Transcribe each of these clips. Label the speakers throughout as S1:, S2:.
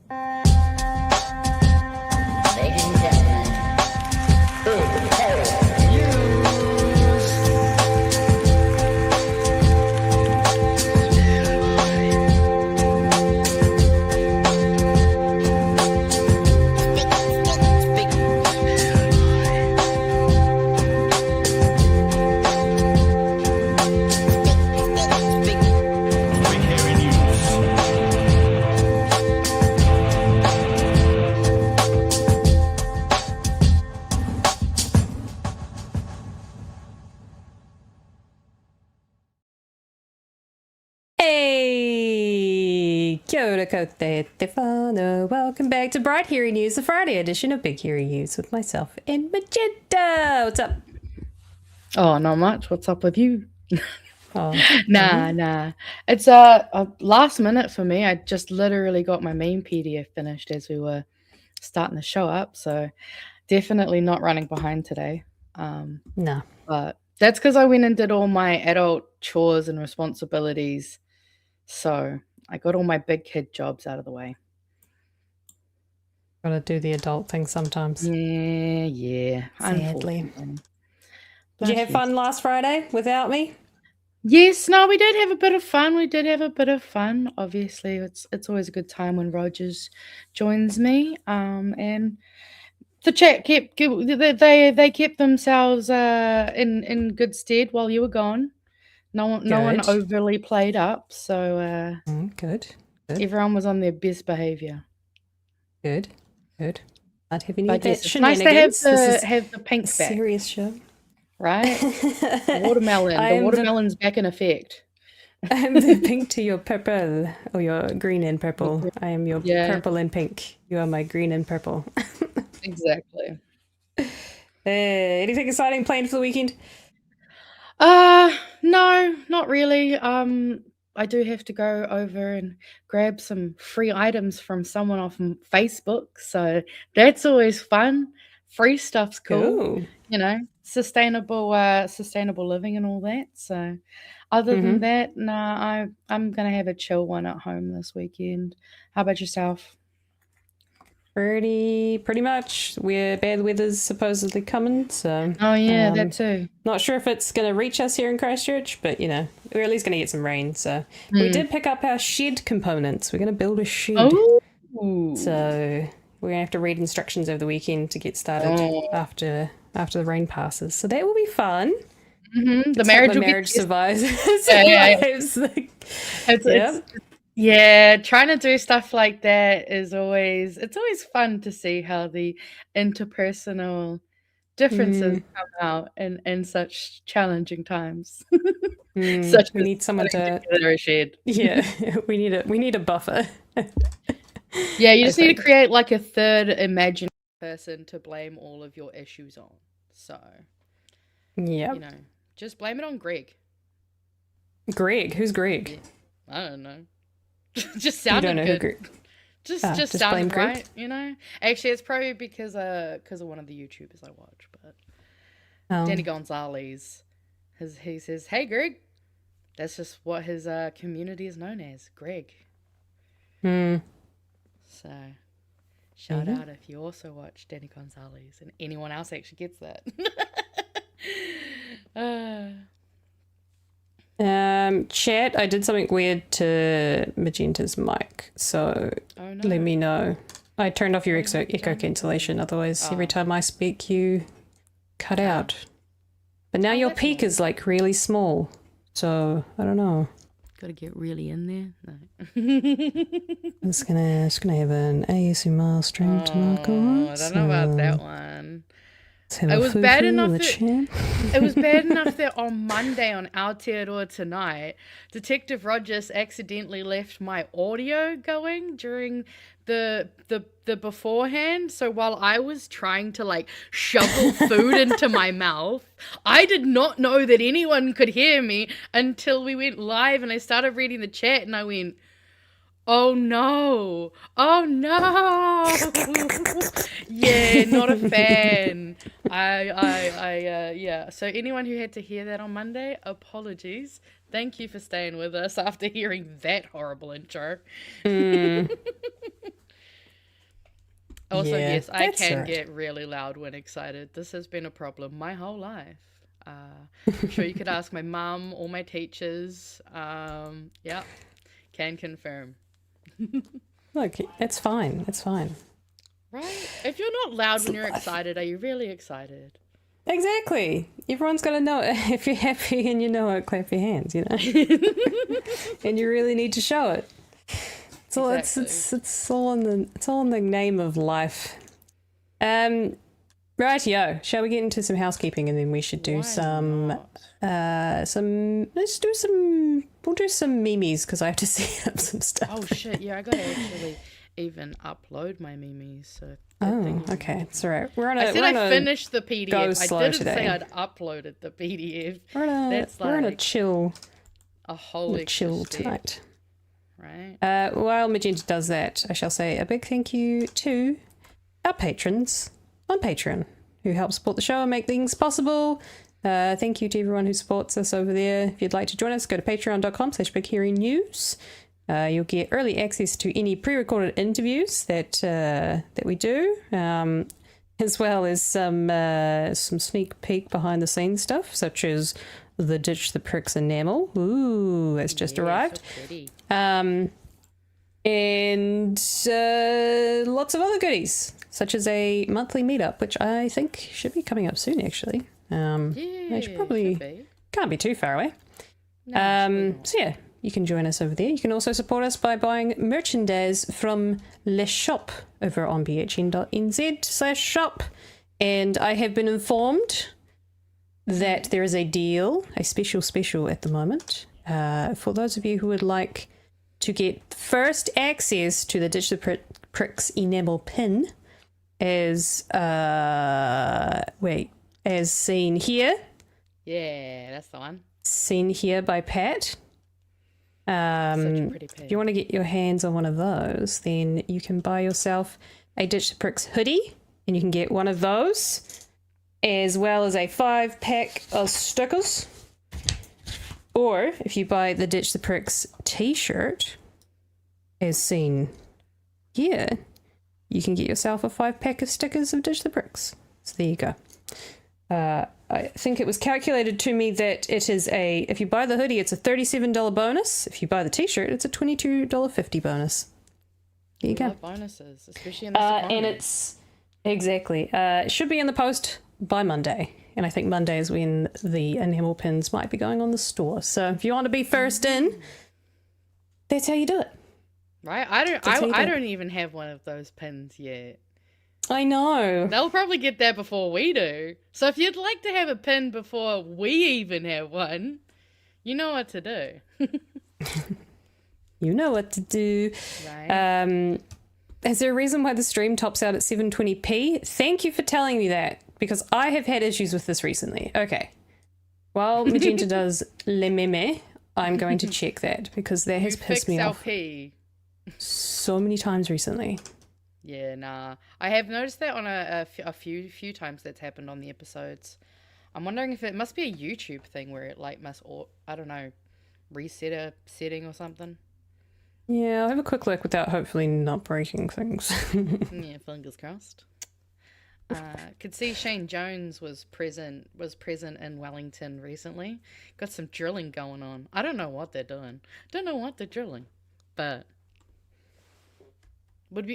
S1: Ladies and gentlemen, big Herald News.
S2: Hey, kia ora koutou te whānau. Welcome back to Bright Hearing News, the Friday edition of Big Hearing News with myself and Magenta. What's up?
S3: Oh, not much. What's up with you?
S2: Oh,
S3: Nah. It's a last minute for me. I just literally got my main PDF finished as we were starting the show up, so definitely not running behind today.
S2: no.
S3: But that's because I went and did all my adult chores and responsibilities, so I got all my big kid jobs out of the way.
S2: Gotta do the adult thing sometimes.
S3: Yeah.
S2: Sadly.
S3: Unfortunately.
S2: Did you have fun last Friday without me?
S3: Yes, no, we did have a bit of fun. Obviously, it's always a good time when Rogers joins me. And the chat they kept themselves in good stead while you were gone. No one
S2: Good.
S3: overly played up, so
S2: Good.
S3: everyone was on their best behavior.
S2: Good. Not having any
S3: But
S2: of that
S3: yes, it's nice to
S2: shenanigans.
S3: have the Penk
S2: a
S3: back,
S2: serious show.
S3: right? The watermelon.
S2: I
S3: The
S2: am
S3: watermelon's back in effect.
S2: I'm the pink to your purple, or your green and purple. I am your purple and pink. You are my green and purple.
S3: Exactly.
S2: Anything exciting planned for the weekend?
S3: No, not really. I do have to go over and grab some free items from someone off Facebook, so that's always fun. Free stuff's cool,
S2: Ooh.
S3: you know, sustainable living and all that. So, other than that, nah, I'm gonna have a chill one at home this weekend. How about yourself?
S2: Pretty much. Bad weather's supposedly coming, so
S3: Oh yeah, that too.
S2: not sure if it's going to reach us here in Christchurch, but you know, we're at least going to get some rain. So we did pick up our shed components. We're going to build a shed.
S3: Oh,
S2: So we're going to have to read instructions over the weekend to get started after the rain passes. So that will be fun.
S3: The marriage
S2: survives.
S3: Yeah, trying to do stuff like that it's always fun to see how the interpersonal differences come out in such challenging times.
S2: We need someone to
S3: a shed.
S2: Yeah, we need a buffer.
S3: Yeah, you just need to create like a third imaginary person to blame all of your issues on. So,
S2: yeah,
S3: you know, just blame it on Greg.
S2: Greg? Who's Greg?
S3: Yeah, I don't know. Just sounded good. Just sounded right, Greg? You know. Actually, it's probably because of one of the YouTubers I watch. But Danny Gonzalez, he says, "Hey, Greg." That's just what his community is known as, Greg. So, shout out if you also watch Danny Gonzalez, and anyone else actually gets that.
S2: Chat, I did something weird to Magenta's mic, so let me know. I turned off your echo cancellation, otherwise every time I speak you cut out. But now your peak is like really small, so I don't know.
S3: Gotta get really in there. No.
S2: I'm just gonna have an ASMR stream tomorrow.
S3: I don't know about that one. It was bad enough that on Monday on Aotearoa Tonight, Detective Rogers accidentally left my audio going during the beforehand. So while I was trying to like shovel food into my mouth, I did not know that anyone could hear me until we went live and I started reading the chat and I went, oh no. Yeah, not a fan. Yeah. So anyone who had to hear that on Monday, apologies. Thank you for staying with us after hearing that horrible intro. Also,
S2: Yeah,
S3: yes, I
S2: that's
S3: can
S2: right.
S3: get really loud when excited. This has been a problem my whole life. I'm sure you could ask my mum or my teachers. Yeah, can confirm.
S2: Look, it's fine. It's fine.
S3: Right? If you're not loud when you're excited, are you really excited?
S2: Exactly. Everyone's got to know it. If you're happy and you know it, clap your hands, you know? And you really need to show it. So
S3: Exactly.
S2: it's all in the name of life. Rightio. Shall we get into some housekeeping and then we should do
S3: Why not?
S2: we'll do some memes because I have to set up some stuff.
S3: Oh shit, yeah, I gotta actually even upload my memes, so
S2: Okay, it's all right.
S3: I said I finished the PDF.
S2: go
S3: I
S2: slow
S3: didn't
S2: today.
S3: say I'd uploaded the PDF.
S2: We're on a
S3: like
S2: chill
S3: a whole extra
S2: chill
S3: step,
S2: tonight.
S3: right?
S2: While Magenta does that, I shall say a big thank you to our patrons on Patreon who help support the show and make things possible. Thank you to everyone who supports us over there. If you'd like to join us, go to patreon.com/BigHearingNews. You'll get early access to any pre-recorded interviews that we do, as well as some sneak peek behind the scenes stuff, such as the Ditch the Pricks enamel. Ooh, it's just arrived.
S3: So pretty.
S2: And lots of other goodies, such as a monthly meetup, which I think should be coming up soon, actually. Which probably
S3: should be.
S2: can't be too far away.
S3: No, absolutely not.
S2: So yeah, you can join us over there. You can also support us by buying merchandise from Le Shop over on bhn.nz/shop. And I have been informed that there is a deal, a special at the moment, for those of you who would like to get first access to the Ditch the Pricks enamel pin as seen here.
S3: Yeah, that's the one.
S2: Seen here by Pat.
S3: Such a pretty
S2: If
S3: pig.
S2: you want to get your hands on one of those, then you can buy yourself a Ditch the Pricks hoodie, and you can get one of those, as well as a 5-pack of stickers. Or if you buy the Ditch the Pricks t-shirt, as seen here, you can get yourself a 5-pack of stickers of Ditch the Pricks. So there you go. I think it was calculated to me that it is if you buy the hoodie, it's a $37 bonus. If you buy the t-shirt, it's a $22.50 bonus. There you go.
S3: Love bonuses, especially in this economy.
S2: And it's exactly. It should be in the post by Monday. And I think Monday is when the enamel pins might be going on the store. So if you want to be first in, that's how you do it.
S3: Right?
S2: That's how you
S3: I
S2: do it.
S3: don't even have one of those pins yet.
S2: I know.
S3: They'll probably get that before we do. So if you'd like to have a pin before we even have one, you know what to do.
S2: You know what to do.
S3: Right?
S2: Is there a reason why the stream tops out at 720p? Thank you for telling me that, because I have had issues with this recently. Okay. While Magenta does le meme, I'm going to check that, because that has pissed me off
S3: P.
S2: so many times recently.
S3: Yeah, nah. I have noticed that on a few times that's happened on the episodes. I'm wondering if it must be a YouTube thing where it I don't know, reset a setting or something.
S2: Yeah, I'll have a quick look without hopefully not breaking things.
S3: Yeah, fingers crossed. Could see Shane Jones was present in Wellington recently. Got some drilling going on. I don't know what they're doing. Don't know what they're drilling, but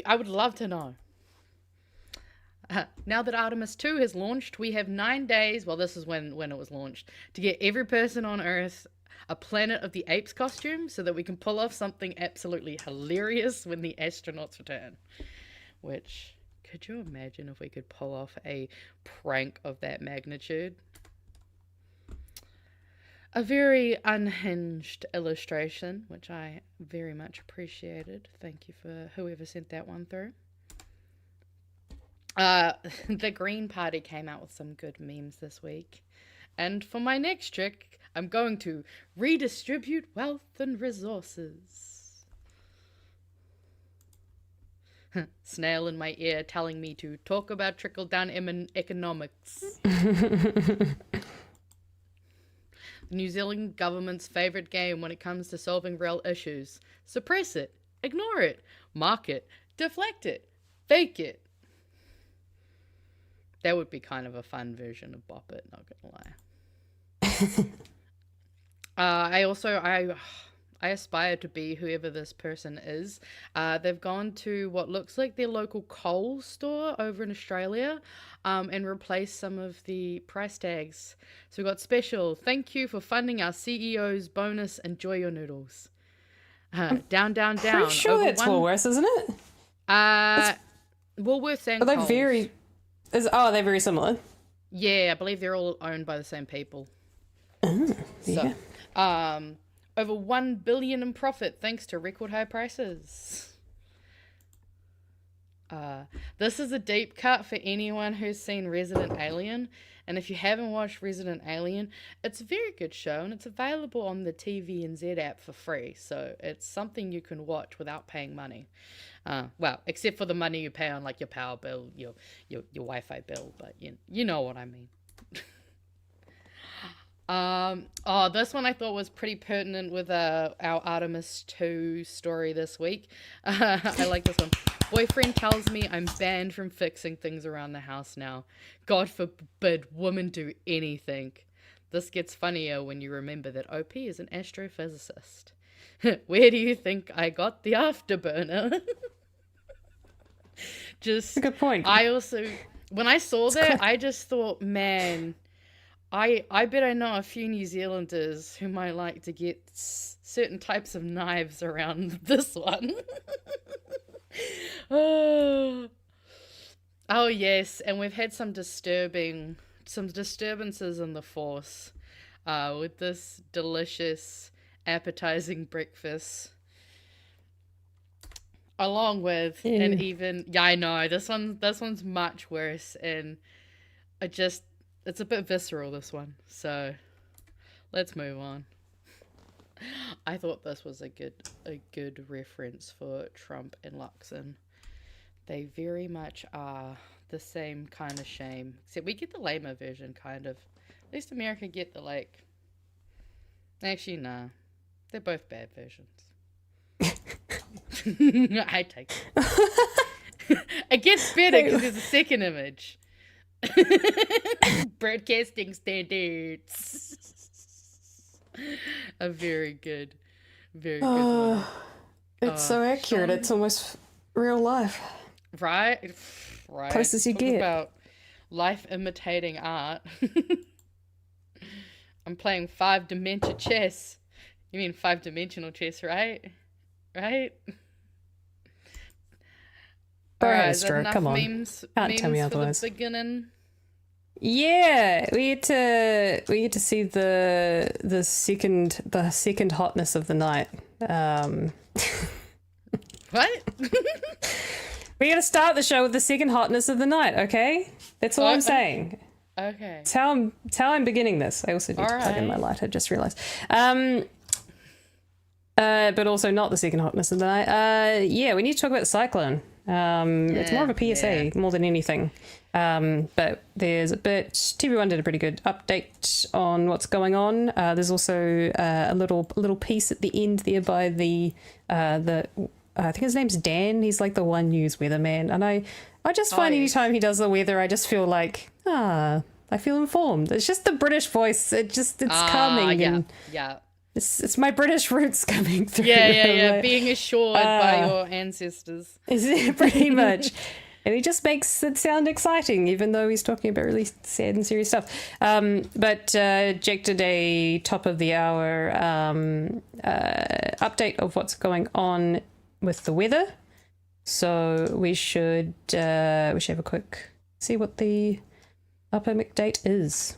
S3: I would love to know. Now that Artemis 2 has launched, we have 9 days. Well, this is when it was launched, to get every person on Earth a Planet of the Apes costume so that we can pull off something absolutely hilarious when the astronauts return. Which, could you imagine if we could pull off a prank of that magnitude? A very unhinged illustration, which I very much appreciated. Thank you for whoever sent that one through. The Green Party came out with some good memes this week. And for my next trick, I'm going to redistribute wealth and resources. Snail in my ear telling me to talk about trickle-down economics. The New Zealand government's favourite game when it comes to solving real issues. Suppress it, ignore it, mark it, deflect it, fake it. That would be kind of a fun version of Bop It, not gonna lie. I aspire to be whoever this person is. They've gone to what looks like their local Coles store over in Australia and replaced some of the price tags. So we got special, thank you for funding our CEO's bonus, enjoy your noodles. Down, down, down.
S2: Pretty sure that's Woolworths, isn't it?
S3: Woolworths and
S2: Are they
S3: Coles.
S2: Are they very similar?
S3: Yeah, I believe they're all owned by the same people.
S2: Yeah.
S3: Over $1 billion in profit thanks to record high prices. This is a deep cut for anyone who's seen Resident Alien. And if you haven't watched Resident Alien, it's a very good show and it's available on the TVNZ app for free. So it's something you can watch without paying money. Well, except for the money you pay on like your power bill, your Wi-Fi bill, but you know what I mean. This one I thought was pretty pertinent with our Artemis 2 story this week. I like this one. Boyfriend tells me I'm banned from fixing things around the house now. God forbid women do anything. This gets funnier when you remember that OP is an astrophysicist. Where do you think I got the afterburner? Just
S2: a good point.
S3: I also, when I saw that, I just thought, man, I bet I know a few New Zealanders who might like to get certain types of knives around this one. Oh yes, and we've had some disturbances in the force with this delicious, appetizing breakfast. Along with, and even, yeah, I know, this one's much worse, and it's a bit visceral, this one, so let's move on. I thought this was a good reference for Trump and Luxon. They very much are the same kind of shame, except we get the lamer version, kind of. At least America get the, like, actually, nah, they're both bad versions. I take it. It gets better because there's a second image. Broadcasting standards. A very good one.
S2: It's so accurate. It's almost real life.
S3: Right.
S2: Close as you
S3: Talk
S2: get.
S3: About life imitating art. I'm playing 5-dimensional chess. You mean 5-dimensional chess, right? Right? Alright, is that enough
S2: come on.
S3: memes
S2: Can't tell me
S3: for
S2: otherwise.
S3: the beginning?
S2: Yeah, we get to see the second hotness of the night.
S3: What?
S2: We gotta start the show with the second hotness of the night, okay? That's all I'm saying.
S3: Okay.
S2: It's how I'm beginning this. I also need to plug in my light, I just realised. But also not the second hotness of the night. Yeah, we need to talk about the cyclone. It's more of a PSA more than anything. But there's a bit. TV1 did a pretty good update on what's going on. There's also a little piece at the end there by the I think his name's Dan. He's like the One News weatherman, and I just find anytime he does the weather, I just feel like I feel informed. It's just the British voice. It's calming.
S3: Yeah,
S2: and
S3: yeah.
S2: It's my British roots coming through.
S3: Yeah.
S2: Like,
S3: being assured by your ancestors.
S2: Pretty much. And he just makes it sound exciting, even though he's talking about really sad and serious stuff. But Jake did a top of the hour update of what's going on with the weather. So we should have a quick see what the upper Mick date is.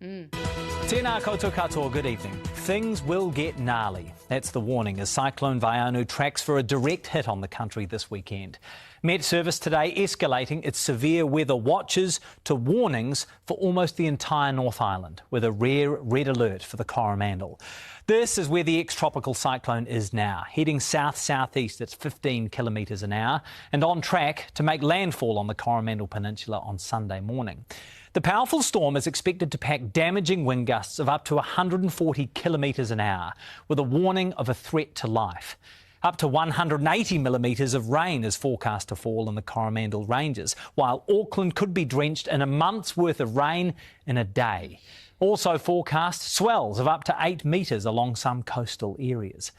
S4: Tēnā koutou katoa, good evening. Things will get gnarly. That's the warning as Cyclone Vaianu tracks for a direct hit on the country this weekend. Met Service today escalating its severe weather watches to warnings for almost the entire North Island, with a rare red alert for the Coromandel. This is where the ex-tropical cyclone is now, heading south-southeast at 15 kilometres an hour and on track to make landfall on the Coromandel Peninsula on Sunday morning. The powerful storm is expected to pack damaging wind gusts of up to 140 kilometres an hour, with a warning of a threat to life. Up to 180 millimetres of rain is forecast to fall in the Coromandel Ranges, while Auckland could be drenched in a month's worth of rain in a day. Also forecast swells of up to 8 metres along some coastal areas.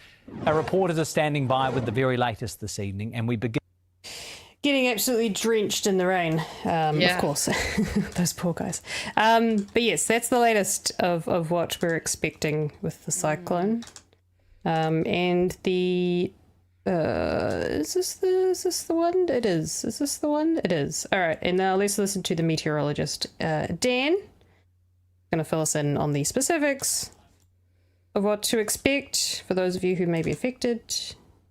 S4: Our reporters are standing by with the very latest this evening, and we begin.
S2: Getting absolutely drenched in the rain, of course. Those poor guys. But yes, that's the latest of what we're expecting with the cyclone. And the is this the one? It is. Is this the one? It is. All right, and now let's listen to the meteorologist, Dan. Going to fill us in on the specifics of what to expect for those of you who may be affected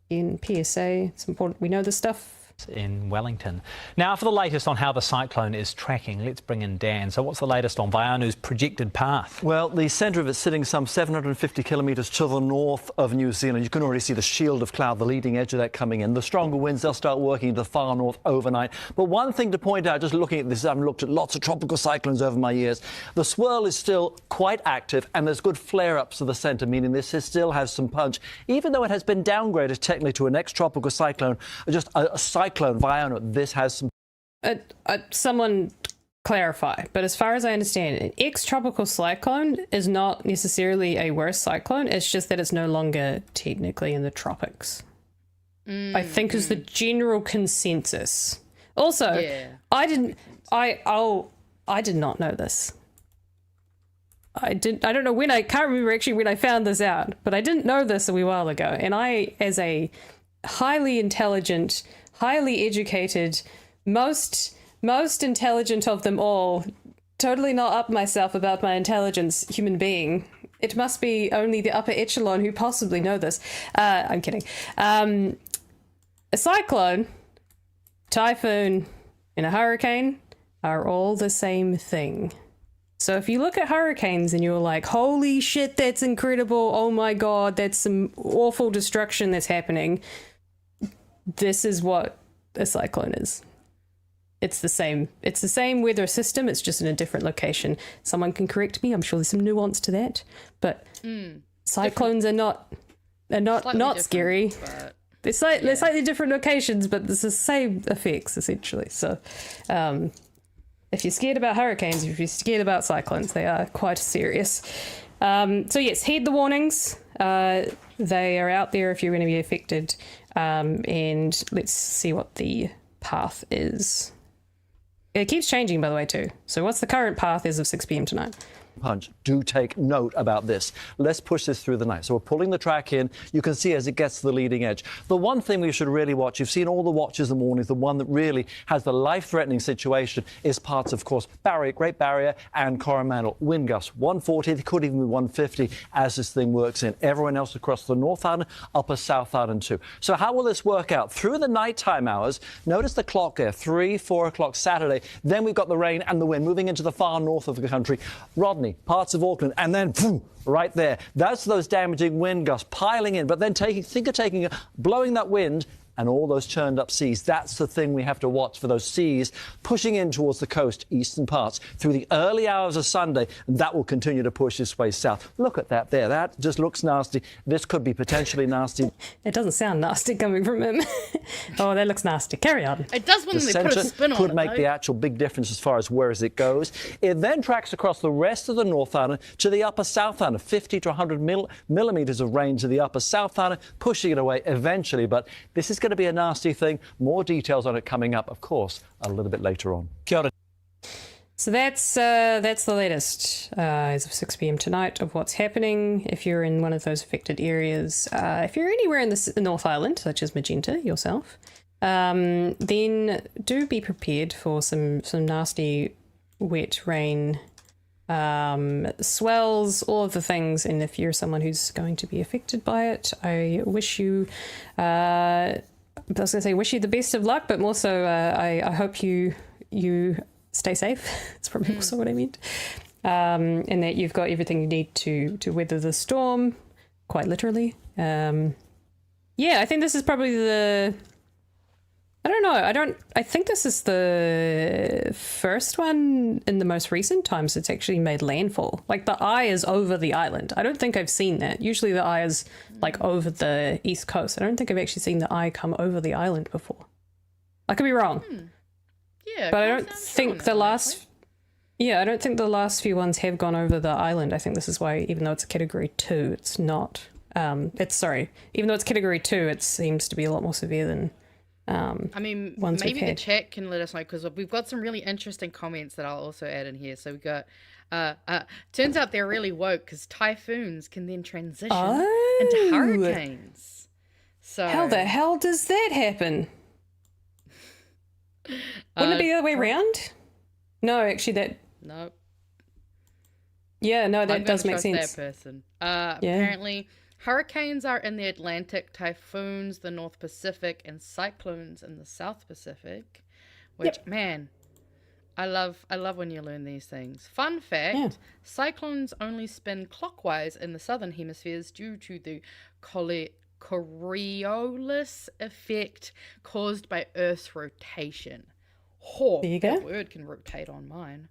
S2: in PSA. It's important we know this stuff.
S4: In Wellington. Now for the latest on how the cyclone is tracking, let's bring in Dan. So what's the latest on Vaianu's projected path?
S5: Well, the centre of it's sitting some 750 kilometres to the north of New Zealand. You can already see the shield of cloud, the leading edge of that coming in. The stronger winds, they'll start working into the far north overnight. But one thing to point out, just looking at this, I've looked at lots of tropical cyclones over my years. The swirl is still quite active and there's good flare-ups to the centre, meaning this still has some punch. Even though it has been downgraded technically to an ex-tropical cyclone, just a cyclone Vaianu, this has some.
S2: Someone clarify, but as far as I understand, an ex-tropical cyclone is not necessarily a worse cyclone. It's just that it's no longer technically in the tropics. I think is the general consensus. Also, I did not know this. I don't know when. I can't remember actually when I found this out, but I didn't know this a wee while ago. And I, as a highly intelligent, highly educated, most intelligent of them all, totally not up myself about my intelligence human being. It must be only the upper echelon who possibly know this. I'm kidding. A cyclone, typhoon, and a hurricane are all the same thing. So if you look at hurricanes and you're like, holy shit, that's incredible. Oh my God, that's some awful destruction that's happening. This is what a cyclone is. It's the same weather system. It's just in a different location. Someone can correct me. I'm sure there's some nuance to that. But cyclones are not scary. They're slightly different locations, but it's the same effects essentially. So if you're scared about hurricanes, if you're scared about cyclones, they are quite serious. So yes, heed the warnings. They are out there if you're going to be affected. And let's see what the path is. It keeps changing, by the way, too. So what's the current path as of 6 p.m. tonight?
S5: Punch. Do take note about this. Let's push this through the night. So we're pulling the track in. You can see as it gets to the leading edge. The one thing we should really watch, you've seen all the watches in the morning, the one that really has the life-threatening situation is parts, of course, Great Barrier and Coromandel. Wind gusts 140, they could even be 150 as this thing works in. Everyone else across the North Island, Upper South Island too. So how will this work out? Through the nighttime hours, notice the clock there, 3, 4 o'clock Saturday. Then we've got the rain and the wind moving into the far north of the country. Rodney, parts of Auckland, and then right there. That's those damaging wind gusts piling in, but then blowing that wind and all those churned up seas. That's the thing we have to watch for, those seas pushing in towards the coast, eastern parts, through the early hours of Sunday. And that will continue to push its way south. Look at that there. That just looks nasty. This could be potentially nasty.
S2: It doesn't sound nasty coming from him. Oh, that looks nasty. Carry on.
S3: It does when they put a spin on it.
S5: Could make the actual big difference as far as where it goes. It then tracks across the rest of the North Island to the Upper South Island. 50 to 100 millimetres of rain to the Upper South Island, pushing it away eventually. But this is going to be a nasty thing. More details on it coming up, of course, a little bit later on.
S4: Kia ora.
S2: So that's the latest as of 6 p.m. tonight of what's happening. If you're in one of those affected areas, if you're anywhere in the North Island, such as Magenta yourself, then do be prepared for some nasty wet rain, swells, all of the things. And if you're someone who's going to be affected by it, I wish you wish you the best of luck, but more so I hope you stay safe. That's probably also what I meant. And that you've got everything you need to weather the storm, quite literally. I think this is probably I don't know. I think this is the first one in the most recent times it's actually made landfall. Like, the eye is over the island. I don't think I've seen that. Usually the eye is, like, over the east coast. I don't think I've actually seen the eye come over the island before. I could be wrong.
S3: Yeah.
S2: But I don't think the last... Yeah, I don't think the last few ones have gone over the island. I think this is why, even though it's a category 2, it's not... even though it's category 2, it seems to be a lot more severe than...
S3: I mean, maybe the chat can let us know, because we've got some really interesting comments that I'll also add in here. So we got, turns out they're really woke because typhoons can then transition into hurricanes. So
S2: how the hell does that happen? Wouldn't it be the other way around? No, actually
S3: no.
S2: Yeah, no, that does make sense.
S3: That person. Apparently, hurricanes are in the Atlantic, typhoons the North Pacific, and cyclones in the South Pacific. Which, man, I love when you learn these things. Fun fact, cyclones only spin clockwise in the southern hemispheres due to the Coriolis effect caused by Earth's rotation. There you go. That word can rotate on mine.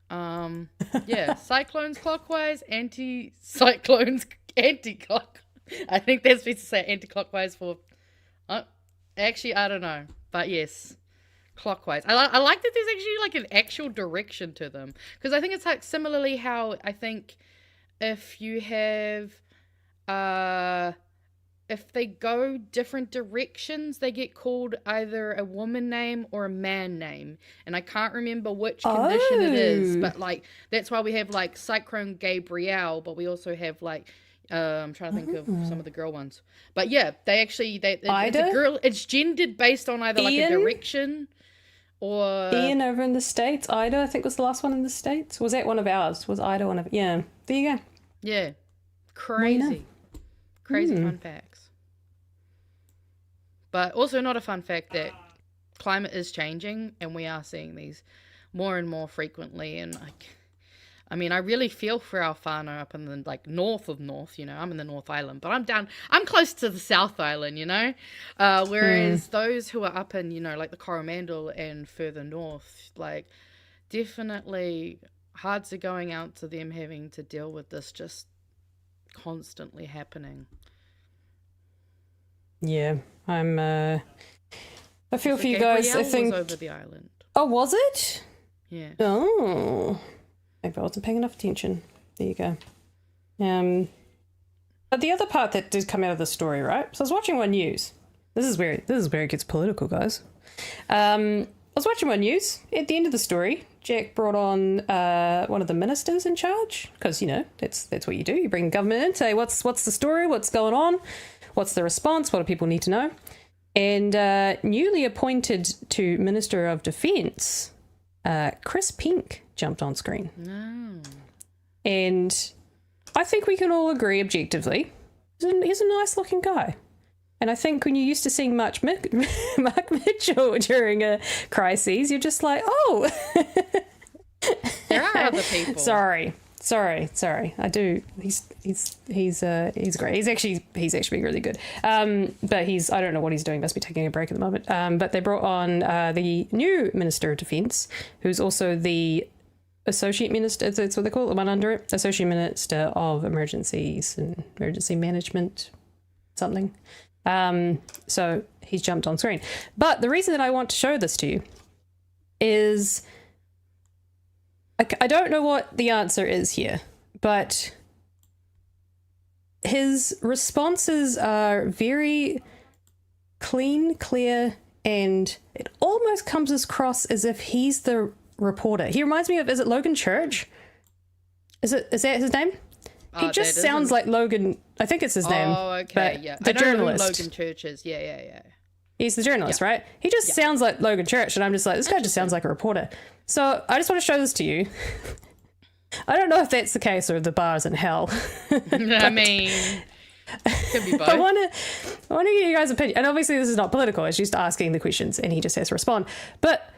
S3: Cyclones clockwise, anti-cyclones anti-clock. I think that's supposed to say anti-clockwise for... actually, I don't know. But yes, clockwise. I like that there's actually like an actual direction to them. Because I think it's like similarly how I think if you have... if they go different directions, they get called either a woman name or a man name. And I can't remember which condition it is. But, like, that's why we have, like, Cyclone Gabrielle. But we also have, like, I'm trying to think of some of the girl ones. But, yeah, they actually... it's gendered based on either, like, a direction or...
S2: Ian over in the States. Ida, I think, was the last one in the States. Was that one of ours? Was Ida one of... Yeah. There you go.
S3: Yeah. Crazy. Crazy fun facts. But also not a fun fact that climate is changing and we are seeing these more and more frequently. And I mean, I really feel for our whānau up in the like north of north, you know. I'm in the North Island, but I'm close to the South Island, you know. Whereas those who are up in, you know, like the Coromandel and further north, like definitely hearts are going out to them having to deal with this just constantly happening.
S2: Yeah, I feel for you guys. I think
S3: was over the island.
S2: Oh, was it?
S3: Yeah.
S2: Oh, maybe I wasn't paying enough attention. There you go. But the other part that did come out of the story, right? So I was watching One News. This is where it gets political, guys. I was watching One News. At the end of the story, Jack brought on one of the ministers in charge, because you know that's what you do. You bring the government in, say what's the story, what's going on. What's the response? What do people need to know? And newly appointed to Minister of Defence, Chris Penk jumped on screen. No. And I think we can all agree objectively, he's a nice looking guy. And I think when you're used to seeing Mark Mitchell during a crisis, you're just like, oh.
S3: There are other people.
S2: Sorry. I do. He's great. He's actually being really good. But I don't know what he's doing. Must be taking a break at the moment. But they brought on the new Minister of Defence, who's also the Associate Minister. That's what they call it. The one under it, Associate Minister of Emergencies and Emergency Management, something. So he's jumped on screen. But the reason that I want to show this to you is. I don't know what the answer is here, but his responses are very clean, clear, and it almost comes across as if he's the reporter. He reminds me of, is it Logan Church? Is that his name? He just sounds like Logan. I think it's his name.
S3: Oh, okay, yeah.
S2: The journalist.
S3: Who Logan Church is. Yeah.
S2: He's the journalist, right? He just sounds like Logan Church, and I'm just like, this guy just sounds like a reporter. So I just want to show this to you. I don't know if that's the case or the bar's in hell.
S3: I mean, could be both.
S2: I want to get you guys' opinion. And obviously this is not political. It's just asking the questions and he just has to respond. But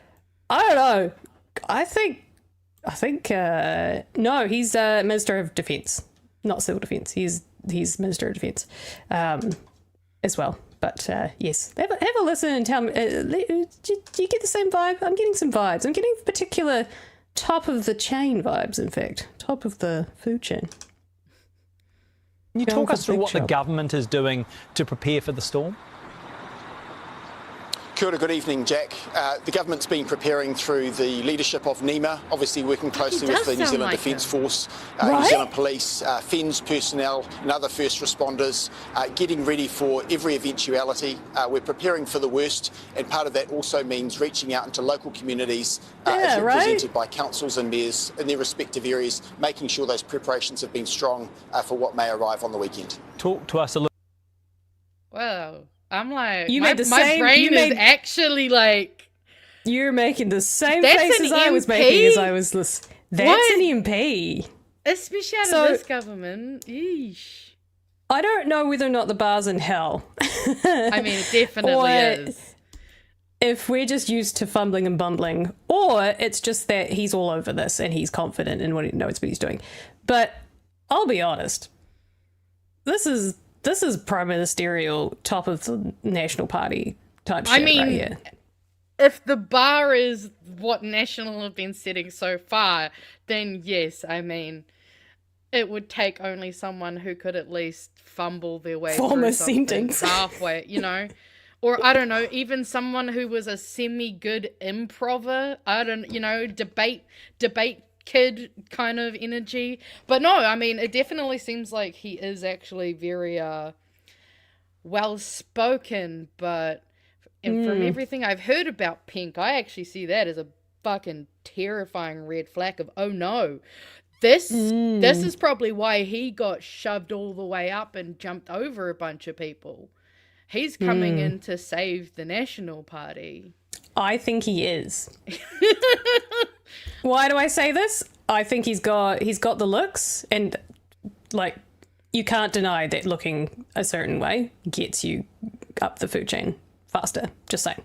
S2: I don't know. I think no, he's Minister of Defence, not Civil Defence. He's Minister of Defence as well. But yes, have a listen and tell me. Do you get the same vibe? I'm getting some vibes. I'm getting particular top of the chain vibes. In fact, top of the food chain.
S4: Can you talk us through what the government is doing to prepare for the storm?
S6: Kia ora, good evening, Jack. The government's been preparing through the leadership of NEMA, obviously working closely with the New Zealand Defence Force, New Zealand Police, FENS personnel and other first responders, getting ready for every eventuality. We're preparing for the worst, and part of that also means reaching out into local communities as represented by councils and mayors in their respective areas, making sure those preparations have been strong for what may arrive on the weekend.
S4: Talk to us a little.
S3: Wow. I'm like,
S2: You
S3: my
S2: made the same,
S3: brain is actually like...
S2: You're making the same faces I was making as I was listening. That's an MP.
S3: Especially out of this government. Yeesh.
S2: I don't know whether or not the bar's in hell.
S3: I mean, it definitely is.
S2: If we're just used to fumbling and bumbling, or it's just that he's all over this and he's confident in what he knows what he's doing. But I'll be honest. This is prime ministerial, top of the National Party type shit right here.
S3: If the bar is what National have been setting so far, then yes, I mean, it would take only someone who could at least fumble their way through something halfway, you know? Or, I don't know, even someone who was a semi-good improver, debate kid kind of energy. But no, I mean, it definitely seems like he is actually very well-spoken, but from everything I've heard about Penk, I actually see that as a fucking terrifying red flag of, oh no, this is probably why he got shoved all the way up and jumped over a bunch of people. He's coming in to save the National Party.
S2: I think he is. Why do I say this? I think he's got the looks, and like you can't deny that looking a certain way gets you up the food chain faster. Just saying.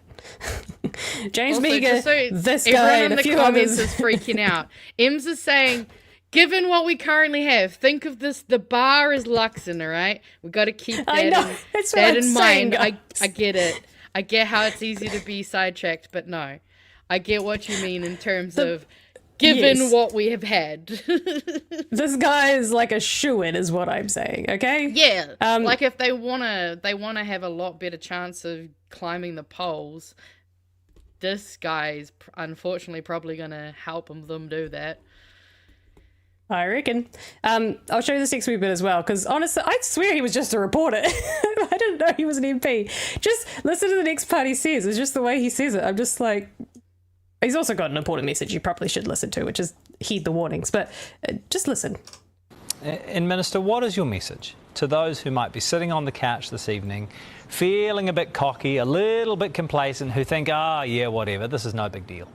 S2: James Meagher, this guy, and a few others
S3: is freaking out. Ems is saying, given what we currently have, think of this: the bar is Luxon, all right? We got to keep that in mind. I get it. I get how it's easy to be sidetracked, but no. I get what you mean in terms of given what we have had.
S2: This guy is like a shoo-in is what I'm saying, okay?
S3: Yeah. Like if they wanna have a lot better chance of climbing the polls, this guy's unfortunately probably gonna help them do that.
S2: I reckon. I'll show you this next wee bit as well, because honestly, I swear he was just a reporter. I didn't know he was an MP. Just listen to the next part he says. It's just the way he says it. I'm just like... He's also got an important message you probably should listen to, which is heed the warnings. But just listen.
S4: And Minister, what is your message to those who might be sitting on the couch this evening, feeling a bit cocky, a little bit complacent, who think, yeah, whatever, this is no big deal?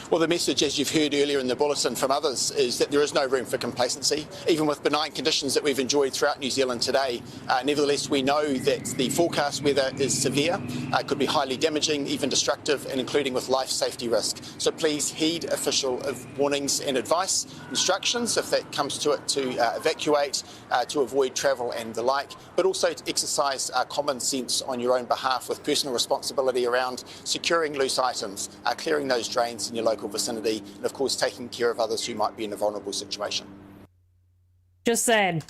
S6: Well, the message, as you've heard earlier in the bulletin from others, is that there is no room for complacency. Even with benign conditions that we've enjoyed throughout New Zealand today, nevertheless, we know that the forecast weather is severe, could be highly damaging, even destructive, and including with life safety risk. So please heed official warnings and advice, instructions, if that comes to it, to evacuate, to avoid travel and the like, but also to exercise common sense on your own behalf with personal responsibility around securing loose items, clearing those drains in your local vicinity, and of course taking care of others who might be in a vulnerable situation.
S2: Just saying.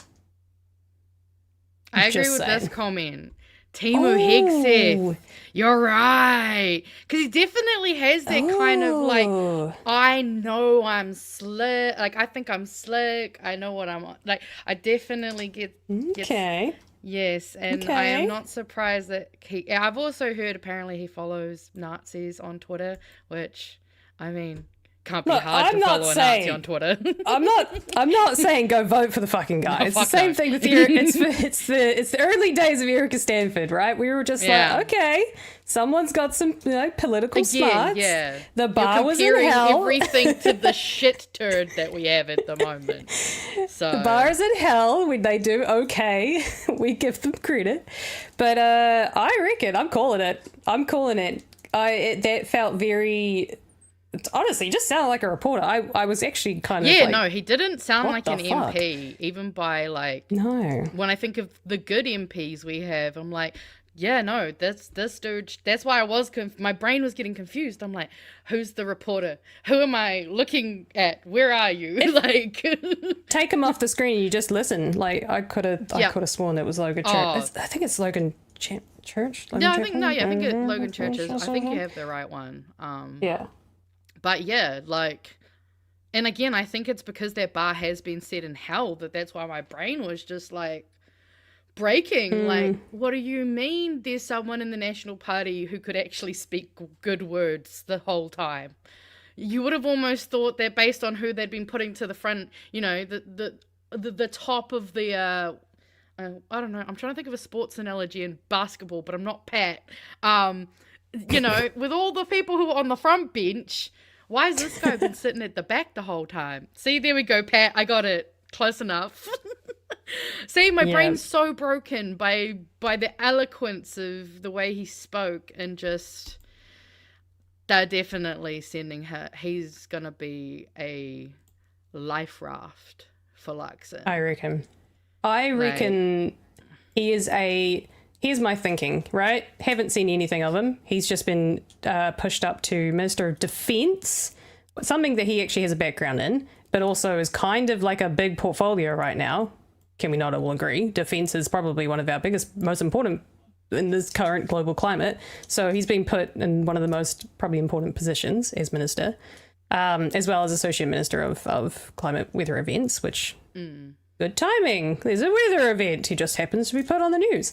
S3: I agree with this comment. Timu Hegseth, you're right. Because he definitely has that kind of like, I know I'm slick. Like, I think I'm slick. I know what I'm like. I definitely get.
S2: Okay.
S3: Yes, and I am not surprised that I've also heard apparently he follows Nazis on Twitter, which, I mean, can't be hard to follow a Nazi on Twitter.
S2: I'm not saying go vote for the fucking guy. It's the same thing with it's the early days of Erica Stanford, right? We were just like, okay, someo's got some political smarts.
S3: Yeah.
S2: The bar was in hell.
S3: Everything to the shit turd that we have at the moment. So
S2: the bar is in hell. They do okay. We give them credit, but I reckon I'm calling it. That felt very it's honestly just sounded like a reporter. I was actually kind of
S3: no, he didn't sound
S2: what
S3: like
S2: the
S3: an
S2: fuck?
S3: MP, even by like,
S2: no.
S3: when I think of the good MPs we have, I'm like, yeah, no, this dude, that's why I was, my brain was getting confused. I'm like, who's the reporter? Who am I looking at? Where are you? Like,
S2: Take him off the screen and you just listen. Like, I could have sworn it was Logan Church. I think it's Logan Church?
S3: no, I think Logan Church is, I think you have the right one.
S2: Yeah.
S3: But yeah, like, and again, I think it's because that bar has been set in hell that's why my brain was just like breaking. Like, what do you mean there's someone in the National Party who could actually speak good words the whole time? You would have almost thought that based on who they'd been putting to the front, you know, the top of the, I don't know, I'm trying to think of a sports analogy in basketball, but I'm not Pat. You know, with all the people who are on the front bench, why has this guy been sitting at the back the whole time? See, there we go, Pat. I got it. Close enough. See, my brain's so broken by the eloquence of the way he spoke, and just, they're definitely sending her. He's going to be a life raft for Luxon.
S2: I reckon he is here's my thinking, right? Haven't seen anything of him. He's just been pushed up to Minister of Defence, something that he actually has a background in, but also is kind of like a big portfolio right now. Can we not all agree? Defence is probably one of our biggest, most important in this current global climate. So he's been put in one of the most probably important positions as minister, as well as Associate Minister of Climate Weather Events, which... Good timing. There's a weather event. He just happens to be put on the news.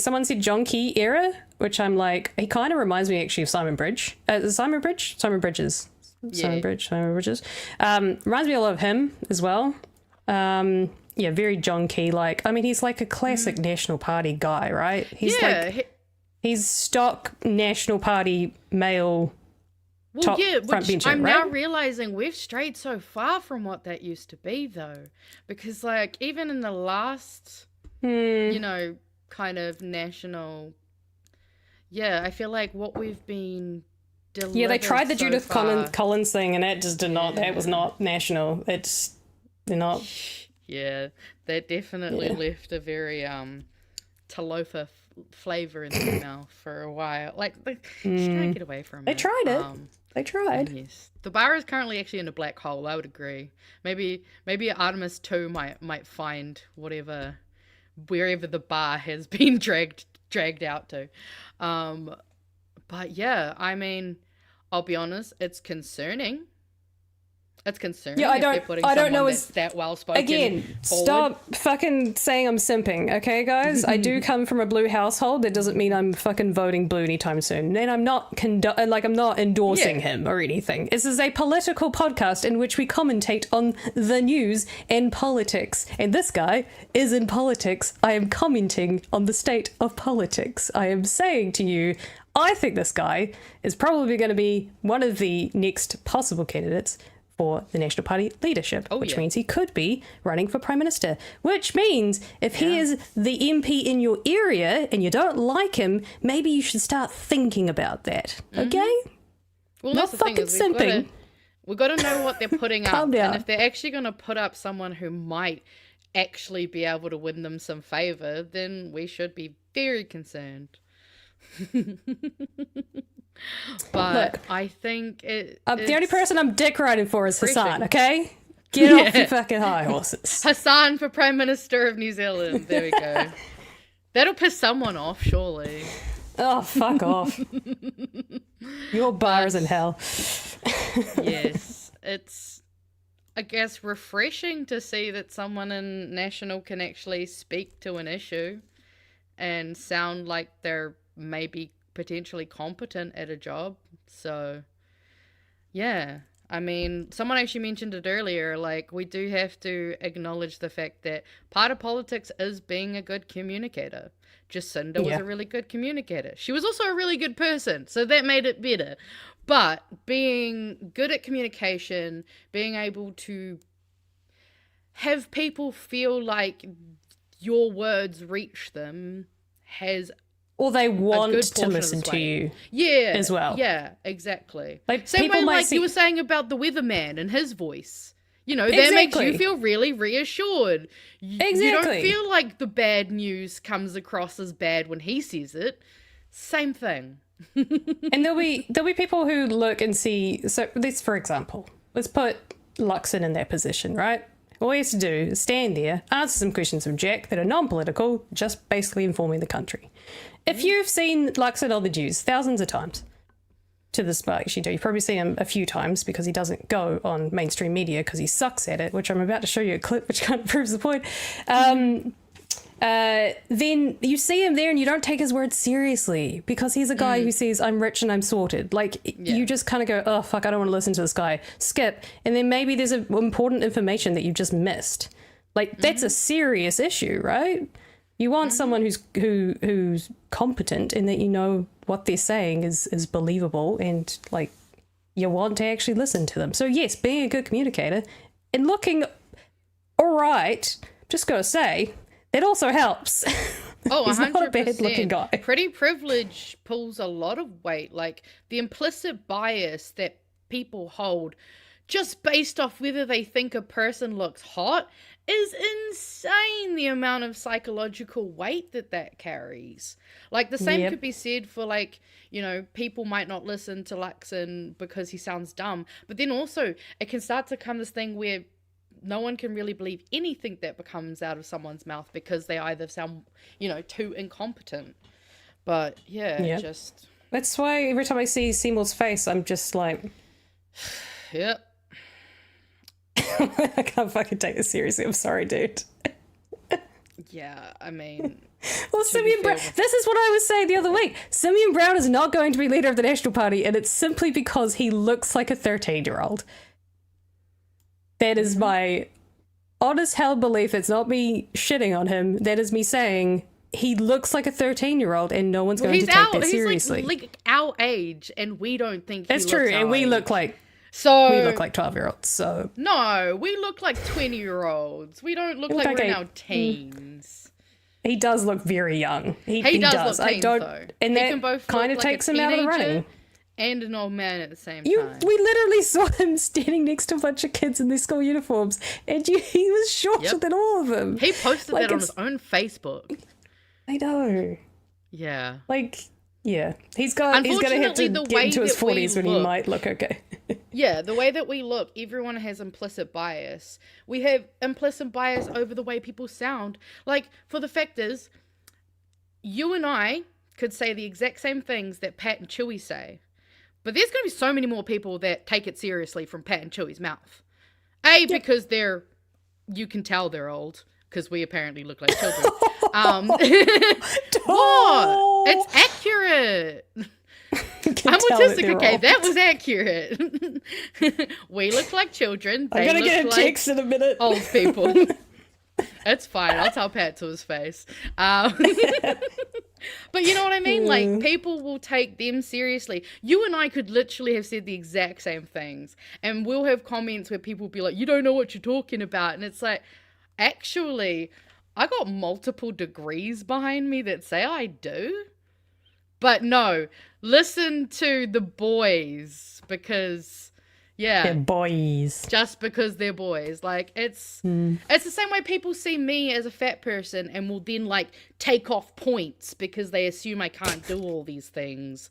S2: Someone said John Key era, which I'm like, he kind of reminds me actually of Simon Bridge. Simon Bridges. Simon Bridges. Reminds me a lot of him as well. Very John Key like. I mean, he's like a classic National Party guy, right? He's he's stock National Party male.
S3: Well,
S2: front
S3: which
S2: bencher,
S3: I'm
S2: right?
S3: now realizing we've strayed so far from what that used to be, though. Because, like, even in the last, you know, kind of national... Yeah, I feel like what we've been delivered
S2: Yeah, they tried the
S3: so
S2: Judith
S3: far...
S2: Collins thing, and that just did not... That was not national. They're not...
S3: Yeah, they definitely left a very Talofa flavor in their mouth for a while. Like, they just can't get away from it.
S2: They tried it. They tried.
S3: Yes. The bar is currently actually in a black hole, I would agree. Maybe Artemis 2 might find wherever the bar has been dragged out to. But yeah, I mean, I'll be honest, it's concerning. It's concerning.
S2: Yeah,
S3: if they're putting
S2: I don't know.
S3: someone that's that well spoken.
S2: Again,
S3: forward.
S2: stop fucking saying I'm simping, okay, guys? I do come from a blue household. That doesn't mean I'm fucking voting blue anytime soon. And I'm not I'm not endorsing him or anything. This is a political podcast in which we commentate on the news and politics. And this guy is in politics. I am commenting on the state of politics. I am saying to you, I think this guy is probably going to be one of the next possible candidates for the National Party leadership, which means he could be running for Prime Minister, which means if he is the MP in your area and you don't like him, maybe you should start thinking about that, okay?
S3: Well,
S2: not
S3: that's the thing
S2: fucking
S3: is
S2: simping.
S3: We've got to know what they're putting up.
S2: Calm down.
S3: And if they're actually going to put up someone who might actually be able to win them some favour, then we should be very concerned. But look, I think the
S2: only person I'm dick riding for is Hassan, okay? Get off your fucking high horses.
S3: Hassan for Prime Minister of New Zealand. There we go. That'll piss someone off, surely.
S2: Oh, fuck off. Your bar is in hell.
S3: Yes. It's, I guess, refreshing to see that someone in National can actually speak to an issue and sound like they're maybe potentially competent at a job. So yeah, I mean, someone actually mentioned it earlier, like, we do have to acknowledge the fact that part of politics is being a good communicator. Jacinda was a really good communicator. She was also a really good person, so that made it better. But being good at communication, being able to have people feel like your words reach them, has
S2: Or they
S3: a
S2: want
S3: good
S2: to
S3: portion of
S2: listen
S3: the
S2: to
S3: sway.
S2: you.
S3: Yeah.
S2: as well.
S3: Yeah, exactly.
S2: Like,
S3: Same
S2: people
S3: way
S2: might
S3: like
S2: see-
S3: you were saying about the weatherman and his voice. You know, that makes you
S2: Exactly.
S3: feel really reassured. You don't
S2: Exactly.
S3: feel like the bad news comes across as bad when he says it. Same thing.
S2: And there'll be people who look and see. So this, for example, let's put Luxon in that position, right? All he has to do is stand there, answer some questions from Jack that are non-political, just basically informing the country. If you've seen Luxon on the news thousands of times, to this part, actually, you've probably seen him a few times because he doesn't go on mainstream media because he sucks at it, which I'm about to show you a clip which kind of proves the point. Then you see him there and you don't take his words seriously because he's a guy who says, I'm rich and I'm sorted. Like, you just kind of go, oh, fuck, I don't want to listen to this guy. Skip. And then maybe there's important information that you just missed. Like, that's a serious issue, right? You want someone who's competent and that you know what they're saying is believable, and, like, you want to actually listen to them. So, yes, being a good communicator and looking all right, just got to say, that also helps.
S3: Oh,
S2: He's
S3: 100%.
S2: not a bad-looking guy.
S3: Pretty privilege pulls a lot of weight. Like, the implicit bias that people hold just based off whether they think a person looks hot is insane, the amount of psychological weight that carries. Like, the same could be said for, like, you know, people might not listen to Luxon because he sounds dumb. But then also, it can start to come this thing where no one can really believe anything that comes out of someone's mouth because they either sound, you know, too incompetent. But just...
S2: That's why every time I see Seymour's face, I'm just like...
S3: Yep.
S2: I can't fucking take this seriously. I'm sorry, dude.
S3: Yeah, I mean...
S2: Well, Simeon Brown... This is what I was saying the other week. Simeon Brown is not going to be leader of the National Party, and it's simply because he looks like a 13-year-old. That is my honest hell belief. It's not me shitting on him. That is me saying he looks like a 13-year-old and no one's going to take that seriously.
S3: He's like our age and we don't think
S2: That's
S3: he
S2: true.
S3: looks
S2: And
S3: our
S2: we
S3: age.
S2: look like 12-year-olds. So
S3: No, we look like 20-year-olds. We don't look like we're in our teens.
S2: he does look very young. He
S3: does look teens, though.
S2: And
S3: He
S2: that
S3: can both
S2: kind of
S3: look like
S2: takes
S3: a
S2: him out of the
S3: teenager
S2: running.
S3: and an old man at the same
S2: We
S3: time.
S2: literally saw him standing next to a bunch of kids in their school uniforms, and he was shorter than all of them.
S3: He posted
S2: Like,
S3: that on his own Facebook.
S2: I know.
S3: Yeah.
S2: Like, yeah, he's gonna have to
S3: Unfortunately, the
S2: get
S3: way
S2: into his
S3: that we
S2: 40s when he
S3: look-
S2: might look okay.
S3: Yeah, the way that we look, everyone has implicit bias. We have implicit bias over the way people sound. Like, for the fact is, you and I could say the exact same things that Pat and Chewy say. But there's going to be so many more people that take it seriously from Pat and Chewy's mouth. Because you can tell they're old, because we apparently look like children. What? It's accurate. I'm autistic, okay? That was accurate. We look like children.
S2: I'm gonna get a text in a minute.
S3: Old people. It's fine. I'll tell Pat to his face. But you know what I mean? Like, people will take them seriously. You and I could literally have said the exact same things. And we'll have comments where people will be like, you don't know what you're talking about. And it's like, actually, I got multiple degrees behind me that say I do. But no, listen to the boys because... Yeah.
S2: They're boys.
S3: Just because they're boys. Like, it's the same way people see me as a fat person and will then, like, take off points because they assume I can't do all these things.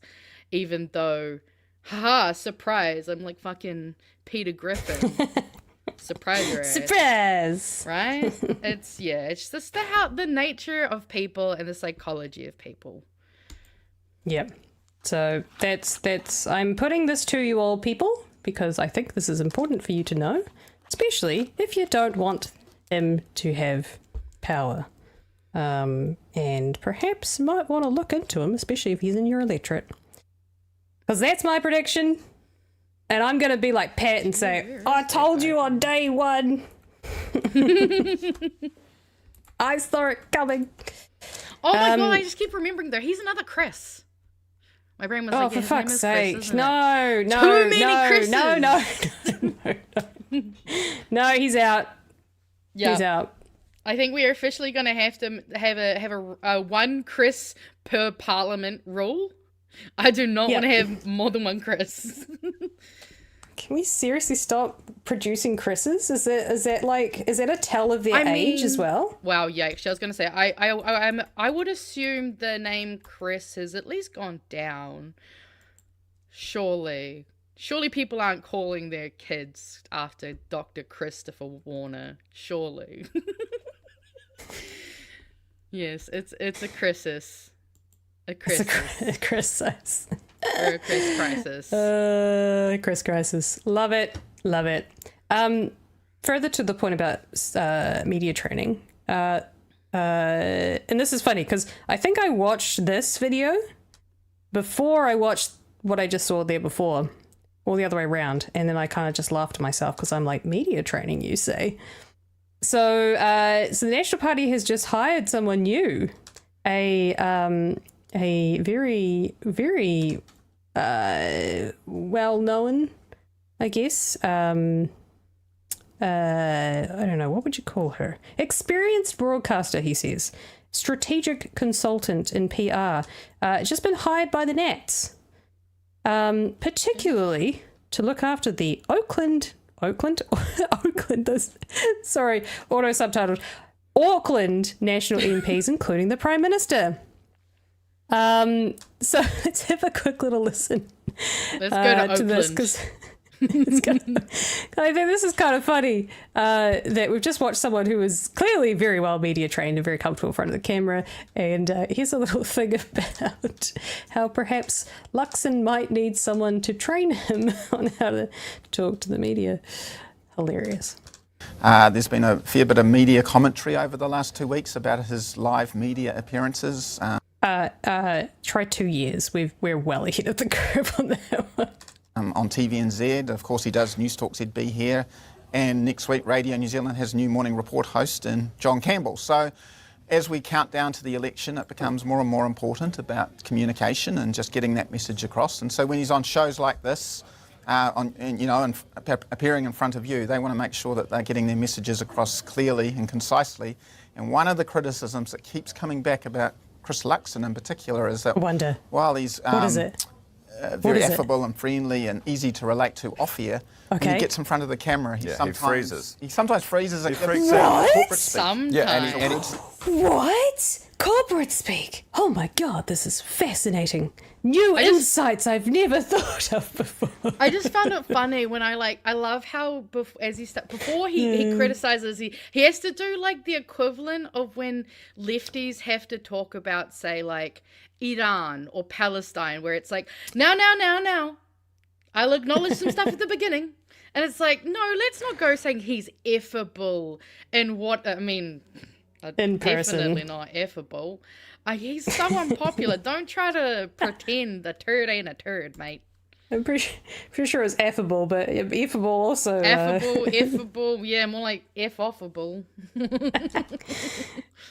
S3: Even though, haha, surprise, I'm like fucking Peter Griffin. Surprise your ass.
S2: Surprise!
S3: Right? It's just the nature of people and the psychology of people.
S2: Yep. So that's I'm putting this to you all people, because I think this is important for you to know, especially if you don't want him to have power. And perhaps might want to look into him, especially if he's in your electorate. Because that's my prediction. And I'm going to be like Pat and say, I told you on day one. I saw it coming.
S3: Oh my god, I just keep remembering though. He's another Chris. My brain was like,
S2: for
S3: his name
S2: fuck's
S3: is
S2: sake.
S3: Chris, isn't it?
S2: No.
S3: Too many Chris's.
S2: No, he's out.
S3: Yeah.
S2: He's out.
S3: I think we are officially going to have a one Chris per parliament rule. I do not want to have more than one Chris.
S2: Can we seriously stop producing Chris's? Is that a tell of their age as well?
S3: Wow, yeah. Actually, I was going to say I would assume the name Chris has at least gone down. Surely people aren't calling their kids after Dr. Christopher Warner. Surely. Yes, it's a Chris's. A Chris's.
S2: A Chris's.
S3: Or a Chris crisis.
S2: Chris crisis. Love it. Love it. Further to the point about media training, and this is funny because I think I watched this video before I watched what I just saw there before, or the other way around, and then I kind of just laughed to myself because I'm like, media training, you say? So the National Party has just hired someone new, a very, very well-known, I guess. I don't know, what would you call her? Experienced broadcaster, he says. Strategic consultant in PR. Just been hired by the Nats, particularly to look after the Auckland, sorry, auto-subtitled, Auckland national MPs, including the Prime Minister. So let's have a quick little listen.
S3: Let's go to
S2: this because I think this is kind of funny that we've just watched someone who is clearly very well media trained and very comfortable in front of the camera. And here's a little thing about how perhaps Luxon might need someone to train him on how to talk to the media. Hilarious.
S7: There's been a fair bit of media commentary over the last 2 weeks about his live media appearances.
S2: Try 2 years. We're well ahead of the curve on that one.
S7: On TVNZ, of course, he does News Talk ZB here, and next week Radio New Zealand has a new morning report host in John Campbell. So as we count down to the election, it becomes more and more important about communication and just getting that message across. And so when he's on shows like this, appearing in front of you, they want to make sure that they're getting their messages across clearly and concisely. And one of the criticisms that keeps coming back about Chris Luxon in particular is that while he's
S2: what is it?
S7: Very affable and friendly and easy to relate to off air, when he gets in front of the camera, he freezes. He sometimes freezes.
S2: He freaks out.
S7: Corporate speak.
S3: Sometimes.
S7: Yeah, and
S2: What? Corporate speak? Oh my God, this is fascinating. New insights I've never thought of before.
S3: I just found it funny when I love how before he criticizes, he has to do like the equivalent of when lefties have to talk about, say, like Iran or Palestine, where it's like, now, I'll acknowledge some stuff at the beginning. And it's like, no, let's not go saying he's effable and what, I mean,
S2: in person.
S3: Definitely not effable. He's so unpopular. Don't try to pretend the turd ain't a turd, mate.
S2: I'm pretty sure it's affable, but effable also.
S3: Affable, yeah, more like F-offable.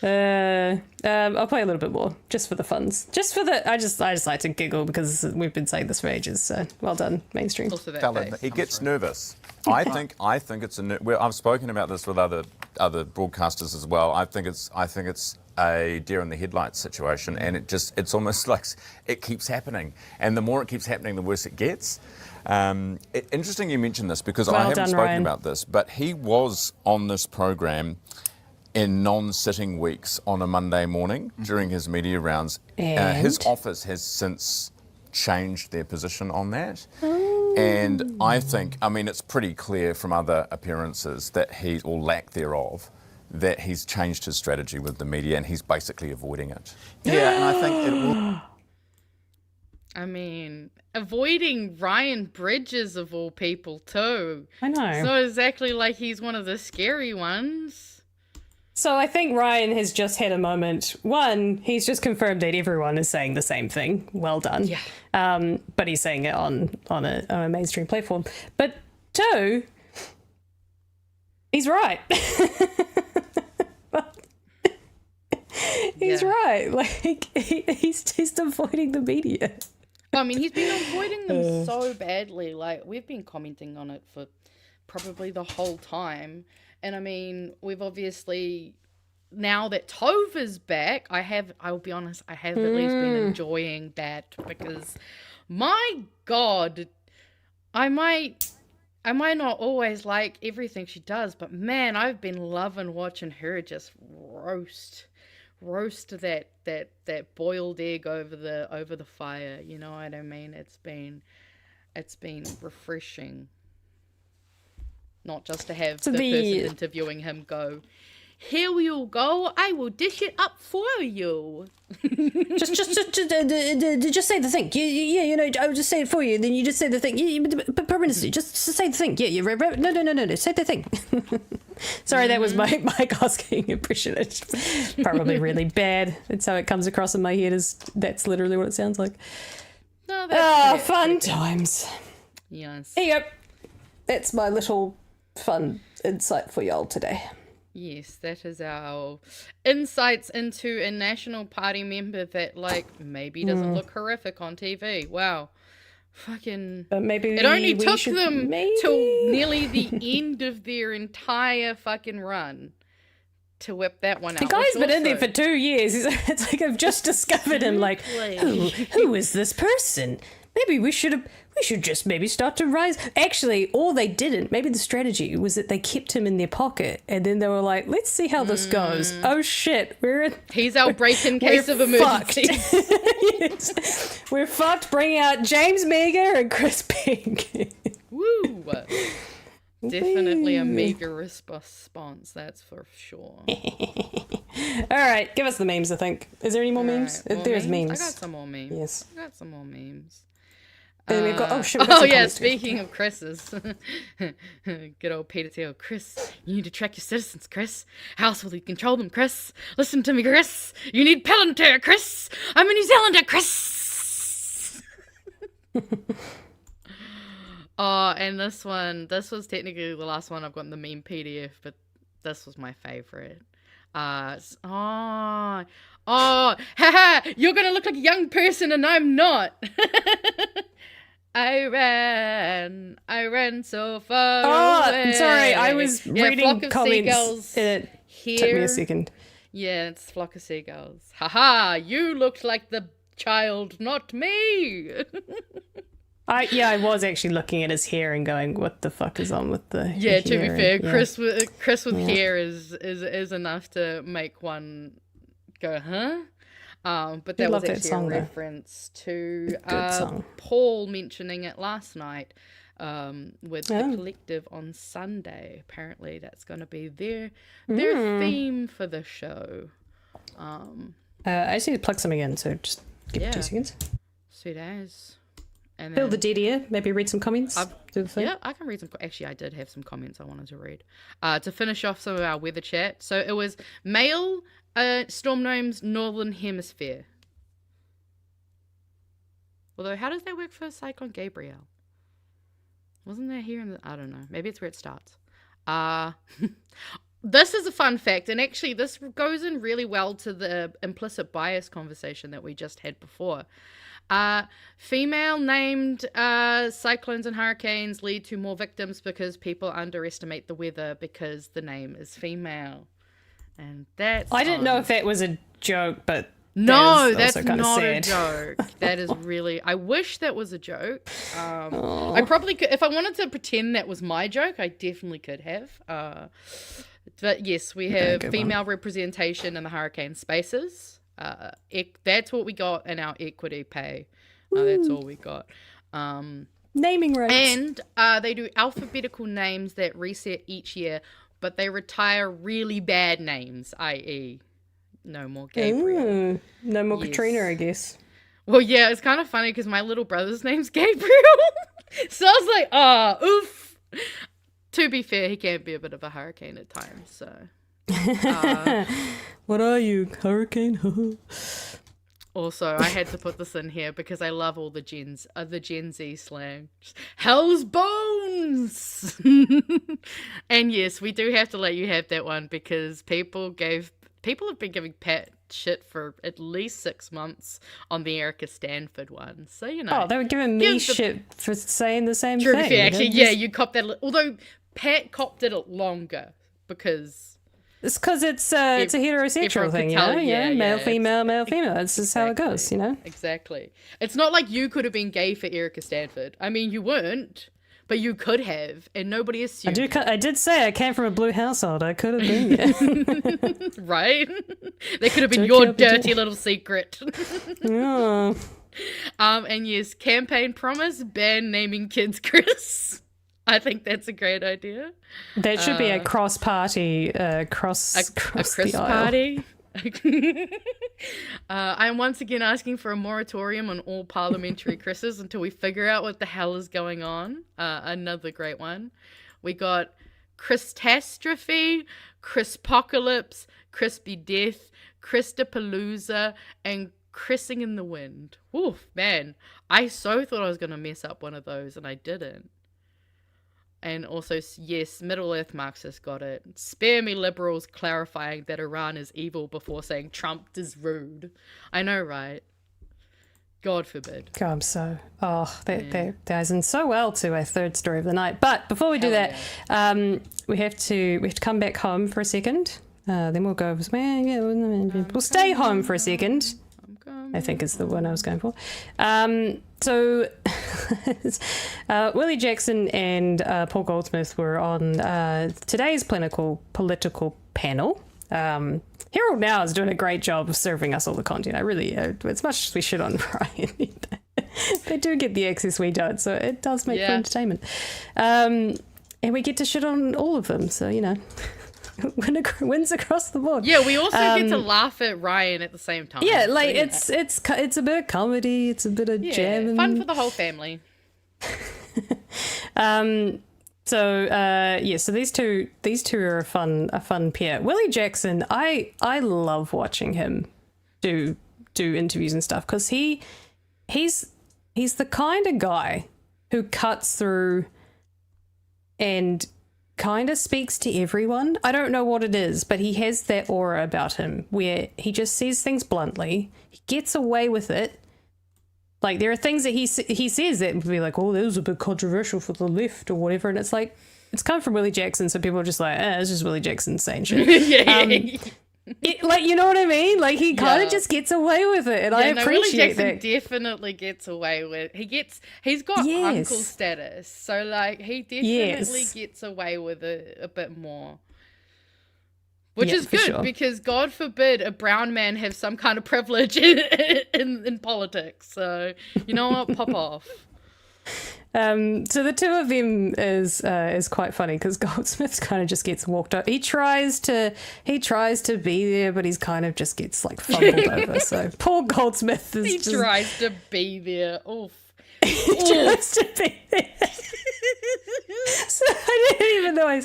S2: I'll play a little bit more, just for the funs. I just like to giggle because we've been saying this for ages. So well done, mainstream.
S3: Also that
S8: He gets nervous. I think it's I've spoken about this with other broadcasters as well. I think it's a deer in the headlights situation, and it's almost like it keeps happening, and the more it keeps happening, the worse it gets. Interesting you mentioned this because I haven't spoken about this, but he was on this program in non-sitting weeks on a Monday morning during his media rounds. His office has since changed their position on that. And I think, it's pretty clear from other appearances that or lack thereof, that he's changed his strategy with the media and he's basically avoiding it.
S7: Yeah, and I think it will...
S3: avoiding Ryan Bridges of all people too.
S2: I know.
S3: It's not exactly like he's one of the scary ones.
S2: So I think Ryan has just had a moment. One, he's just confirmed that everyone is saying the same thing. Well done.
S3: Yeah.
S2: But he's saying it on a mainstream platform. But two, he's right. He's right. Like he's avoiding the media.
S3: He's been avoiding them so badly. Like, we've been commenting on it for probably the whole time. And we've obviously now that Tove is back, I'll be honest, I have at least been enjoying that, because my God, I might not always like everything she does, but man, I've been loving watching her just roast that boiled egg over the fire. You know what I mean? It's been refreshing, not just to have the person interviewing him go, "Here you go, I will dish it up for you."
S2: just say the thing. I will just say it for you. Then you just say the thing. But Prime Minister, just say the thing. Yeah, no. Say the thing. Sorry, that was my Mike asking impression. It's probably really bad. That's how it comes across in my head. That's literally what it sounds like.
S3: No, that's
S2: fun times.
S3: Yes.
S2: Here you go. That's my little fun insight for y'all today.
S3: Yes, that is our insights into a National Party member that, maybe doesn't look horrific on TV. Wow. Fucking...
S2: maybe
S3: it only took them till nearly the end of their entire fucking run to whip that one out.
S2: The guy's been in there for 2 years. It's like I've just discovered him. Like, who is this person? Maybe we should just maybe start to rise. Actually, or they didn't. Maybe the strategy was that they kept him in their pocket, and then they were like, let's see how this goes. Oh shit,
S3: he's our break-in case of emergency.
S2: Yes. We're fucked. Bring out James Meagher and Chris Penk.
S3: Woo! Definitely a mega response, that's for sure.
S2: All right, give us the memes, I think. Is there any more memes?
S3: Right,
S2: There's memes.
S3: I got some more memes.
S2: Yes.
S3: I got some more memes.
S2: And we've got,
S3: speaking of Chris's. Good old Peter Thiel. Chris, you need to track your citizens, Chris. How else will you control them, Chris? Listen to me, Chris. You need Palantir, Chris. I'm a New Zealander, Chris. And this was technically the last one I've got in the meme PDF, but this was my favorite. Haha, you're gonna look like a young person and I'm not. I ran so far away.
S2: I'm sorry, I was reading
S3: flock of
S2: comments.
S3: Seagulls
S2: It
S3: here.
S2: took me a second.
S3: Yeah, it's flock of seagulls. Haha, you looked like the child, not me.
S2: I was actually looking at his hair and going, what the fuck is on with the
S3: Yeah,
S2: hair?
S3: to be fair,
S2: Yeah.
S3: Chris with hair is enough to make one go, huh? But that was
S2: love that
S3: actually
S2: song,
S3: a
S2: though.
S3: reference to
S2: Good song.
S3: Paul mentioning it last night with the collective on Sunday. Apparently that's going to be their theme for the show.
S2: I just need to plug something in, so just give me 2 seconds.
S3: Sweet as. And
S2: Fill
S3: then,
S2: the dead air. Maybe read some comments. Do the thing.
S3: yeah, I can read some. Actually, I did have some comments I wanted to read. To finish off some of our weather chat. So it was male storm gnomes, Northern Hemisphere. Although, how does that work for Cyclone Gabrielle? Wasn't that here in the... I don't know. Maybe it's where it starts. This is a fun fact, and actually this goes in really well to the implicit bias conversation that we just had before. Female named cyclones and hurricanes lead to more victims because people underestimate the weather because the name is female. And that's...
S2: I didn't know if that was a joke, but...
S3: No,
S2: that's
S3: that's
S2: not
S3: not
S2: sad.
S3: a joke. That is really... I wish that was a joke. I probably could... If I wanted to pretend that was my joke, I definitely could have. But yes, we have female representation in the hurricane spaces. That's what we got in our equity pay. That's all we got.
S2: Naming rights.
S3: And they do alphabetical names that reset each year, but they retire really bad names, i.e., no more Gabriel.
S2: No more Katrina, I guess.
S3: Well, yeah, it's kind of funny because my little brother's name's Gabriel. So I was like, oof. To be fair, he can be a bit of a hurricane at times, so...
S2: What are you, hurricane?
S3: Also, I had to put this in here because I love all the Gen Z slang. Just, hell's bones! And yes, we do have to let you have that one because people have been giving Pat shit for at least 6 months on the Erica Stanford one. So, you know.
S2: Oh, they were giving me shit for saying the same
S3: True,
S2: thing.
S3: fair, actually, yeah, you copped that. Although Pat copped it longer because
S2: It's because it's a heterosexual thing, you know? Male, female, male, female. It's just how it goes, you know?
S3: Exactly. It's not like you could have been gay for Erica Stanford. I mean, you weren't, but you could have, and nobody assumed.
S2: I did say I came from a blue household. I could have been, yeah.
S3: Right? That could have been your dirty little secret.
S2: Yeah.
S3: And yes, campaign promise, ban naming kids Chris. I think that's a great idea.
S2: That should be a cross-party, cross
S3: a Chris
S2: the aisle.
S3: party. I'm once again asking for a moratorium on all parliamentary Chris's until we figure out what the hell is going on. Another great one. We got Christastrophe, Chrispocalypse, Crispy Death, Christopalooza, and Chrissing in the Wind. Oof, man. I so thought I was going to mess up one of those, and I didn't. And also, yes, Middle Earth Marxists got it. Spare me liberals clarifying that Iran is evil before saying Trump is rude. I know, right? God forbid.
S2: God, that ties in so well to our third story of the night. But before we do that, we have to come back home for a second. Then we'll go. We'll stay home for a second. I think is the one I was going for. So Willie Jackson and Paul Goldsmith were on today's political panel. Herald Now is doing a great job of serving us all the content. I really, as much as we shit on Ryan, they do get the access we don't, so it does make for entertainment. And we get to shit on all of them, so, you know. Wins across the board.
S3: Yeah, we also get to laugh at Ryan at the same time.
S2: Yeah, like so, it's a bit of comedy, it's a bit of jamming.
S3: Fun for the whole family.
S2: So these two are a fun pair. Willie Jackson, I love watching him do interviews and stuff because he's the kind of guy who cuts through and kind of speaks to everyone. I don't know what it is, but he has that aura about him where he just says things bluntly. He gets away with it. Like, there are things that he says that would be like, oh, that was a bit controversial for the left or whatever. And it's like, it's come from Willie Jackson, so people are just like, it's just Willie Jackson saying shit. Like, you know what I mean? Like, he kind of just gets away with it, and I appreciate
S3: Willie Jackson
S2: that.
S3: definitely gets away with. He's got uncle status, so like he definitely gets away with it a bit more, which is good because God forbid a brown man have some kind of privilege in politics. So you know what, pop off.
S2: So the two of them is quite funny because Goldsmith kind of just gets walked over. He tries to be there, but he's kind of just gets like fumbled over. So poor Goldsmith
S3: tries to be there. Oof.
S2: He tries to be there. So I didn't even know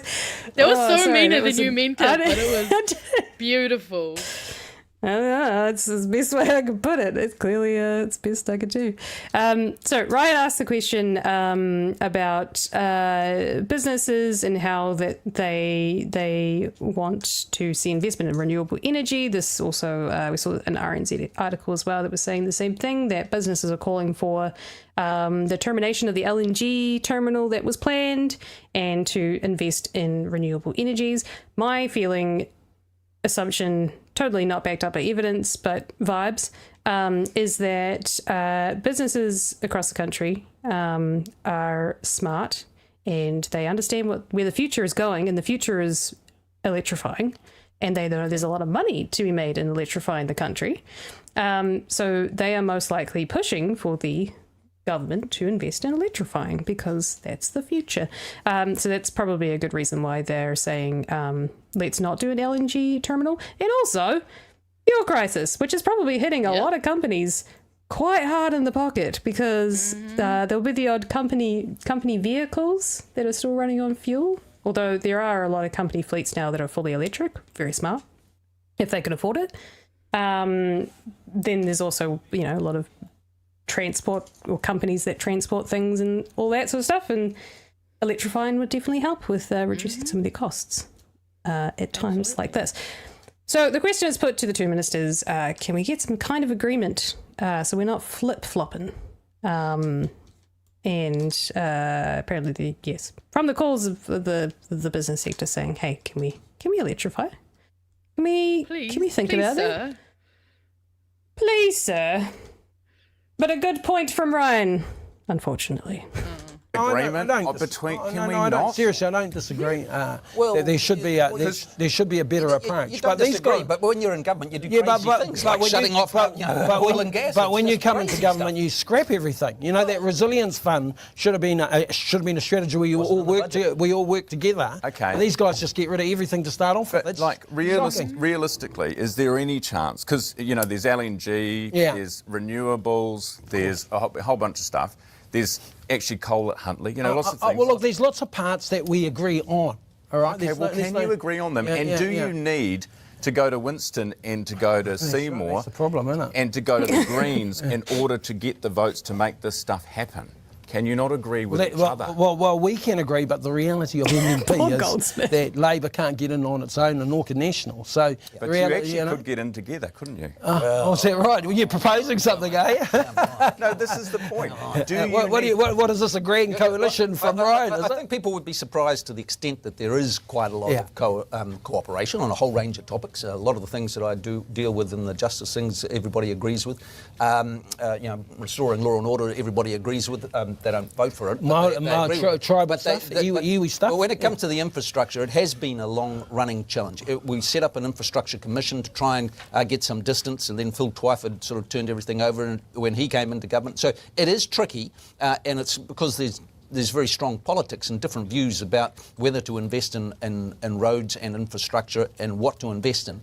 S3: that was meaner than you meant it, but it was beautiful.
S2: I don't know, it's the best way I could put it. It's clearly it's best I could do. So Ryan asked the question about businesses and how that they want to see investment in renewable energy. This also we saw an RNZ article as well that was saying the same thing, that businesses are calling for the termination of the LNG terminal that was planned and to invest in renewable energies. My assumption, totally not backed up by evidence, but vibes, is that businesses across the country are smart and they understand where the future is going, and the future is electrifying, and they know there's a lot of money to be made in electrifying the country. So they are most likely pushing for the government to invest in electrifying because that's the future. So that's probably a good reason why they're saying let's not do an LNG terminal. And also fuel crisis, which is probably hitting a lot of companies quite hard in the pocket because there'll be the odd company vehicles that are still running on fuel, although there are a lot of company fleets now that are fully electric. Very smart if they can afford it. Then there's also a lot of transport or companies that transport things and all that sort of stuff, and electrifying would definitely help with reducing some of their costs at times like this. So the question is put to the two ministers, can we get some kind of agreement so we're not flip-flopping? And apparently yes, from the calls of the business sector saying, hey, can we electrify? Can we think about it? Please, sir. But a good point from Ryan, unfortunately.
S8: Agreement between. Can we not?
S9: Seriously, I don't disagree. That there should be a better approach.
S10: You don't disagree, but when you're in government, you do crazy things like shutting off oil and gas.
S9: But when you come into government, you scrap everything. You know, that resilience fund should have been a strategy where you all work together.
S8: Okay.
S9: And these guys just get rid of everything to start off with.
S8: But like realistically, is there any chance? Because there's LNG, there's renewables, there's a whole bunch of stuff. There's actually coal at Huntley, lots of things.
S9: Well, look, there's lots of parts that we agree on, all right?
S8: Okay, can you agree on them? Do you need to go to Winston and to go to Seymour
S9: that's the problem, isn't it?
S8: and to go to the Greens in order to get the votes to make this stuff happen? Can you not agree with each other?
S9: Well, we can agree, but the reality of MMP is
S2: Goldsmith.
S9: that Labor can't get in on its own and Auckland National. So
S8: but you actually could get in together, couldn't you?
S9: Is that right? Well, you're proposing something, eh?
S8: No, this is the point.
S9: What is this, a grand coalition from Ryan?
S10: I think people would be surprised to the extent that there is quite a lot of cooperation on a whole range of topics. A lot of the things that I do deal with in the justice things, everybody agrees with. Restoring law and order, everybody agrees with. They don't vote for it.
S9: Tribal stuff, iwi stuff.
S10: But when it comes to the infrastructure, it has been a long-running challenge. We set up an infrastructure commission to try and get some distance, and then Phil Twyford sort of turned everything over when he came into government. So it is tricky, and it's because there's very strong politics and different views about whether to invest in roads and infrastructure and what to invest in.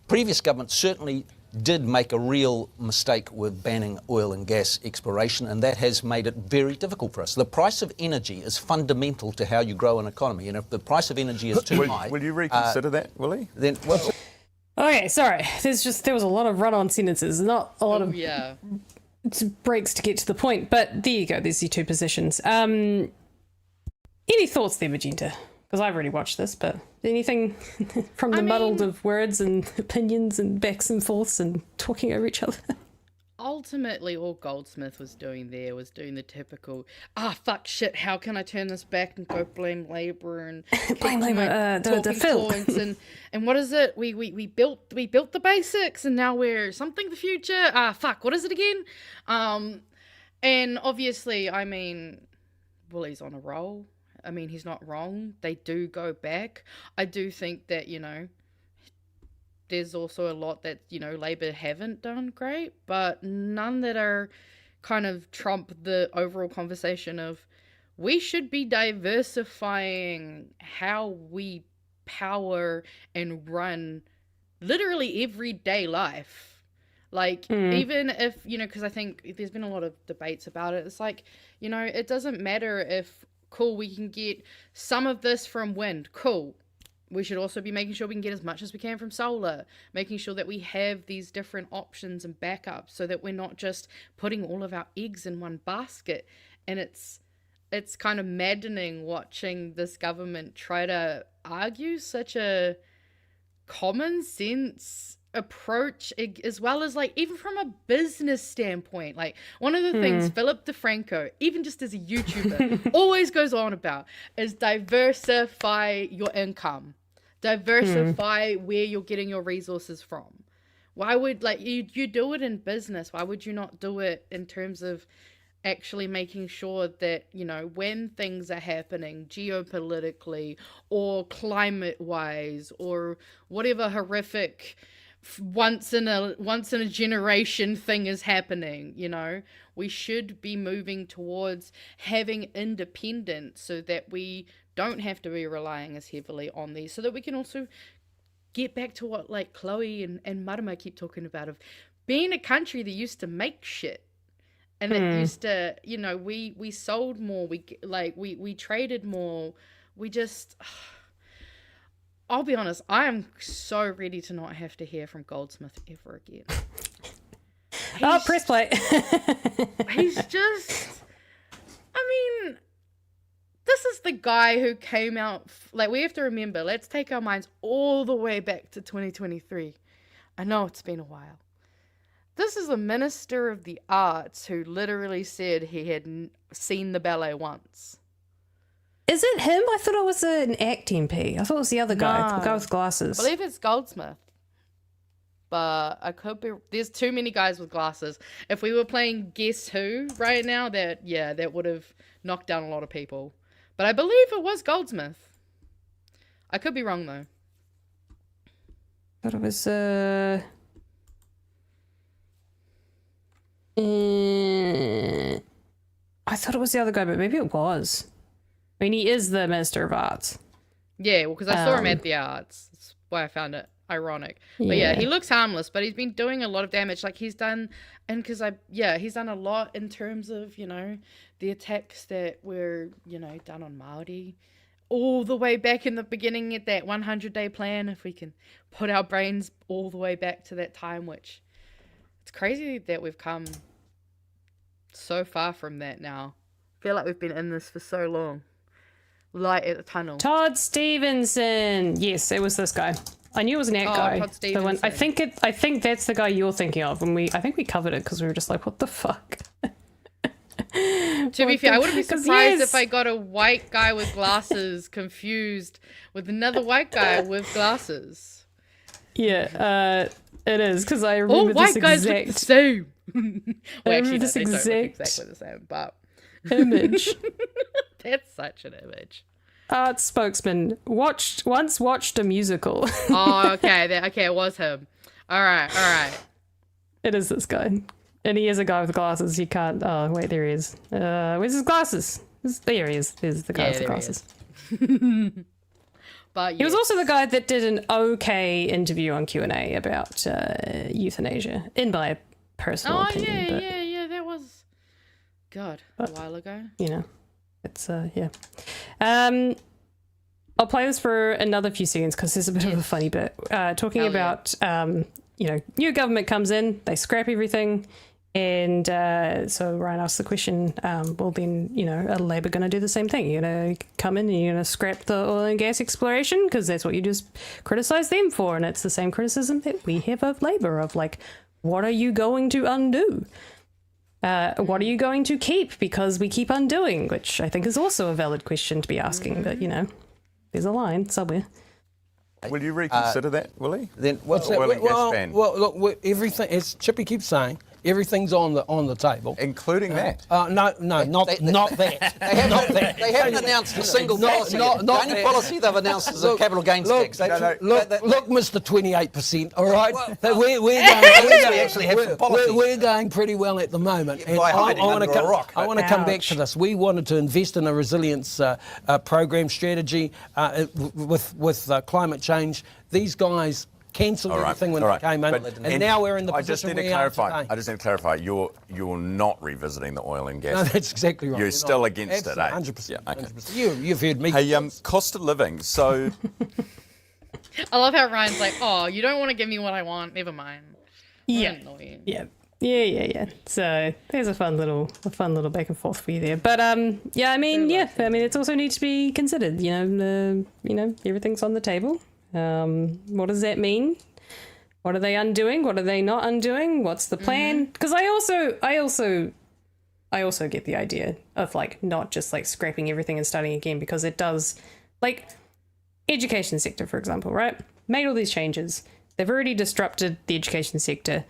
S10: Previous government certainly did make a real mistake with banning oil and gas exploration, and that has made it very difficult for us. The price of energy is fundamental to how you grow an economy, and if the price of energy is too high...
S8: Will you reconsider that, Willie?
S10: Then,
S2: Okay, sorry. There was a lot of run-on sentences, not a lot of breaks to get to the point, but there you go. There's the two positions. Any thoughts there, Magenta? Because I've already watched this, but anything from the muddled of words and opinions and backs and forths and talking over each other?
S3: Ultimately, all Goldsmith was doing there was doing the typical, fuck shit, how can I turn this back and go blame Labour and
S2: blame Labour, the Phil.
S3: And what is it? We built the basics and now we're something the future. Fuck, what is it again? And obviously, Willie's on a roll. He's not wrong. They do go back. I do think that, there's also a lot that, Labour haven't done great, but none that are kind of trump the overall conversation of we should be diversifying how we power and run literally everyday life. Even if, because I think there's been a lot of debates about it. It's like, it doesn't matter if cool, we can get some of this from wind. Cool. We should also be making sure we can get as much as we can from solar, making sure that we have these different options and backups so that we're not just putting all of our eggs in one basket. And it's kind of maddening watching this government try to argue such a common sense approach, as well as even from a business standpoint. One of the things Philip DeFranco, even just as a YouTuber, always goes on about is diversify your income, diversify where you're getting your resources from. Why would you do it in business? Why would you not do it in terms of actually making sure that, when things are happening geopolitically or climate wise or whatever horrific once in a generation thing is happening, we should be moving towards having independence so that we don't have to be relying as heavily on these, so that we can also get back to what Chloe and Marama keep talking about, of being a country that used to make shit and that used to, we sold more, we traded more, we just... I'll be honest, I am so ready to not have to hear from Goldsmith ever again.
S2: Press play.
S3: He's just... this is the guy who came out... we have to remember, let's take our minds all the way back to 2023. I know it's been a while. This is a Minister of the Arts who literally said he had seen the ballet once.
S2: Is it him? I thought it was an ACT MP. I thought it was the other guy, the guy with glasses.
S3: I believe it's Goldsmith. But I could be. There's too many guys with glasses. If we were playing Guess Who right now, that would have knocked down a lot of people. But I believe it was Goldsmith. I could be wrong though.
S2: I thought it was I thought it was the other guy, but maybe it was. I mean, he is the Minister of Arts.
S3: Yeah, well, because I saw him at the Arts. That's why I found it ironic. But yeah, he looks harmless, but he's been doing a lot of damage. Like he's done, and because he's done a lot in terms of, you know, the attacks that were, you know, done on Māori. All the way back in the beginning at that 100-day plan, if we can put our brains all the way back to that time, which it's crazy that we've come so far from that now. I feel like we've been in this for so long. Light at the tunnel.
S2: Todd Stevenson. Yes, it was this guy. I knew it was an ACT guy.
S3: Todd
S2: The one, I think that's the guy you're thinking of, and I think we covered it because we were just like, what the fuck?
S3: To be fair, I wouldn't be surprised if I got a white guy with glasses confused with another white guy with glasses.
S2: Yeah, it is, because I remember
S3: All white
S2: this
S3: guys
S2: exact...
S3: look the same. Well,
S2: I
S3: actually,
S2: remember
S3: no,
S2: this
S3: they don't look
S2: exact
S3: exactly the same, but...
S2: image.
S3: That's such an image.
S2: Art spokesman once watched a musical.
S3: Oh, okay. Okay, it was him. All right.
S2: It is this guy. And he is a guy with glasses. You can't... Oh, wait, there he is. Where's his glasses? There he is. There's the guy with the glasses.
S3: But
S2: He was also the guy that did an okay interview on Q&A about euthanasia, in my personal opinion.
S3: Yeah, that was... God, a while ago.
S2: You know, it's, yeah. I'll play this for another few seconds because there's a bit of a funny bit. Talking about, you know, new government comes in, they scrap everything. And so Ryan asked the question, well then, you know, are Labour going to do the same thing? You're going to come in and you're going to scrap the oil and gas exploration? Because that's what you just criticise them for. And it's the same criticism that we have of Labour, of like, what are you going to undo? What are you going to keep? Because we keep undoing, which I think is also a valid question to be asking. But, you know, there's a line somewhere.
S8: Will you reconsider that, Willie?
S9: Then what's that?
S8: Oil and gas ban.
S9: Well, look, everything, as Chippy keeps saying, everything's on the table,
S8: including that.
S9: No, not that. Not that.
S10: They haven't announced a single policy. The only policy they've announced is a capital gains tax.
S9: Look, Mr. 28%. All right, we're going pretty well at the moment. And I want to come back to this. We wanted to invest in a resilience program strategy with climate change. These guys cancelled everything when they came in, and now we're in the position we are today.
S8: I just need to clarify. You're not revisiting the oil and gas.
S9: No, that's exactly right.
S8: You're still against it, eh?
S9: 100%.
S8: Yeah, okay.
S9: 100%. You've heard me.
S8: Hey, cost of living. So
S3: I love how Ryan's like, oh, you don't want to give me what I want. Never mind.
S2: Yeah. So there's a fun little back and forth for you there. But I mean, it's also needs to be considered. You know, everything's on the table. What does that mean? What are they undoing? What are they not undoing? What's the plan? Because I also get the idea of like not just like scrapping everything and starting again, because it does, like, education sector, for example, right? Made all these changes. They've already disrupted the education sector.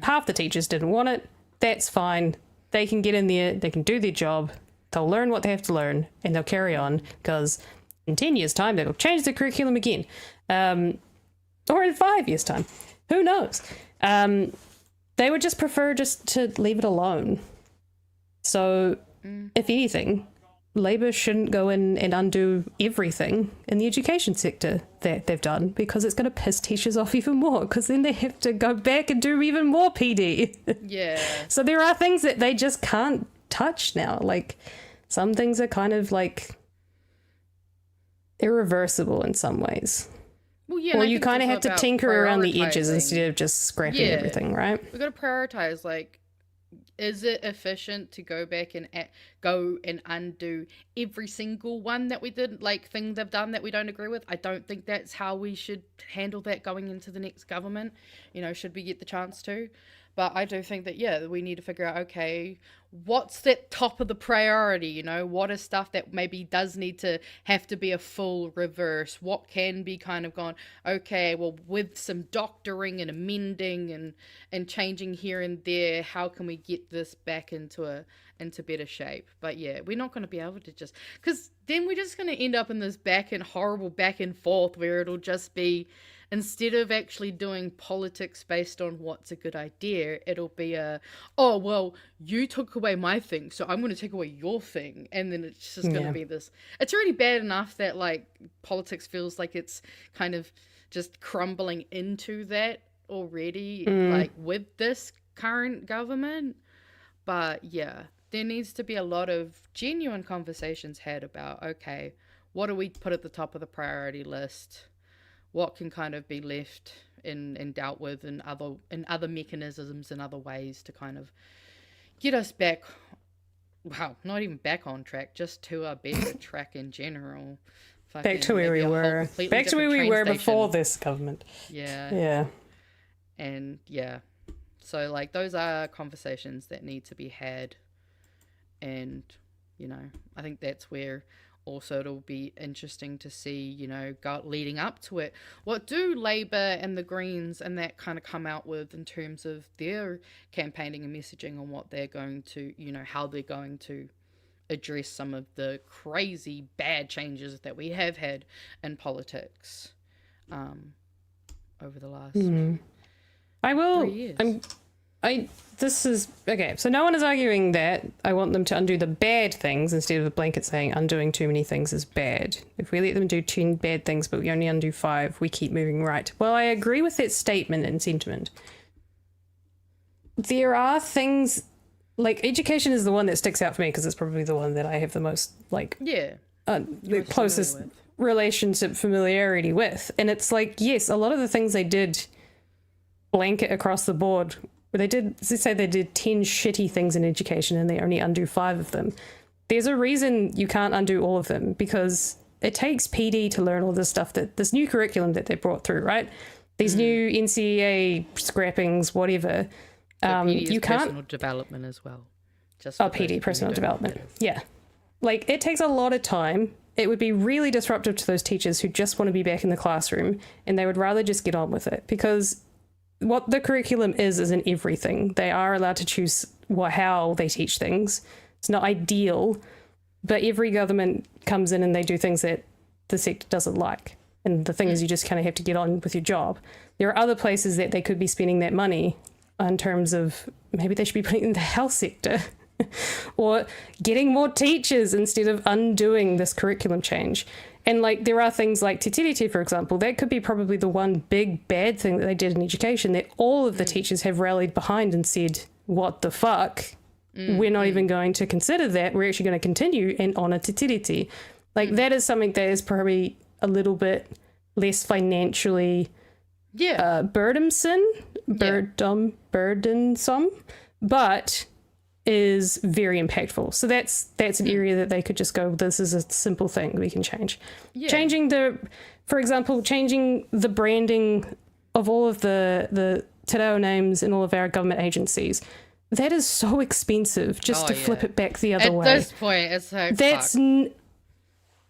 S2: Half the teachers didn't want it. That's fine. They can get in there. They can do their job. They'll learn what they have to learn, and they'll carry on, because in 10 years' time, they will change the curriculum again. Or in 5 years' time. Who knows? They would just prefer just to leave it alone. So, if anything, Labour shouldn't go in and undo everything in the education sector that they've done, because it's going to piss teachers off even more, because then they have to go back and do even more PD.
S3: Yeah.
S2: So there are things that they just can't touch now. Like, some things are kind of like irreversible in some ways.
S3: Well, yeah,
S2: or you kind of have to tinker around the edges instead of just scrapping everything, right?
S3: We've got to prioritize, like, is it efficient to go back and go and undo every single one that we did, like, thing they've done that we don't agree with? I don't think that's how we should handle that going into the next government, you know, should we get the chance to. But I do think that, yeah, we need to figure out, okay, what's that top of the priority, you know? What is stuff that maybe does need to have to be a full reverse? What can be kind of gone, okay, well, with some doctoring and amending and changing here and there, how can we get this back into better shape? But yeah, we're not going to be able to just, because then we're just going to end up in this horrible back and forth where it'll just be, instead of actually doing politics based on what's a good idea, it'll be oh, well, you took away my thing, so I'm going to take away your thing. And then it's just going to be this. It's already bad enough that, like, politics feels like it's kind of just crumbling into that already, like, with this current government. But, yeah, there needs to be a lot of genuine conversations had about, okay, what do we put at the top of the priority list? What can kind of be left and dealt with in other mechanisms and other ways to kind of get us back, wow, not even back on track, just to a better track in general.
S2: Back to where we were. Back to where we were before this government.
S3: Yeah.
S2: Yeah.
S3: And yeah. So, like, those are conversations that need to be had. And, you know, I think that's where also it'll be interesting to see, you know, leading up to it, what do Labour and the Greens and that kind of come out with in terms of their campaigning and messaging on what they're going to, you know, how they're going to address some of the crazy bad changes that we have had in politics over the last 3 years.
S2: This is okay. So no one is arguing that I want them to undo the bad things instead of a blanket saying undoing too many things is bad. If we let them do 10 bad things, but we only undo 5, we keep moving right. Well, I agree with that statement and sentiment. There are things like education is the one that sticks out for me because it's probably the one that I have the most the closest relationship familiarity with. And it's like, yes, a lot of the things they did blanket across the board. Let's say they did 10 shitty things in education and they only undo 5 of them. There's a reason you can't undo all of them because it takes PD to learn all this stuff, this new curriculum that they brought through, right? These new NCEA scrappings, whatever.
S3: So PD
S2: you
S3: is
S2: can't.
S3: Personal development as well.
S2: PD, personal development. Yeah. Like, it takes a lot of time. It would be really disruptive to those teachers who just want to be back in the classroom and they would rather just get on with it because what the curriculum isn't everything. They are allowed to choose how they teach things. It's not ideal, but every government comes in and they do things that the sector doesn't like. And the thing is, you just kind of have to get on with your job. There are other places that they could be spending that money in terms of maybe they should be putting it in the health sector or getting more teachers instead of undoing this curriculum change. And, like, there are things like Te Tiriti, for example, that could be probably the one big bad thing that they did in education that all of the teachers have rallied behind and said, what the fuck? We're not even going to consider that. We're actually going to continue and honour Te Tiriti. Like, that is something that is probably a little bit less financially burdensome, but is very impactful. So that's an area that they could just go, this is a simple thing we can change. Yeah. Changing the branding of all of the te reo names in all of our government agencies. That is so expensive just to flip it back the other way.
S3: At this point, it's like,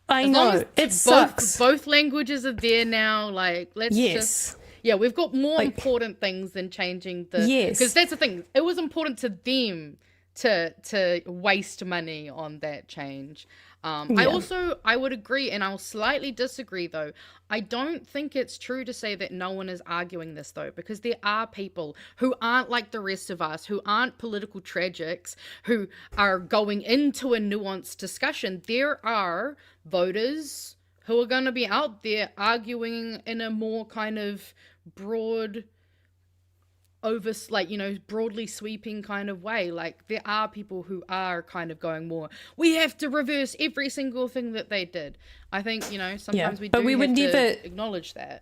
S2: I know, it sucks.
S3: Both languages are there now, like, let's just... Yeah, we've got more important things than changing the... Yes. Because that's the thing. It was important to them to waste money on that change. I would agree, and I'll slightly disagree, though. I don't think it's true to say that no one is arguing this, though, because there are people who aren't like the rest of us, who aren't political tragics, who are going into a nuanced discussion. There are voters who are going to be out there arguing in a more kind of broad, broadly sweeping kind of way. Like, there are people who are kind of going more, we have to reverse every single thing that they did. I think, sometimes we would never acknowledge that.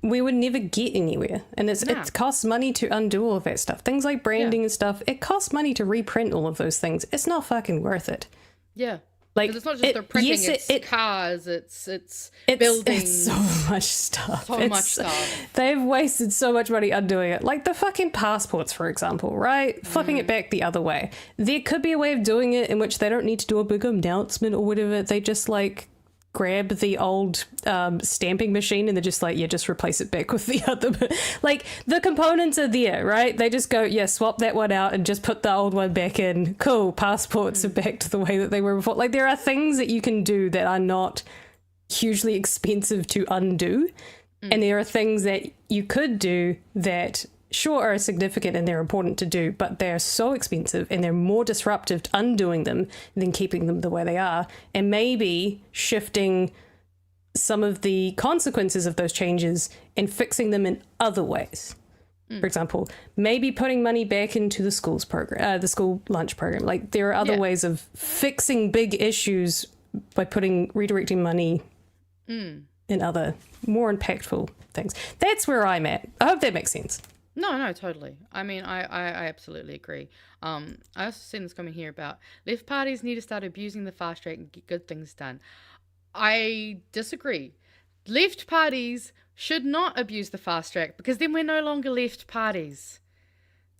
S2: We would never get anywhere. And it costs money to undo all of that stuff. Things like branding and stuff, it costs money to reprint all of those things. It's not fucking worth it.
S3: Yeah.
S2: Like,
S3: Because it's not just the printing,
S2: yes,
S3: it's cars, it's buildings.
S2: It's so much stuff.
S3: So much stuff.
S2: They've wasted so much money undoing it. Like the fucking passports, for example, right? Flipping it back the other way. There could be a way of doing it in which they don't need to do a big announcement or whatever. They just like grab the old stamping machine and they're just like, just replace it back with the other. Like the components are there, right? They just go, swap that one out and just put the old one back in. Cool, passports are back to the way that they were before. Like there are things that you can do that are not hugely expensive to undo. And there are things that you could do that sure are significant and they're important to do, but they're so expensive and they're more disruptive to undoing them than keeping them the way they are, and maybe shifting some of the consequences of those changes and fixing them in other ways. For example, maybe putting money back into the schools program, the school lunch program. Like there are other ways of fixing big issues by redirecting money in other more impactful things. That's where I'm at. I hope that makes sense.
S3: No, totally. I mean, I absolutely agree. I also seen this coming here about left parties need to start abusing the fast track and get good things done. I disagree. Left parties should not abuse the fast track because then we're no longer left parties.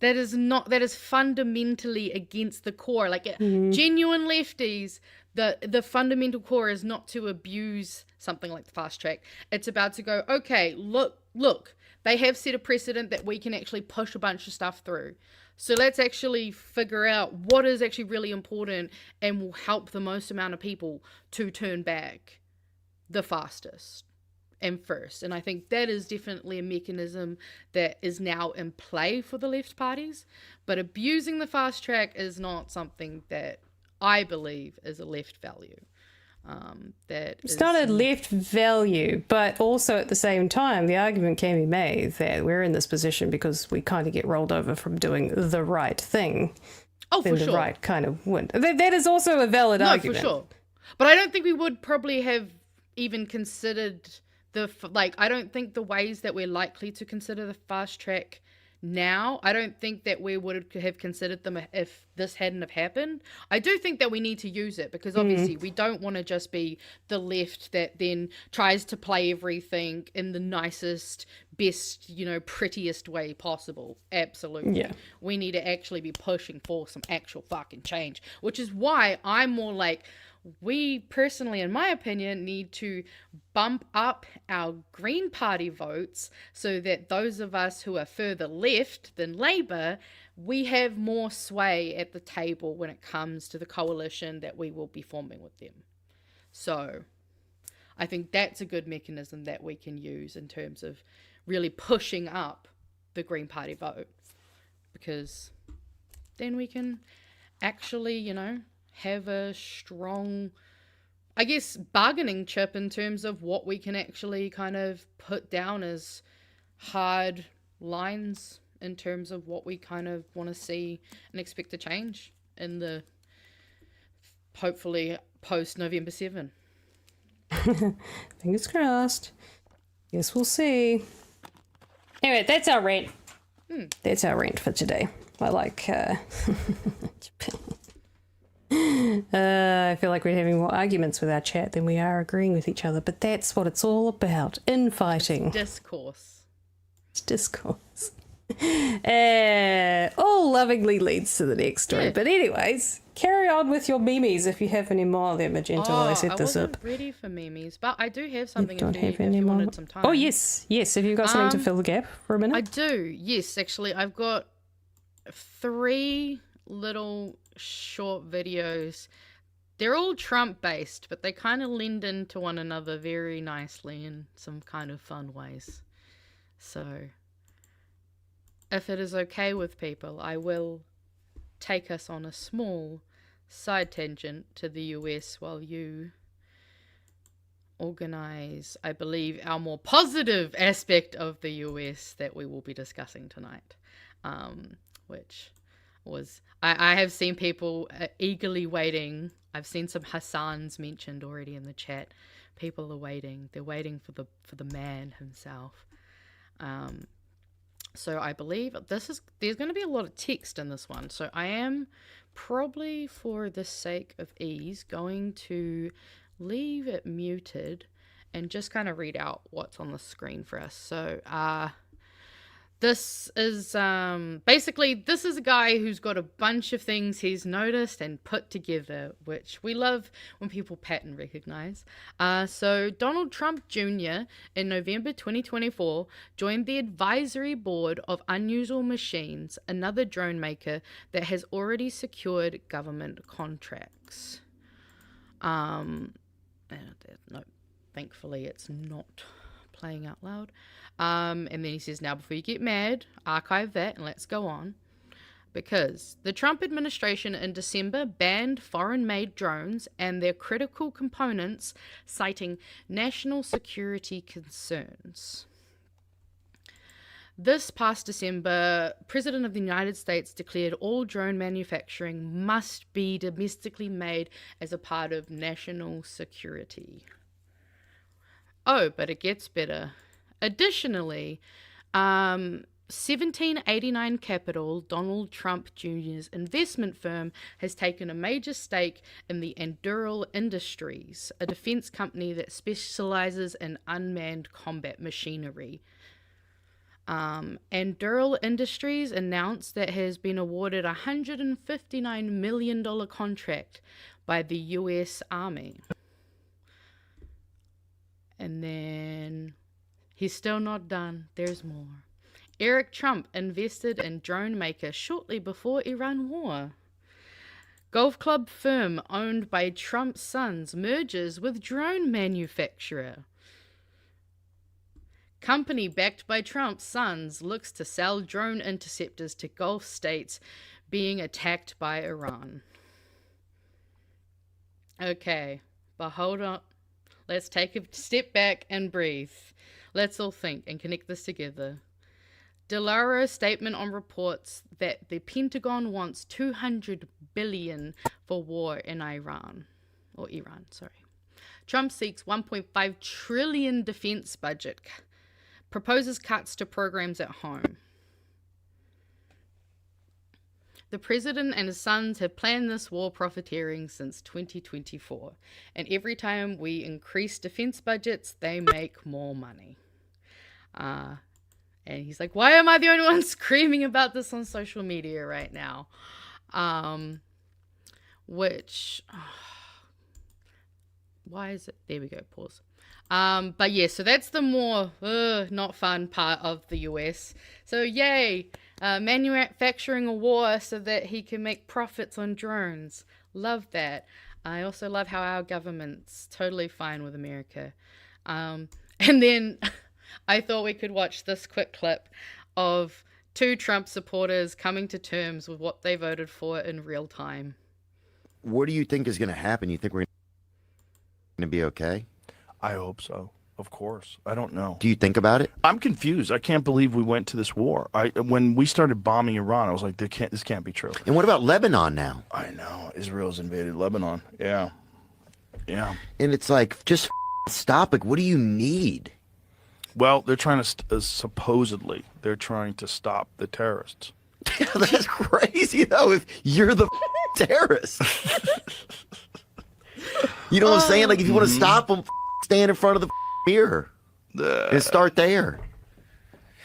S3: That is fundamentally against the core. Like genuine lefties, the fundamental core is not to abuse something like the fast track. It's about to go, okay, look. They have set a precedent that we can actually push a bunch of stuff through. So let's actually figure out what is actually really important and will help the most amount of people to turn back the fastest and first. And I think that is definitely a mechanism that is now in play for the left parties. But abusing the fast track is not something that I believe is a left value.
S2: It's not a left value, but also at the same time, the argument can be made that we're in this position because we kind of get rolled over from doing the right thing.
S3: Oh, for sure.
S2: The right kind of win. That is also a valid argument.
S3: No, for sure. But I don't think we would probably have even considered I don't think the ways that we're likely to consider the fast track now, I don't think that we would have considered them if this hadn't have happened. I do think that we need to use it because obviously we don't want to just be the left that then tries to play everything in the nicest, best, prettiest way possible. Absolutely. Yeah. We need to actually be pushing for some actual fucking change, which is why I'm more like, we personally, in my opinion, need to bump up our Green Party votes so that those of us who are further left than Labour, we have more sway at the table when it comes to the coalition that we will be forming with them. So I think that's a good mechanism that we can use in terms of really pushing up the Green Party vote, because then we can actually, have a strong, I guess, bargaining chip in terms of what we can actually kind of put down as hard lines in terms of what we kind of want to see and expect to change in the hopefully post November 7.
S2: Fingers crossed. Guess we'll see. Anyway, that's our rant. That's our rant for today. I like I feel like we're having more arguments with our chat than we are agreeing with each other, but that's what it's all about. Infighting.
S3: Discourse.
S2: It's discourse. All lovingly leads to the next story. Yeah. But anyways, carry on with your memes if you have any more there, Magenta, while I set this up.
S3: I wasn't ready for memes, but I do have something if you wanted some time.
S2: Oh, yes. Have you got something to fill the gap for a minute?
S3: I do. Yes, actually. I've got 3 little short videos. They're all Trump based, but they kind of lend into one another very nicely in some kind of fun ways. So if it is okay with people, I will take us on a small side tangent to the US while you organize, I believe, our more positive aspect of the US that we will be discussing tonight, which was, I have seen people eagerly waiting. I've seen some Hassans mentioned already in the chat. People are waiting. They're waiting for the man himself. So I believe there's going to be a lot of text in this one. So I am probably, for the sake of ease, going to leave it muted and just kind of read out what's on the screen for us. So this is basically, this is a guy who's got a bunch of things he's noticed and put together, which we love when people pattern recognize. So Donald Trump Jr. in November 2024 joined the advisory board of Unusual Machines, another drone maker that has already secured government contracts. No, thankfully it's not playing out loud. And then he says, now before you get mad, archive that and let's go on. Because the Trump administration in December banned foreign-made drones and their critical components, citing national security concerns. This past December, President of the United States declared all drone manufacturing must be domestically made as a part of national security. Oh, but it gets better. Additionally, 1789 Capital, Donald Trump Jr.'s investment firm, has taken a major stake in the Anduril Industries, a defense company that specializes in unmanned combat machinery. Anduril Industries announced that it has been awarded a $159 million contract by the U.S. Army. And then he's still not done. There's more. Eric Trump invested in drone maker shortly before Iran war. Golf club firm owned by Trump's sons merges with drone manufacturer. Company backed by Trump's sons looks to sell drone interceptors to Gulf states being attacked by Iran. Okay, but hold on. Let's take a step back and breathe. Let's all think and connect this together. DeLaro's statement on reports that the Pentagon wants $200 billion for war in Iran. Trump seeks $1.5 trillion defense budget. Proposes cuts to programs at home. The president and his sons have planned this war profiteering since 2024. And every time we increase defense budgets, they make more money. And he's like, why am I the only one screaming about this on social media right now? Why is it? There we go, pause. But yeah, so that's the more not fun part of the US. So yay, manufacturing a war so that he can make profits on drones. Love that. I also love how our government's totally fine with America. And then I thought we could watch this quick clip of two Trump supporters coming to terms with what they voted for in real time.
S11: What do you think is going to happen? You think we're going to be okay?
S12: I hope so. Of course. I don't know.
S11: Do you think about it?
S12: I'm confused. I can't believe we went to this war. When we started bombing Iran, I was like, this can't be true.
S11: And what about Lebanon now?
S12: I know. Israel's invaded Lebanon. Yeah. Yeah.
S11: And it's like, just stop. Like, what do you need?
S12: Well, they're trying to, supposedly, they're trying to stop the terrorists.
S11: Yeah, that's crazy, though, if you're the terrorist. You know what I'm saying? Like, if you want to stop them, stand in front of the mirror and start there.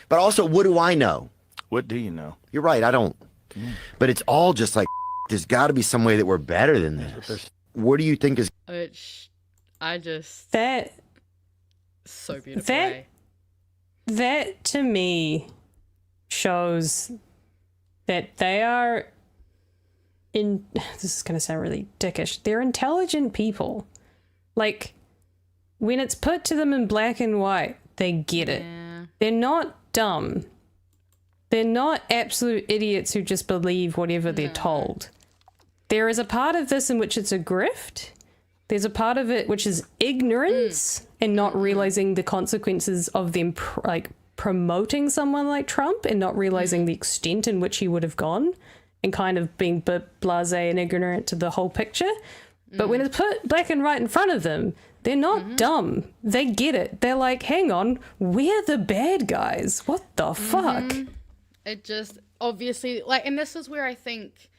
S11: But also, what do I know?
S12: What do you know?
S11: You're right, I don't. But it's all just like, there's got to be some way that we're better than this. What do you think is...
S3: Which, I just...
S2: That...
S3: So beautiful.
S2: That, to me, shows that they are... This is going to sound really dickish. They're intelligent people. Like, when it's put to them in black and white, they get it.
S3: Yeah.
S2: They're not dumb. They're not absolute idiots who just believe whatever they're told. There is a part of this in which it's a grift. There's a part of it which is ignorance and not realizing the consequences of them promoting someone like Trump and not realizing the extent in which he would have gone and kind of being blasé and ignorant to the whole picture. But when it's put black and white in front of them, they're not dumb. They get it. They're like, hang on, we're the bad guys. What the fuck?
S3: It just obviously like, and this is where I think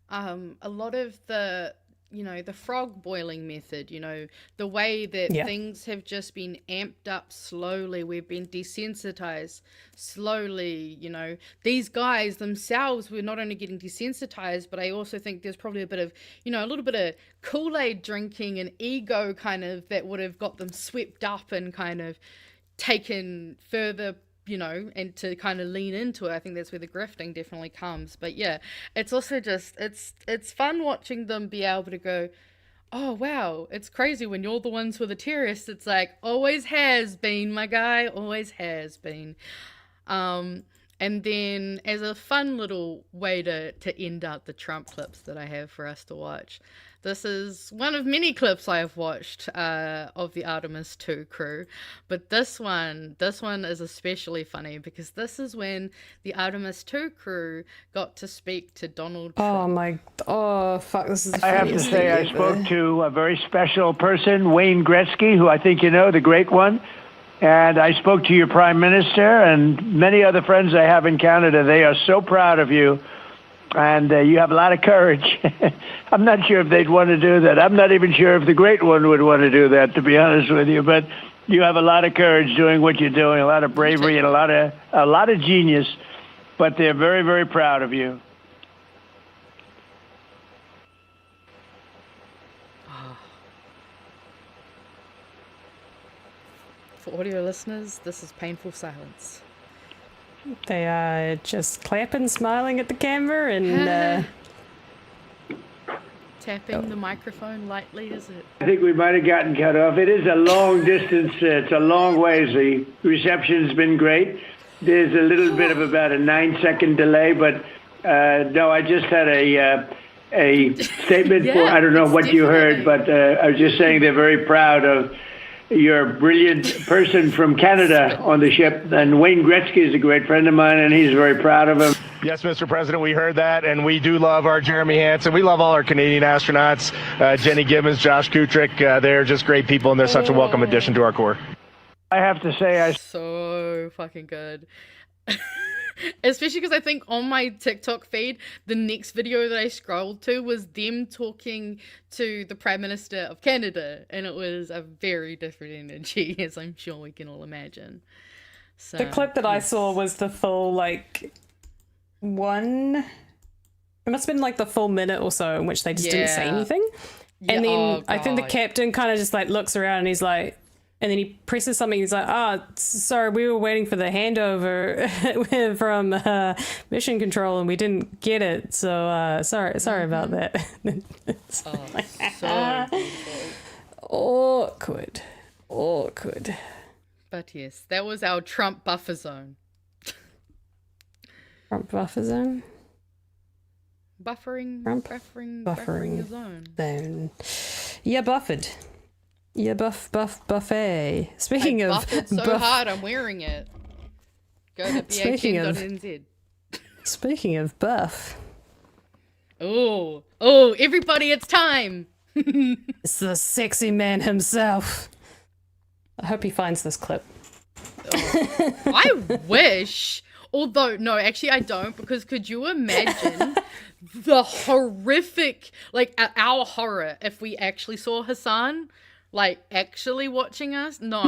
S3: a lot of the, you know, the frog boiling method, you know, the way that things have just been amped up slowly, we've been desensitized slowly, you know, these guys themselves were not only getting desensitized, but I also think there's probably a bit of, you know, a little bit of Kool-Aid drinking and ego kind of that would have got them swept up and kind of taken further, you know, and to kind of lean into it. I think that's where the grifting definitely comes. But yeah, it's also just, it's fun watching them be able to go, oh wow, it's crazy when you're the ones who are the terrorists. It's like, always has been, my guy, always has been. And then as a fun little way to end out the Trump clips that I have for us to watch, this is one of many clips I have watched of the Artemis 2 crew, but this one is especially funny because this is when the Artemis 2 crew got to speak to Donald Trump.
S2: Fuck, this is the
S13: I have to
S2: funniest
S13: say,
S2: thing
S13: I
S2: ever.
S13: spoke to a very special person, Wayne Gretzky, who I think you know, the great one. And I spoke to your prime minister and many other friends I have in Canada. They are so proud of you. And you have a lot of courage. I'm not sure if they'd want to do that. I'm not even sure if the great one would want to do that, to be honest with you. But you have a lot of courage doing what you're doing, a lot of bravery and a lot of genius. But they're very, very proud of you.
S3: For audio listeners, this is painful silence.
S2: They are just clapping, smiling at the camera, and
S3: tapping the microphone lightly, is it?
S13: I think we might have gotten cut off. It is a long distance. It's a long ways. The reception's been great. There's a little bit of about a 9-second delay, but no, I just had a statement for, I don't know what you heard, but I was just saying they're very proud of you're a brilliant person from Canada on the ship, and Wayne Gretzky is a great friend of mine, and he's very proud of him.
S14: Yes, Mr. President, we heard that, and we do love our Jeremy Hansen. We love all our Canadian astronauts, Jenny Gibbons, Josh Kutrick. They're just great people, and they're such a welcome addition to our Corps.
S13: I have to say,
S3: so fucking good. Especially because I think on my TikTok feed, the next video that I scrolled to was them talking to the Prime Minister of Canada, and it was a very different energy, as I'm sure we can all imagine. So,
S2: the clip that I saw was the full, like, it must have been like the full minute or so in which they just didn't say anything. And then I think the captain kind of just like looks around and he's like, and then he presses something. He's like, sorry, we were waiting for the handover from mission control and we didn't get it. So sorry about that.
S3: So
S2: awkward.
S3: But yes, that was our Trump buffer zone.
S2: Trump buffer zone?
S3: Buffering the zone.
S2: Then, yeah, buffered. Yeah, buffet. Speaking of
S3: buffered so hard, I'm wearing it. Go to BAK.NZ.
S2: Speaking of buff.
S3: Oh, everybody, it's time.
S2: It's the sexy man himself. I hope he finds this clip.
S3: I wish. Although, no, actually I don't, because could you imagine the horrific, like, our horror if we actually saw Hasan, like, actually watching us? No,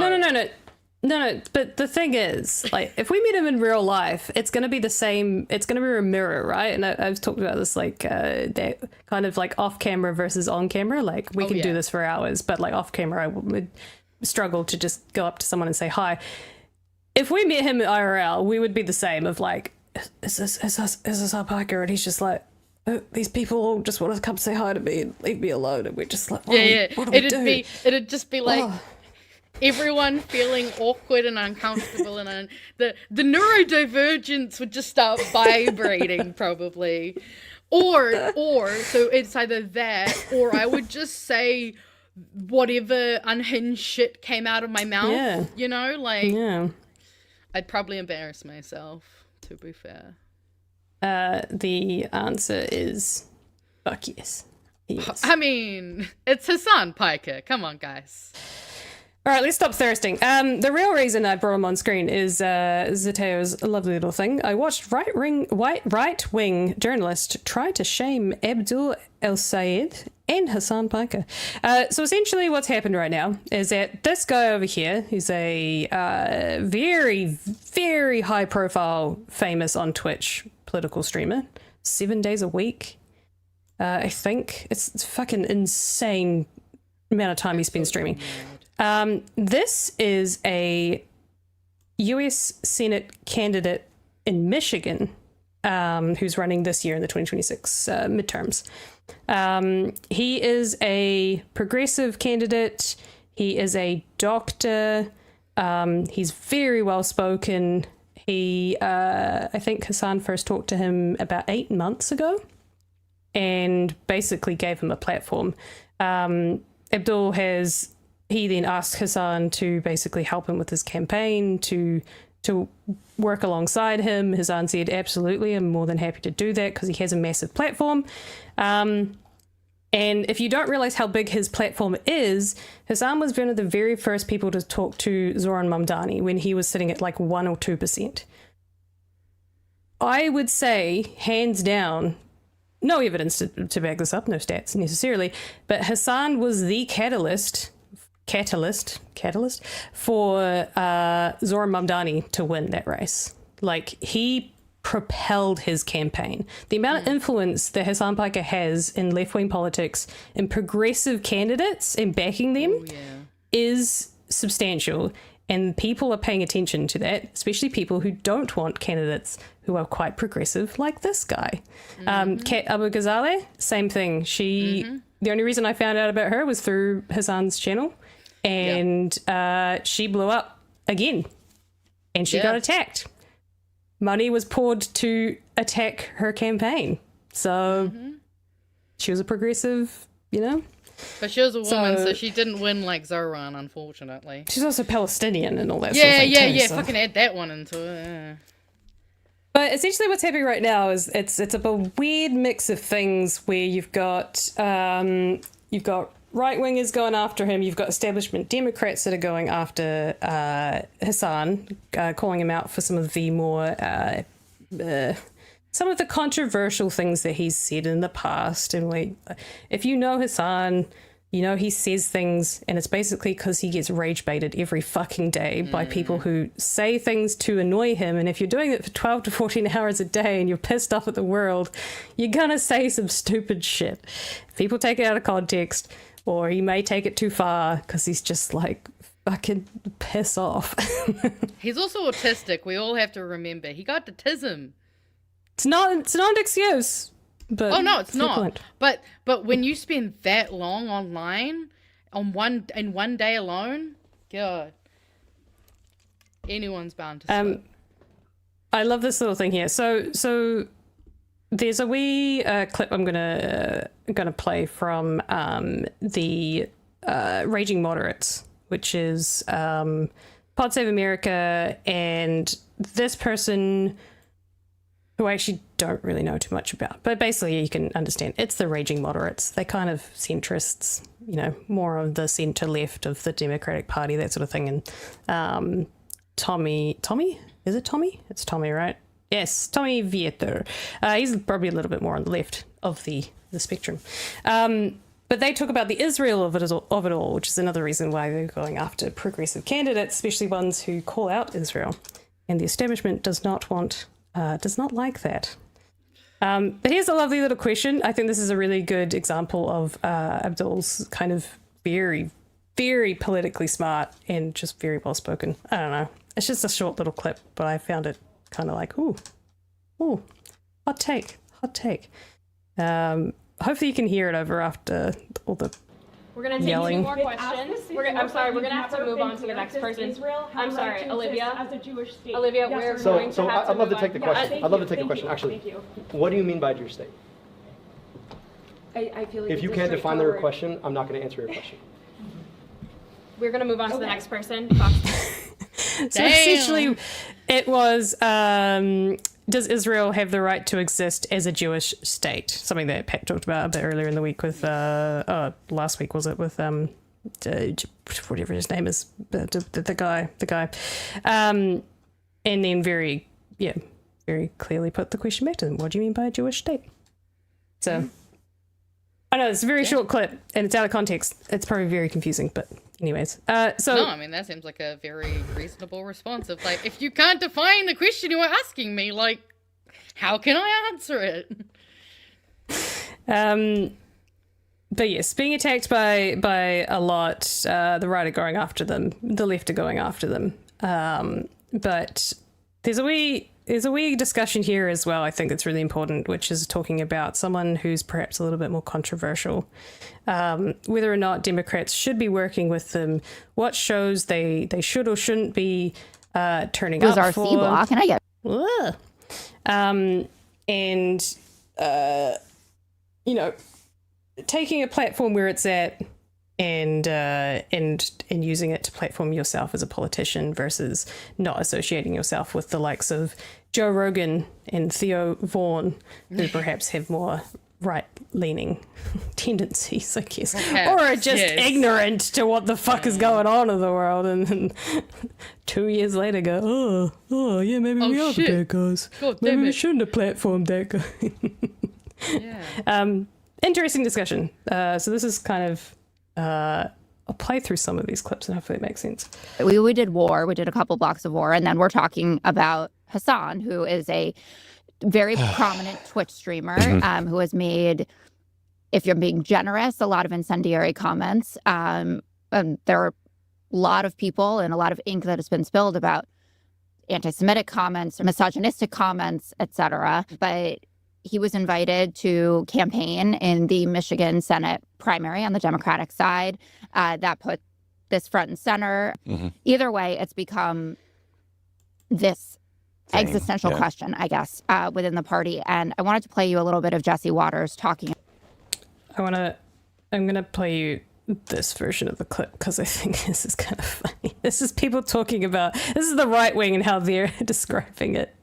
S2: but the thing is, like, if we meet him in real life, it's going to be the same, it's going to be a mirror, right? And I've talked about this, like, that kind of, like, off-camera versus on-camera, like, we can do this for hours, but, like, off-camera I would struggle to just go up to someone and say hi. If we met him at IRL, we would be the same of like, is this Hassan Piker? And he's just like, oh, these people all just want to come say hi to me and leave me alone. And we're just like, what do we do?
S3: It'd just be like everyone feeling awkward and uncomfortable, and the neurodivergence would just start vibrating probably. Or so it's either that, or I would just say whatever unhinged shit came out of my mouth, you know, like, I'd probably embarrass myself, to be fair.
S2: The answer is fuck yes.
S3: I mean, it's Hassan Piker. Come on, guys.
S2: All right, let's stop thirsting. The real reason I brought him on screen is Zateo's lovely little thing. I watched right-wing journalist try to shame Abdul El-Sayed and Hassan Piker. So essentially what's happened right now is that this guy over here, who's a very, very high-profile, famous on Twitch political streamer, 7 days a week, I think. It's fucking insane amount of time he spends streaming. This is a U.S. Senate candidate in Michigan who's running this year in the 2026 midterms. He is a progressive candidate. He is a doctor. He's very well spoken. I think Hassan first talked to him about 8 months ago and basically gave him a platform. He then asked Hassan to basically help him with his campaign, to work alongside him. Hassan said, absolutely, I'm more than happy to do that because he has a massive platform. And if you don't realize how big his platform is, Hassan was one of the very first people to talk to Zoran Mamdani when he was sitting at like 1 or 2%. I would say, hands down, no evidence to back this up, no stats necessarily, but Hassan was the catalyst for Zoran Mamdani to win that race. Like, he propelled his campaign. The amount of influence that Hassan Piker has in left-wing politics and progressive candidates and backing them is substantial. And people are paying attention to that, especially people who don't want candidates who are quite progressive like this guy. Kat Abu Ghazaleh, same thing. The only reason I found out about her was through Hassan's channel. And she blew up again. And she got attacked. Money was poured to attack her campaign. So she was a progressive, you know.
S3: But she was a woman, so she didn't win like Zoran, unfortunately.
S2: She's also Palestinian and all that sort of thing too, so.
S3: Fucking add that one into it.
S2: But essentially what's happening right now is it's a weird mix of things where you've got right-wingers going after him, you've got establishment Democrats that are going after Hassan, calling him out for some of the more some of the controversial things that he's said in the past. And if you know Hassan, you know he says things, and it's basically because he gets rage baited every fucking day by people who say things to annoy him. And if you're doing it for 12 to 14 hours a day and you're pissed off at the world, you're gonna say some stupid shit. People take it out of context, or he may take it too far because he's just like, fucking piss off.
S3: He's also autistic. We all have to remember. He got autism.
S2: It's not an excuse. But
S3: oh no, it's not. But when you spend that long online on one day alone, God, anyone's bound to slip.
S2: I love this little thing here. So there's a wee clip I'm gonna play from the Raging Moderates, which is Pod Save America, and this person who I actually don't really know too much about. But basically you can understand it's the Raging Moderates. They're kind of centrists, you know, more of the centre left of the Democratic Party, that sort of thing. And Tommy? Is it Tommy? It's Tommy, right? Yes, Tommy Vietor. He's probably a little bit more on the left of the spectrum. But they talk about the Israel of it all, which is another reason why they're going after progressive candidates, especially ones who call out Israel. And the establishment does not like that. But here's a lovely little question. I think this is a really good example of Abdul's kind of very, very politically smart and just very well spoken. I don't know. It's just a short little clip, but I found it kind of like, ooh, hot take. Hopefully you can hear it over after all the
S15: We're going to take two more questions. I'm sorry, we're going to have to move on to the next person. I'm sorry, Olivia.
S16: As a Jewish state.
S15: Olivia, we're going to have to
S16: I'd love to
S15: move
S16: take
S15: on.
S16: the question. I'd love to take the question, actually.
S15: Thank you.
S16: What do you mean by Jewish state?
S15: I feel like
S16: If you can't define the question, I'm not going to answer your question.
S15: We're going to move on to the next person.
S2: So essentially it was, does Israel have the right to exist as a Jewish state? Something that Pat talked about a bit earlier in the week with, last week was it, with whatever his name is, the guy, and then very clearly put the question back to them. What do you mean by a Jewish state? So I know it's a very short clip and it's out of context. It's probably very confusing, but anyways. So
S3: no, I mean that seems like a very reasonable response of like, if you can't define the question you are asking me, like, how can I answer it?
S2: But yes, being attacked by a lot, the right are going after them, the left are going after them. But there's a wee discussion here as well, I think it's really important, which is talking about someone who's perhaps a little bit more controversial. Whether or not Democrats should be working with them, what shows they should or shouldn't be turning up for.
S17: It was our C block, and I get...
S2: taking a platform where it's at and using it to platform yourself as a politician versus not associating yourself with the likes of Joe Rogan and Theo Vaughn, who perhaps have more right-leaning tendencies, I guess, or are just ignorant to what the fuck is going on in the world, and then 2 years later go, oh yeah, maybe we are the bad guys. Maybe we shouldn't have platformed that guy. Interesting discussion. So this is kind of, I'll play through some of these clips and hopefully it makes sense.
S17: We did war. We did a couple blocks of war. And then we're talking about Hasan, who is a very prominent Twitch streamer who has made, if you're being generous, a lot of incendiary comments. And there are a lot of people and a lot of ink that has been spilled about anti-Semitic comments, misogynistic comments, etc. But he was invited to campaign in the Michigan Senate primary on the Democratic side. That put this front and center. Either way, it's become this existential question, I guess, within the party. And I wanted to play you a little bit of Jesse Waters talking.
S2: I'm going to play you this version of the clip because I think this is kind of funny. This is people talking about, this is the right wing and how they're describing it.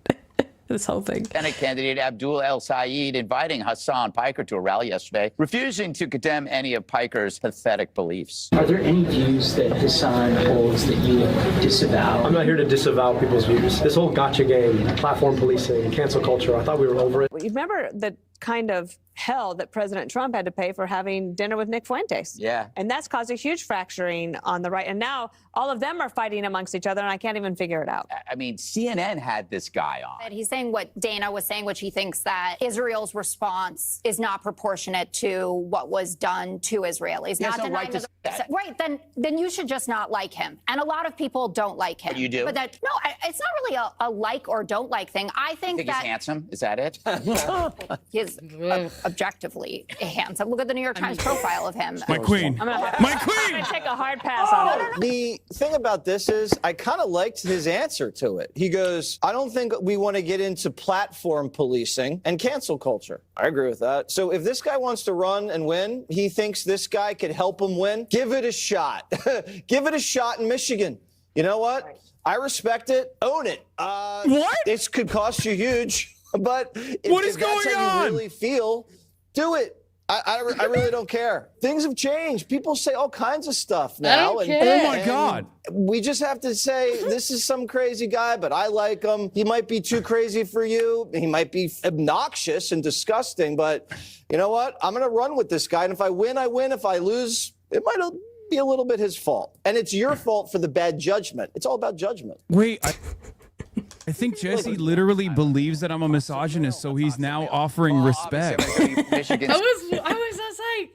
S2: This whole thing.
S18: Senate candidate Abdul El Sayed inviting Hassan Piker to a rally yesterday, refusing to condemn any of Piker's pathetic beliefs.
S16: Are there any views that Hassan holds that you disavow? I'm not here to disavow people's views. This whole gotcha game, platform policing, cancel culture, I thought we were over it.
S19: You remember the kind of hell that President Trump had to pay for having dinner with Nick Fuentes.
S18: Yeah.
S19: And that's caused a huge fracturing on the right. And now all of them are fighting amongst each other, and I can't even figure it out.
S18: I mean, CNN had this guy on.
S20: He's saying what Dana was saying, which he thinks that Israel's response is not proportionate to what was done to Israelis.
S18: He has
S20: not
S18: no right to say that.
S20: Right, then you should just not like him. And a lot of people don't like him.
S18: But you do?
S20: But it's not really a like or don't like thing. I think
S18: Think
S20: that
S18: he's handsome? Is that it?
S20: he's objectively handsome. Look at the New York Times profile of him.
S21: My queen.
S19: I'm gonna take a hard pass on it.
S22: The thing about this is I kind of liked his answer to it. He goes, I don't think we want to get into platform policing and cancel culture. I agree with that. So if this guy wants to run and win, he thinks this guy could help him win, give it a shot. Give it a shot in Michigan. You know what? I respect it. Own it.
S21: What?
S22: This could cost you huge, but if that's how you really feel, do it. I really don't care. Things have changed. People say all kinds of stuff now.
S21: Oh my God.
S22: We just have to say, this is some crazy guy, but I like him. He might be too crazy for you. He might be obnoxious and disgusting, but you know what? I'm going to run with this guy. And if I win, I win. If I lose, it might be a little bit his fault. And it's your fault for the bad judgment. It's all about judgment.
S21: Wait, I think Jesse literally believes that I'm a misogynist, so he's now offering respect.
S3: I was like,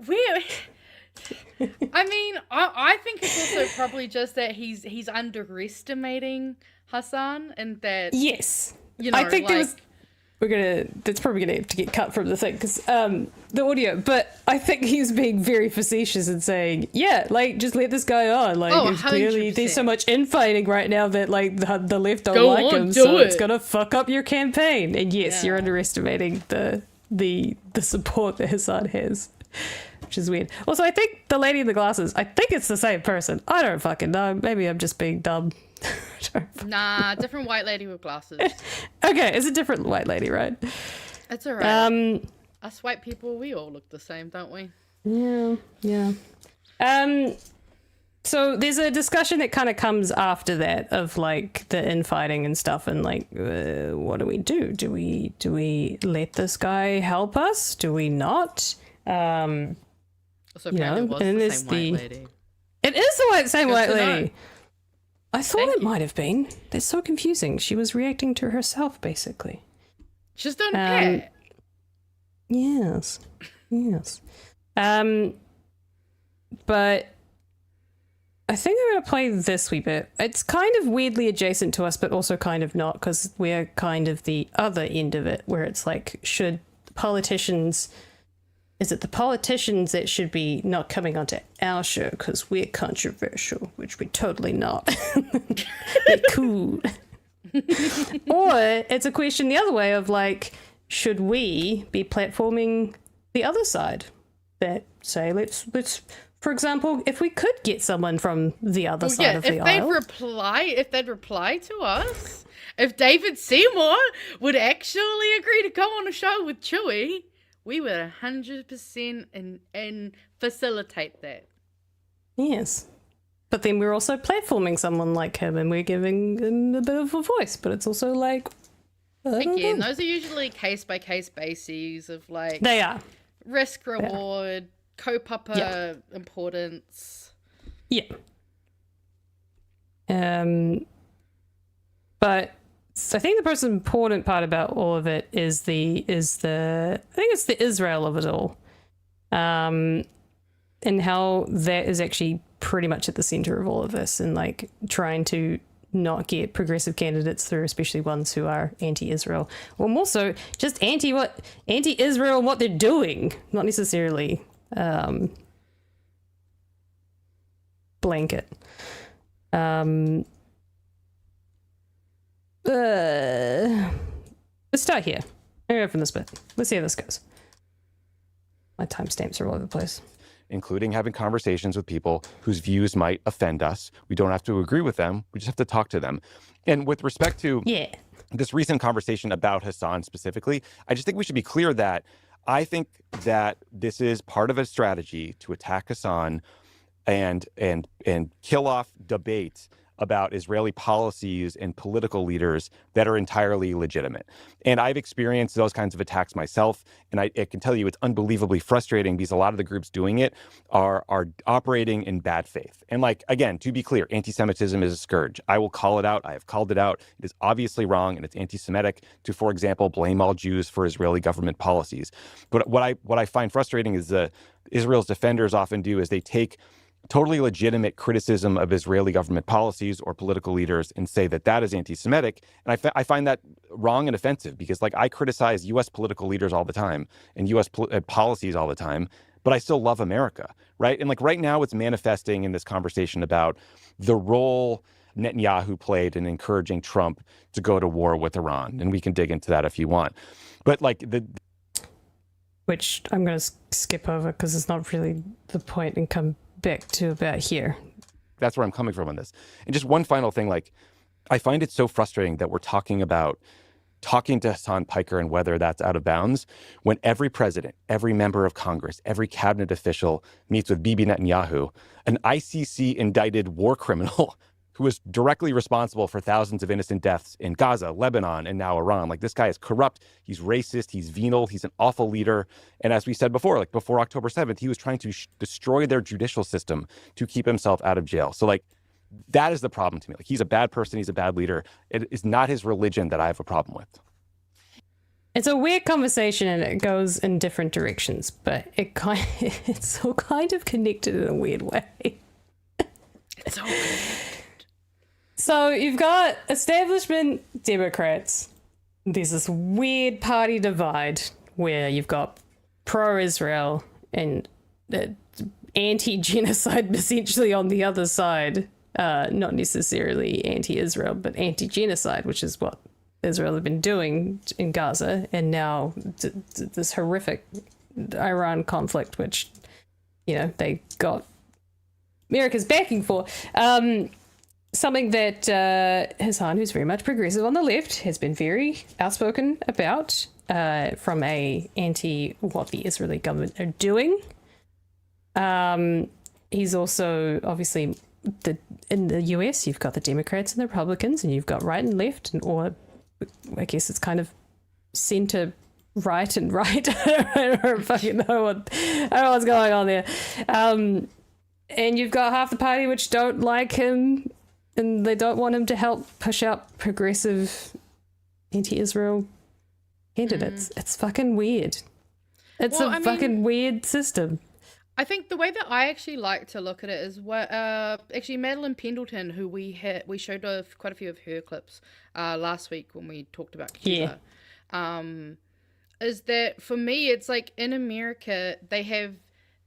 S3: weird. I mean, I think it's also probably just that he's underestimating Hasan, and that you know,
S2: I think that's probably gonna have to get cut from the thing because the audio. But I think he's being very facetious and saying, yeah, like just let this guy on. Like it's clearly there's so much infighting right now that like the left don't like him, so it's gonna fuck up your campaign. And yes, you're underestimating the support that Hasan has, which is weird. Also, I think the lady in the glasses, I think it's the same person. I don't fucking know. Maybe I'm just being dumb.
S3: Nah, different white lady with glasses.
S2: Okay, it's a different white lady, right?
S3: That's all right. Us white people, we all look the same, don't we?
S2: Yeah. So there's a discussion that kind of comes after that of like the infighting and stuff, and like, what do we do? Do we let this guy help us? Do we not?
S3: Also, apparently it was the same white lady.
S2: It is the same white
S3: to know.
S2: lady. I thought it might have been. That's so confusing. She was reacting to herself, basically.
S3: Just don't care.
S2: Yes. But I think I'm going to play this wee bit. It's kind of weirdly adjacent to us, but also kind of not, because we're kind of the other end of it, where it's like, should politicians... Is it the politicians that should be not coming onto our show because we're controversial, which we're totally not. We're cool. Or it's a question the other way of like, should we be platforming the other side? That say, let's for example, if we could get someone from the other side of the aisle.
S3: If they'd reply to us, if David Seymour would actually agree to come on a show with Chewy, we would 100% and facilitate that.
S2: Yes. But then we're also platforming someone like him and we're giving him a bit of a voice, but it's also like...
S3: Again, those are usually case-by-case bases of like...
S2: They are.
S3: Risk-reward, kaupapa importance.
S2: Yeah. But... So I think the most important part about all of it is the I think it's the Israel of it all, and how that is actually pretty much at the center of all of this, and like trying to not get progressive candidates through, especially ones who are anti-Israel, or more so just anti-Israel and what they're doing, not necessarily blanket. Let's start here. I'm going from this bit. Let's see how this goes. My timestamps are all over the place.
S1: Including having conversations with people whose views might offend us. We don't have to agree with them. We just have to talk to them. And with respect to this recent conversation about Hasan specifically, I just think we should be clear that I think that this is part of a strategy to attack Hasan and kill off debate about Israeli policies and political leaders that are entirely legitimate. And I've experienced those kinds of attacks myself, and I can tell you it's unbelievably frustrating because a lot of the groups doing it are operating in bad faith. And like, again, to be clear, anti-Semitism is a scourge. I will call it out. I have called it out. It is obviously wrong, and it's anti-Semitic to, for example, blame all Jews for Israeli government policies. But what I find frustrating is Israel's defenders often do is they take totally legitimate criticism of Israeli government policies or political leaders and say that that is anti-Semitic. And I find that wrong and offensive because, like, I criticize U.S. political leaders all the time and U.S. policies all the time, but I still love America, right? And, like, right now it's manifesting in this conversation about the role Netanyahu played in encouraging Trump to go to war with Iran. And we can dig into that if you want. But, like,
S2: which I'm going to skip over because it's not really the point and come back to about here.
S1: That's where I'm coming from on this. And just one final thing, like, I find it so frustrating that we're talking to Hassan Piker and whether that's out of bounds when every president, every member of Congress, every cabinet official meets with Bibi Netanyahu, an ICC indicted war criminal who is directly responsible for thousands of innocent deaths in Gaza, Lebanon, and now Iran. Like, this guy is corrupt, he's racist, he's venal, he's an awful leader. And as we said before, like before October 7th, he was trying to destroy their judicial system to keep himself out of jail. So, like, that is the problem to me. Like, he's a bad person, he's a bad leader. It is not his religion that I have a problem with.
S2: It's a weird conversation and it goes in different directions, but it's all kind of connected in a weird way.
S3: It's all good.
S2: So you've got establishment Democrats. There's this weird party divide where you've got pro-Israel and anti-genocide essentially on the other side. Not necessarily anti-Israel, but anti-genocide, which is what Israel have been doing in Gaza. And now this horrific Iran conflict, which, you know, they got America's backing for. Something that Hasan, who's very much progressive on the left, has been very outspoken about from a anti what the Israeli government are doing. he's also obviously in the US, you've got the Democrats and the Republicans, and you've got right and left, or I guess it's kind of center right and right. I don't fucking know I don't know what's going on there. And you've got half the party which don't like him, and they don't want him to help push out progressive anti-Israel candidates. It's fucking weird. It's fucking weird system.
S3: I think the way that I actually like to look at it is what actually Madeline Pendleton, who we showed quite a few of her clips last week when we talked about Cuba. Is that for me it's like in America they have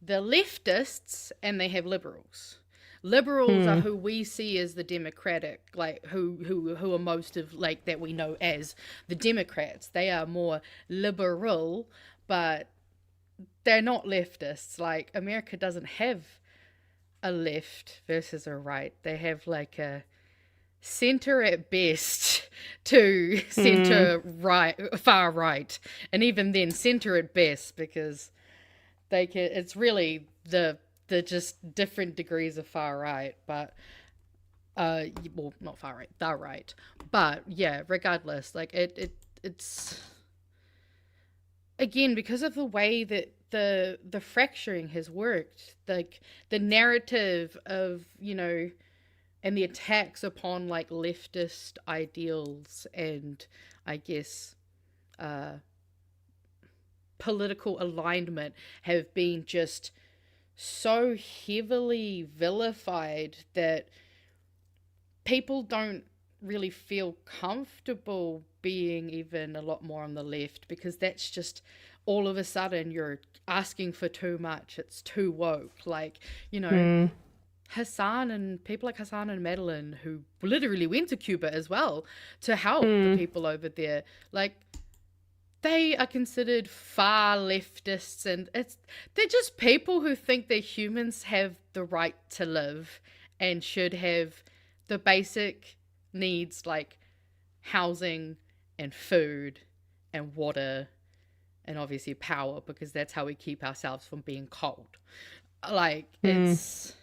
S3: the leftists and they have liberals. Liberals are who we see as the Democratic, like who are most of like that we know as the Democrats. They are more liberal, but they're not leftists. Like America doesn't have a left versus a right. They have like a center at best to center right, far right, and even then center at best, because they can. It's really the just different degrees of far right, but well, not far right, the right, but yeah, regardless, like it's again because of the way that the fracturing has worked, like the narrative of, you know, and the attacks upon like leftist ideals and I guess political alignment have been just so heavily vilified that people don't really feel comfortable being even a lot more on the left, because that's just all of a sudden you're asking for too much. It's too woke. Like, you know, Hasan and people like Hasan and Madeline, who literally went to Cuba as well to help the people over there, like they are considered far leftists, and they're just people who think that humans have the right to live and should have the basic needs like housing and food and water and obviously power, because that's how we keep ourselves from being cold. Like it's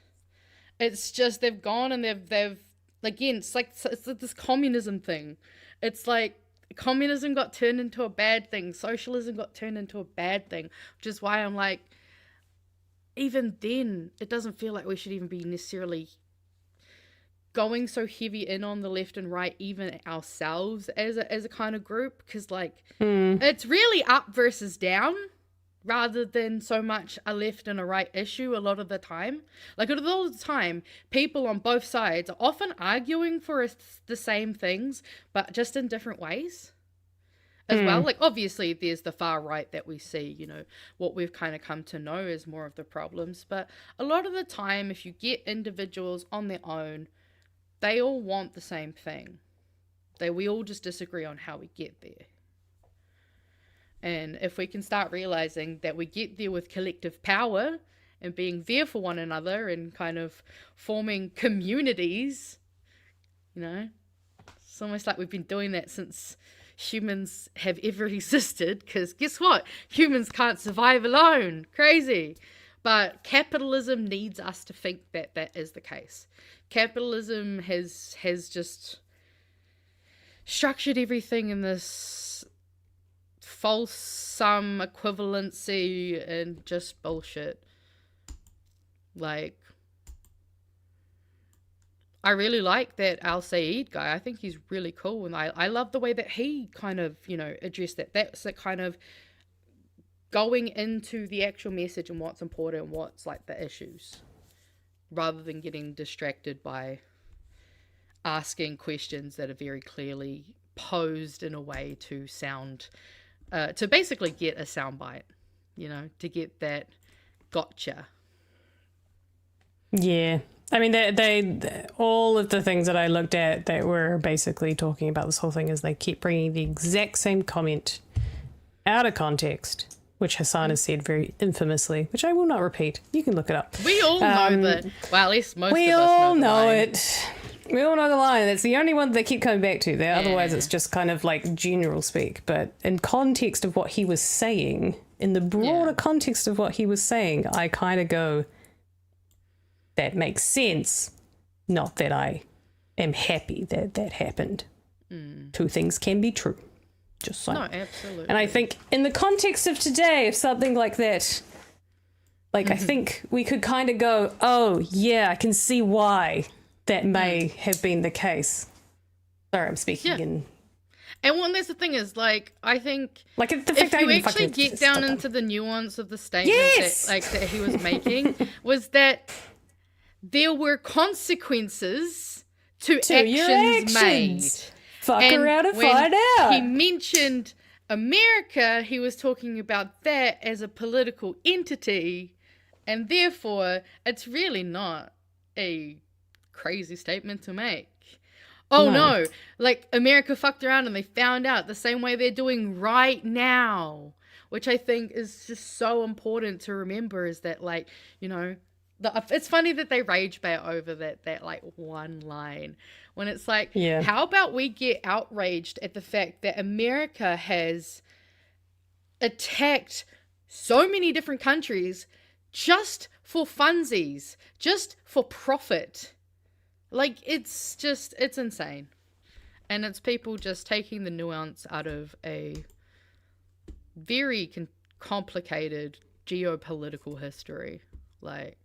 S3: just they've gone and they've again, it's like this communism thing. It's like communism got turned into a bad thing, socialism got turned into a bad thing, which is why I'm like, even then it doesn't feel like we should even be necessarily going so heavy in on the left and right, even ourselves as a kind of group, because like it's really up versus down rather than so much a left and a right issue a lot of the time. Like a lot of the time, people on both sides are often arguing for the same things, but just in different ways as well. Like obviously there's the far right that we see, you know, what we've kind of come to know as more of the problems, but a lot of the time if you get individuals on their own, they all want the same thing. We all just disagree on how we get there. And if we can start realizing that we get there with collective power and being there for one another and kind of forming communities, you know, it's almost like we've been doing that since humans have ever existed, because guess what? Humans can't survive alone. Crazy. But capitalism needs us to think that that is the case. Capitalism has just structured everything in this false sum equivalency and just bullshit. Like, I really like that Al Saeed guy. I think he's really cool, and I love the way that he kind of, you know, addressed that. That's the kind of going into the actual message and what's important and what's like the issues, rather than getting distracted by asking questions that are very clearly posed in a way to sound, to basically get a soundbite, you know, to get that gotcha.
S2: Yeah. I mean, they all of the things that I looked at that were basically talking about this whole thing is they keep bringing the exact same comment out of context, which Hasan has said very infamously, which I will not repeat. You can look it up.
S3: We all know that. Well, at least most of us know.
S2: We all know it. We all know the line. That's the only one they keep coming back to there. Otherwise, it's just kind of like general speak. But in context of what he was saying, in the broader context of what he was saying, I kind of go, that makes sense. Not that I am happy that that happened. Two things can be true. Just saying.
S3: No, absolutely.
S2: And I think in the context of today, if something like that, like I think we could kind of go, oh yeah, I can see why that may have been the case. Sorry, I'm speaking in...
S3: And well, that's the thing is, like, I think
S2: like the
S3: if
S2: fact
S3: you
S2: I
S3: actually get down into the nuance of the statement that he was making, was that there were consequences to
S2: your
S3: actions made.
S2: Fuck around and find out.
S3: He mentioned America, he was talking about that as a political entity, and therefore it's really not a crazy statement to make. Oh no, like America fucked around and they found out the same way they're doing right now, which I think is just so important to remember, is that, like, you know, it's funny that they rage bait over that like one line when it's like, how about we get outraged at the fact that America has attacked so many different countries just for funsies, just for profit. Like, it's insane. And it's people just taking the nuance out of a very complicated geopolitical history. Like,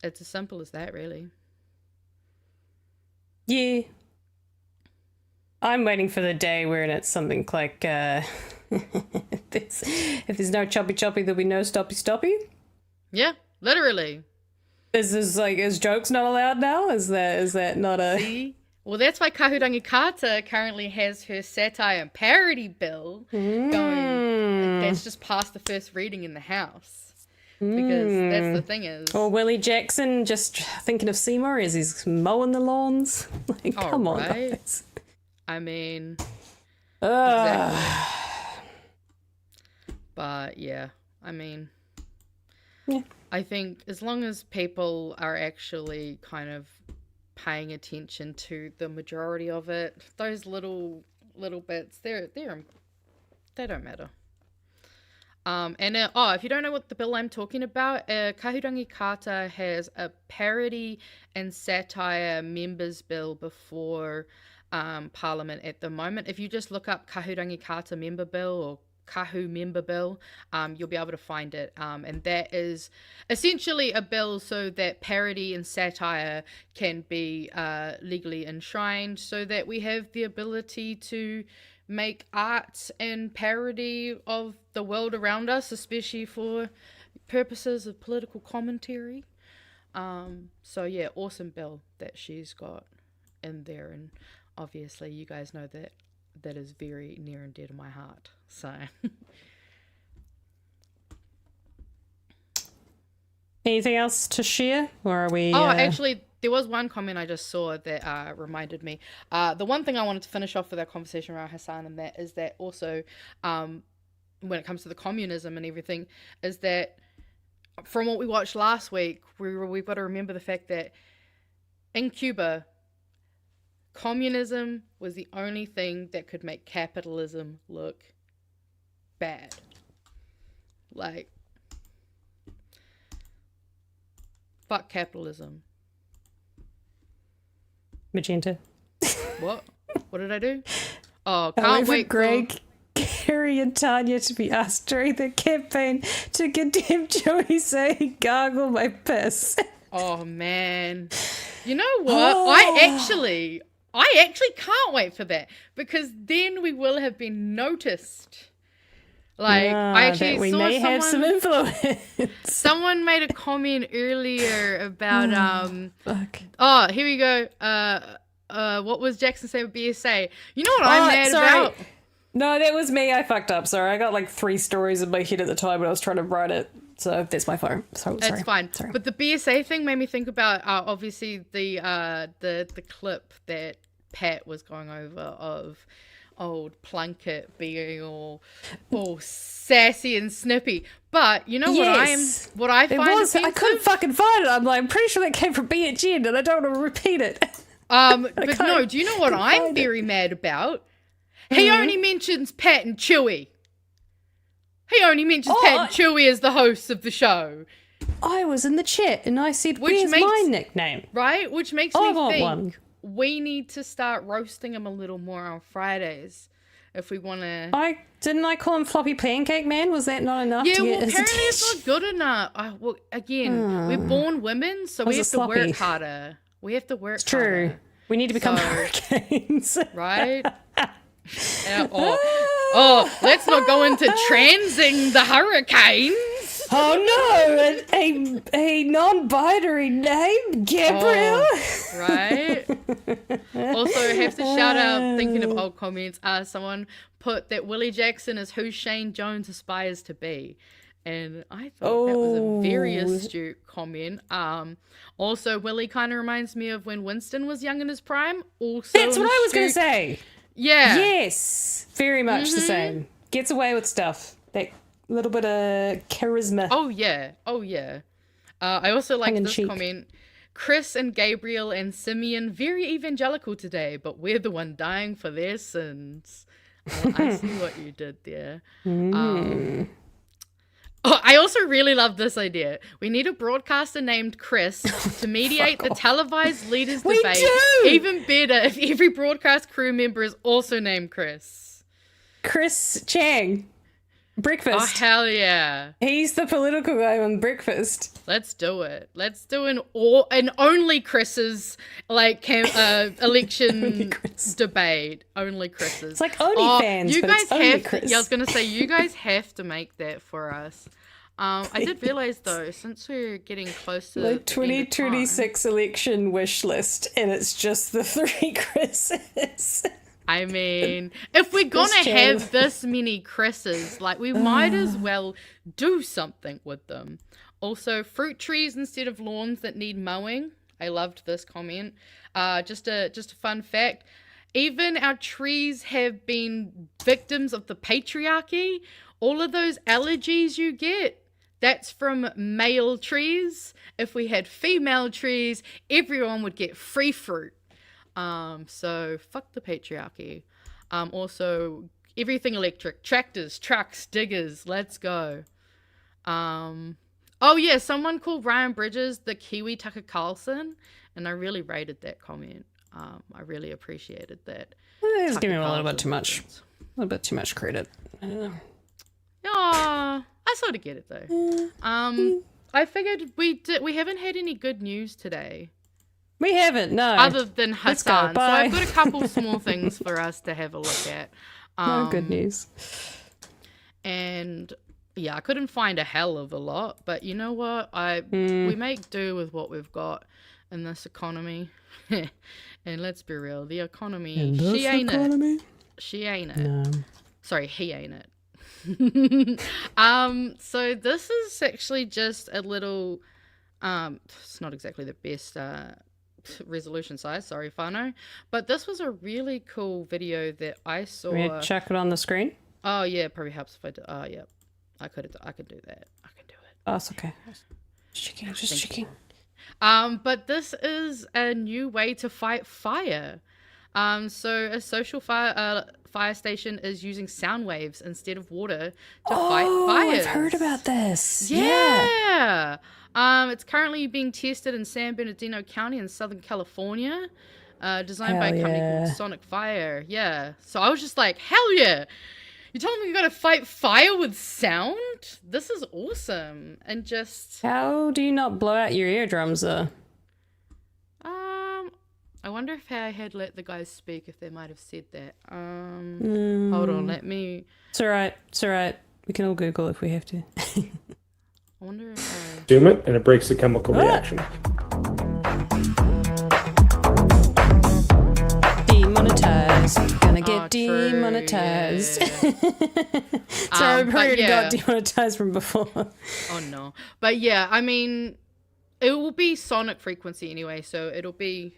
S3: it's as simple as that, really.
S2: Yeah. I'm waiting for the day where it's something like, if there's no choppy, there'll be no stoppy.
S3: Yeah, literally.
S2: Is jokes not allowed now? Is that not a...
S3: See? Well, that's why Kahurangi Carter currently has her satire and parody bill going. That's just passed the first reading in the House. Because that's the thing is...
S2: Or Willie Jackson just thinking of Seymour as he's mowing the lawns. Like, come on, guys.
S3: I mean... Exactly. But, yeah. I mean...
S2: Yeah.
S3: I think as long as people are actually kind of paying attention to the majority of it, those little bits, they don't matter. If you don't know what the bill I'm talking about, Kahurangi Carter has a parody and satire members bill before Parliament at the moment. If you just look up Kahurangi Carter member bill or Kahu member bill, you'll be able to find it, and that is essentially a bill so that parody and satire can be legally enshrined, so that we have the ability to make art and parody of the world around us, especially for purposes of political commentary. So yeah, awesome bill that she's got in there, and obviously you guys know that is very near and dear to my heart. So
S2: anything else to share, or are we...
S3: actually, there was one comment I just saw that reminded me. The one thing I wanted to finish off with our conversation around Hassan and that is that also when it comes to the communism and everything, is that from what we watched last week, we've got to remember the fact that in Cuba, communism was the only thing that could make capitalism look bad. Like, fuck capitalism.
S2: Magenta.
S3: What? What did I do? Oh,
S2: can't wait for Greg, Gary and Tanya to be asked during the campaign to condemn Joey saying gargle my piss.
S3: Oh man. You know what? I actually can't wait for that, because then we will have been noticed. Like, I actually
S2: we
S3: saw
S2: may
S3: someone,
S2: have some influence.
S3: Someone made a comment earlier about Oh, here we go. What was Jackson saying with BSA? You know what I'm mad about?
S2: No, that was me. I fucked up. Sorry, I got like 3 stories in my head at the time when I was trying to write it. So that's my phone. Sorry.
S3: That's fine.
S2: Sorry.
S3: But the BSA thing made me think about obviously the clip that Pat was going over of old Plunkett being all sassy and snippy. But you know what I find offensive?
S2: I couldn't fucking find it. I'm pretty sure that came from BHN and I don't want to repeat it.
S3: But no, do you know what I'm very mad about? He only mentions Pat and Chewie. He only mentions Pat and Chewie as the hosts of the show.
S2: I was in the chat and I said, where's my nickname?
S3: Right? Which makes
S2: I
S3: me
S2: want
S3: think
S2: one.
S3: we need to start roasting him a little more on Fridays if we want to.
S2: Didn't I call him Floppy Pancake Man? Was that not enough
S3: Yeah,
S2: to
S3: well,
S2: get his
S3: apparently
S2: attention?
S3: it's not good enough. Well, again, we're born women, so we have to
S2: sloppy?
S3: work harder. We have to work
S2: It's true.
S3: harder.
S2: We need to become hurricanes.
S3: Right? Let's not go into transing the hurricanes.
S2: Oh no, a non-binary name, Gabriel.
S3: Right. Also, have to shout out, thinking of old comments, someone put that Willie Jackson is who Shane Jones aspires to be. And I thought that was a very astute comment. Also, Willie kind of reminds me of when Winston was young in his prime. Also,
S2: That's what I was going to say.
S3: Yeah.
S2: Yes, very much the same. Gets away with stuff. That little bit of charisma.
S3: Oh, yeah. Oh, yeah. I also like this comment. Chris and Gabriel and Simeon, very evangelical today, but we're the one dying for their sins. I see what you did there. I also really love this idea. We need a broadcaster named Chris to mediate the televised leaders debate. Even better if every broadcast crew member is also named Chris.
S2: Chris Chang. Breakfast.
S3: Oh, hell yeah.
S2: He's the political guy on Breakfast.
S3: Let's do it. Let's do an only Chris's election debate. Only Chris's.
S2: It's like OnlyFans,
S3: you
S2: but
S3: guys
S2: it's only
S3: have
S2: Chris.
S3: Yeah, I was gonna say you guys have to make that for us. I did realize though, since we're getting close to
S2: The
S3: the
S2: 2026 election wish list, and it's just the 3 Chris's.
S3: I mean, if we're gonna have this many Chris's, we might as well do something with them. Also, fruit trees instead of lawns that need mowing. I loved this comment. Just a fun fact. Even our trees have been victims of the patriarchy. All of those allergies you get, that's from male trees. If we had female trees, everyone would get free fruit. So fuck the patriarchy. Also, everything electric, tractors, trucks, diggers, let's go. Oh yeah, someone called Ryan Bridges the Kiwi Tucker Carlson, and I really rated that comment. I really appreciated that.
S2: It's giving him a little bit too much credit. I don't know.
S3: Aw, I sort of get it though. I figured we haven't had any good news today.
S2: We haven't, no.
S3: Other than Hassan. So
S2: Bye.
S3: I've got a couple small things for us to have a look at.
S2: No good news.
S3: And yeah, I couldn't find a hell of a lot, but you know what? We make do with what we've got in this economy. And let's be real, the economy, she ain't it. She ain't it.
S2: No.
S3: Sorry, he ain't it. So this is actually just a little it's not exactly the best resolution size, sorry Fano, but this was a really cool video that I saw.
S2: Can we check it on the screen?
S3: Oh yeah, probably helps if I do. Oh yeah, I could do that. I can do it.
S2: Oh, it's okay. Just checking.
S3: But this is a new way to fight fire. So a social fire station is using sound waves instead of water to fight fires.
S2: I've heard about this.
S3: Yeah. It's currently being tested in San Bernardino County in Southern California, designed by a company called Sonic Fire. Yeah. So I was just like, hell yeah. You telling me you gotta fight fire with sound? This is awesome. And just...
S2: How do you not blow out your eardrums, though?
S3: I wonder if I had let the guys speak, if they might have said that. Hold on, let me...
S2: It's alright. We can all Google if we have to.
S3: I wonder if
S16: Zoom it, and it breaks the chemical reaction.
S2: Demonetized. Gonna get demonetized. Sorry, I've already got demonetized from before.
S3: Oh no. But yeah, I mean, it will be sonic frequency anyway, so it'll be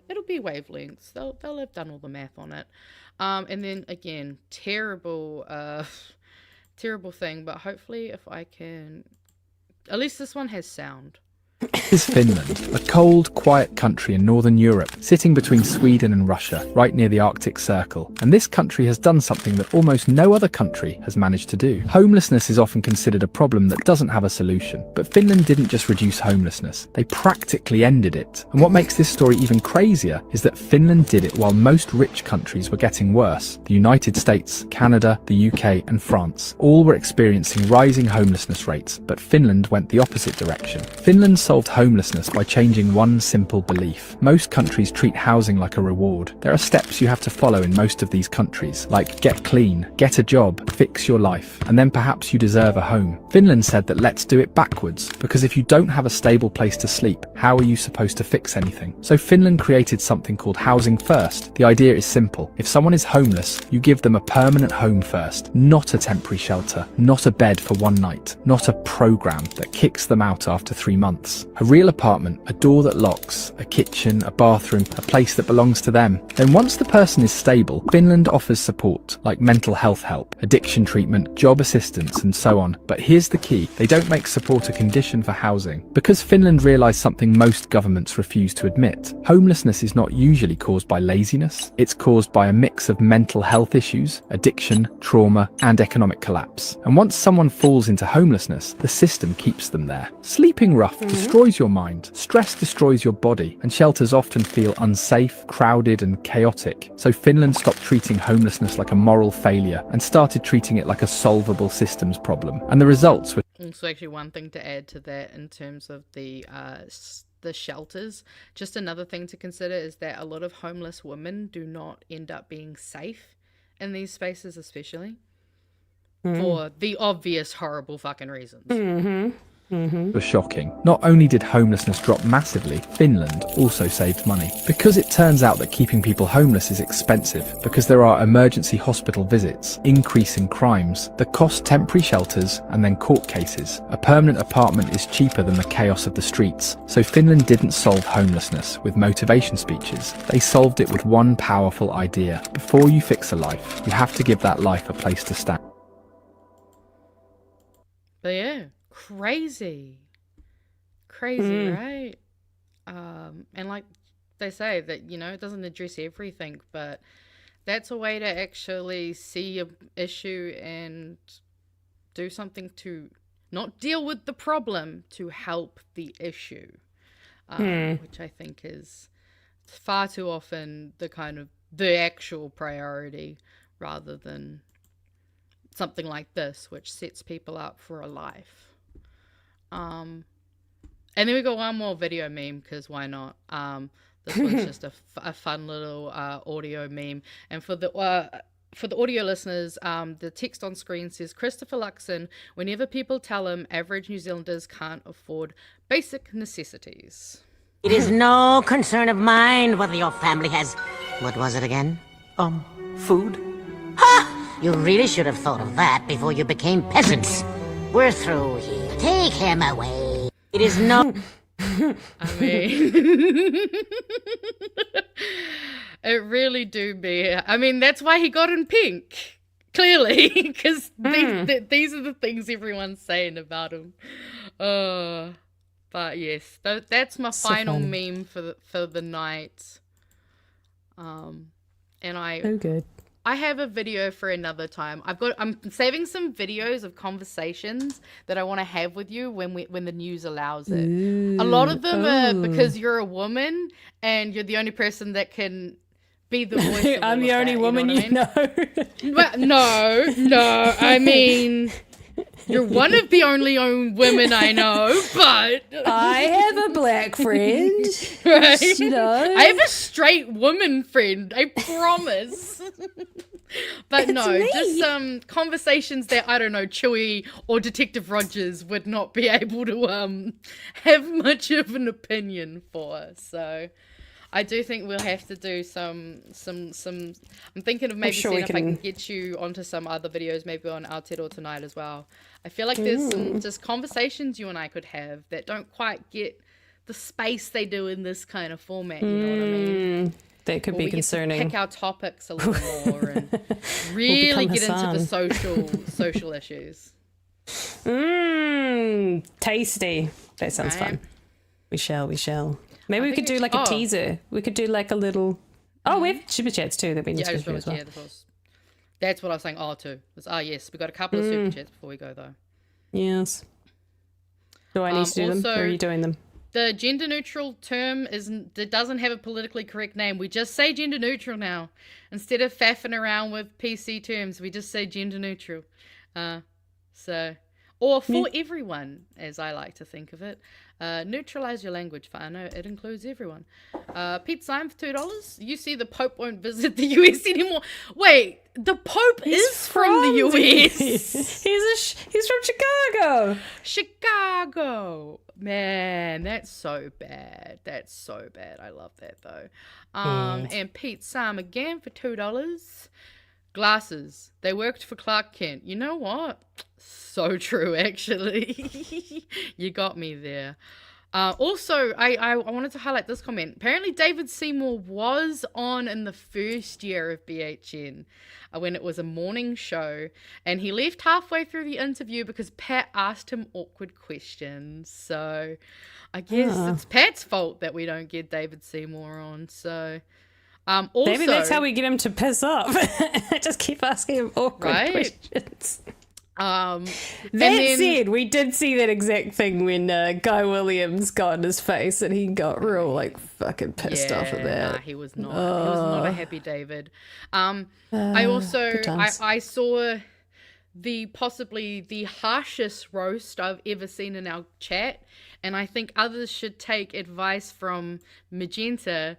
S3: wavelengths. They'll have done all the math on it. And then again, terrible thing, but hopefully if I can, at least this one has sound.
S4: is Finland, a cold, quiet country in northern Europe, sitting between Sweden and Russia, right near the Arctic Circle. And this country has done something that almost no other country has managed to do. Homelessness is often considered a problem that doesn't have a solution. But Finland didn't just reduce homelessness, they practically ended it. And what makes this story even crazier is that Finland did it while most rich countries were getting worse. The United States, Canada, the UK and France all were experiencing rising homelessness rates, but Finland went the opposite direction. Finland solved homelessness by changing one simple belief. Most countries treat housing like a reward. There are steps you have to follow in most of these countries, like get clean, get a job, fix your life, and then perhaps you deserve a home. Finland said that let's do it backwards, because if you don't have a stable place to sleep, how are you supposed to fix anything? So Finland created something called housing first. The idea is simple. If someone is homeless, you give them a permanent home first, not a temporary shelter, not a bed for one night, not a program that kicks them out after 3 months. A real apartment, a door that locks, a kitchen, a bathroom, a place that belongs to them. Then once the person is stable, Finland offers support, like mental health help, addiction treatment, job assistance, and so on. But here's the key, they don't make support a condition for housing. Because Finland realised something most governments refuse to admit. Homelessness is not usually caused by laziness, it's caused by a mix of mental health issues, addiction, trauma, and economic collapse. And once someone falls into homelessness, the system keeps them there. Sleeping rough destroys your mind, stress destroys your body, and shelters often feel unsafe, crowded, and chaotic. So Finland stopped treating homelessness like a moral failure and started treating it like a solvable systems problem. And the results were...
S3: Also, actually, one thing to add to that in terms of the shelters, just another thing to consider is that a lot of homeless women do not end up being safe in these spaces, especially for the obvious horrible fucking reasons.
S4: Was shocking. Not only did homelessness drop massively, Finland also saved money. Because it turns out that keeping people homeless is expensive, because there are emergency hospital visits, increase in crimes, that cost temporary shelters, and then court cases. A permanent apartment is cheaper than the chaos of the streets. So Finland didn't solve homelessness with motivation speeches. They solved it with one powerful idea. Before you fix a life, you have to give that life a place to stand.
S3: But yeah. Crazy, right? And like they say that, you know, it doesn't address everything, but that's a way to actually see an issue and do something to not deal with the problem, to help the issue, which I think is far too often the actual priority rather than something like this, which sets people up for a life. And then we got one more video meme, because why not? This one's just a fun little audio meme. And for the audio listeners, the text on screen says, Christopher Luxon, whenever people tell him average New Zealanders can't afford basic necessities.
S5: It is no concern of mine whether your family has, what was it again? Food? Ha! You really should have thought of that before you became peasants. We're through here. Take him away. It is no...
S3: I mean... it really do be... I mean, that's why he got in Penk. Clearly. Because these are the things everyone's saying about him. But yes, that's my final meme for the night. And
S2: so good.
S3: I have a video for another time. I'm saving some videos of conversations that I want to have with you when the news allows it. A lot of them are because you're a woman and you're the only person that can be the voice of
S2: I'm the only woman you know.
S3: But no, I mean, you're one of the only women I know, but...
S2: I have a black friend.
S3: Right?
S2: You know?
S3: I have a straight woman friend, I promise. But no, just conversations that, I don't know, Chewy or Detective Rogers would not be able to have much of an opinion for. So... I do think we'll have to do some. I'm thinking of maybe seeing if I can get you onto some other videos, maybe on Aotearoa tonight as well. I feel like there's some just conversations you and I could have that don't quite get the space they do in this kind of format. You know what I mean?
S2: That could be concerning.
S3: Pick our topics a little more and really get into the social issues.
S2: Tasty. That sounds fun. We shall. Maybe we could do like
S3: a
S2: teaser. We could do like a little. Oh, we have super chats too. That'd be
S3: Yeah, I
S2: nice
S3: just
S2: to do
S3: realized,
S2: as well.
S3: yeah, that's what I was saying. Too. Yes, we got a couple of super chats before we go though.
S2: Yes. Do I need to do them, or are you doing them?
S3: The gender neutral term it doesn't have a politically correct name. We just say gender neutral now. Instead of faffing around with PC terms, we just say gender neutral. Or for everyone, as I like to think of it. Neutralize your language, I know it includes everyone. Pete Syme for $2. You see the Pope won't visit the US anymore. Wait, the Pope is from the US.
S2: He's from Chicago.
S3: Chicago. Man, that's so bad. I love that though. And Pete Syme again for $2. Glasses. They worked for Clark Kent. You know what? So true, actually. You got me there. Also, I wanted to highlight this comment. Apparently, David Seymour was on in the first year of BHN when it was a morning show, and he left halfway through the interview because Pat asked him awkward questions. So, I guess it's Pat's fault that we don't get David Seymour on. So, also,
S2: maybe that's how we get him to piss off. Just keep asking him awkward questions. That said, we did see that exact thing when Guy Williams got in his face and he got real like fucking pissed off at that.
S3: Nah, he was not. He was not a happy David. I saw possibly the harshest roast I've ever seen in our chat, and I think others should take advice from Magenta.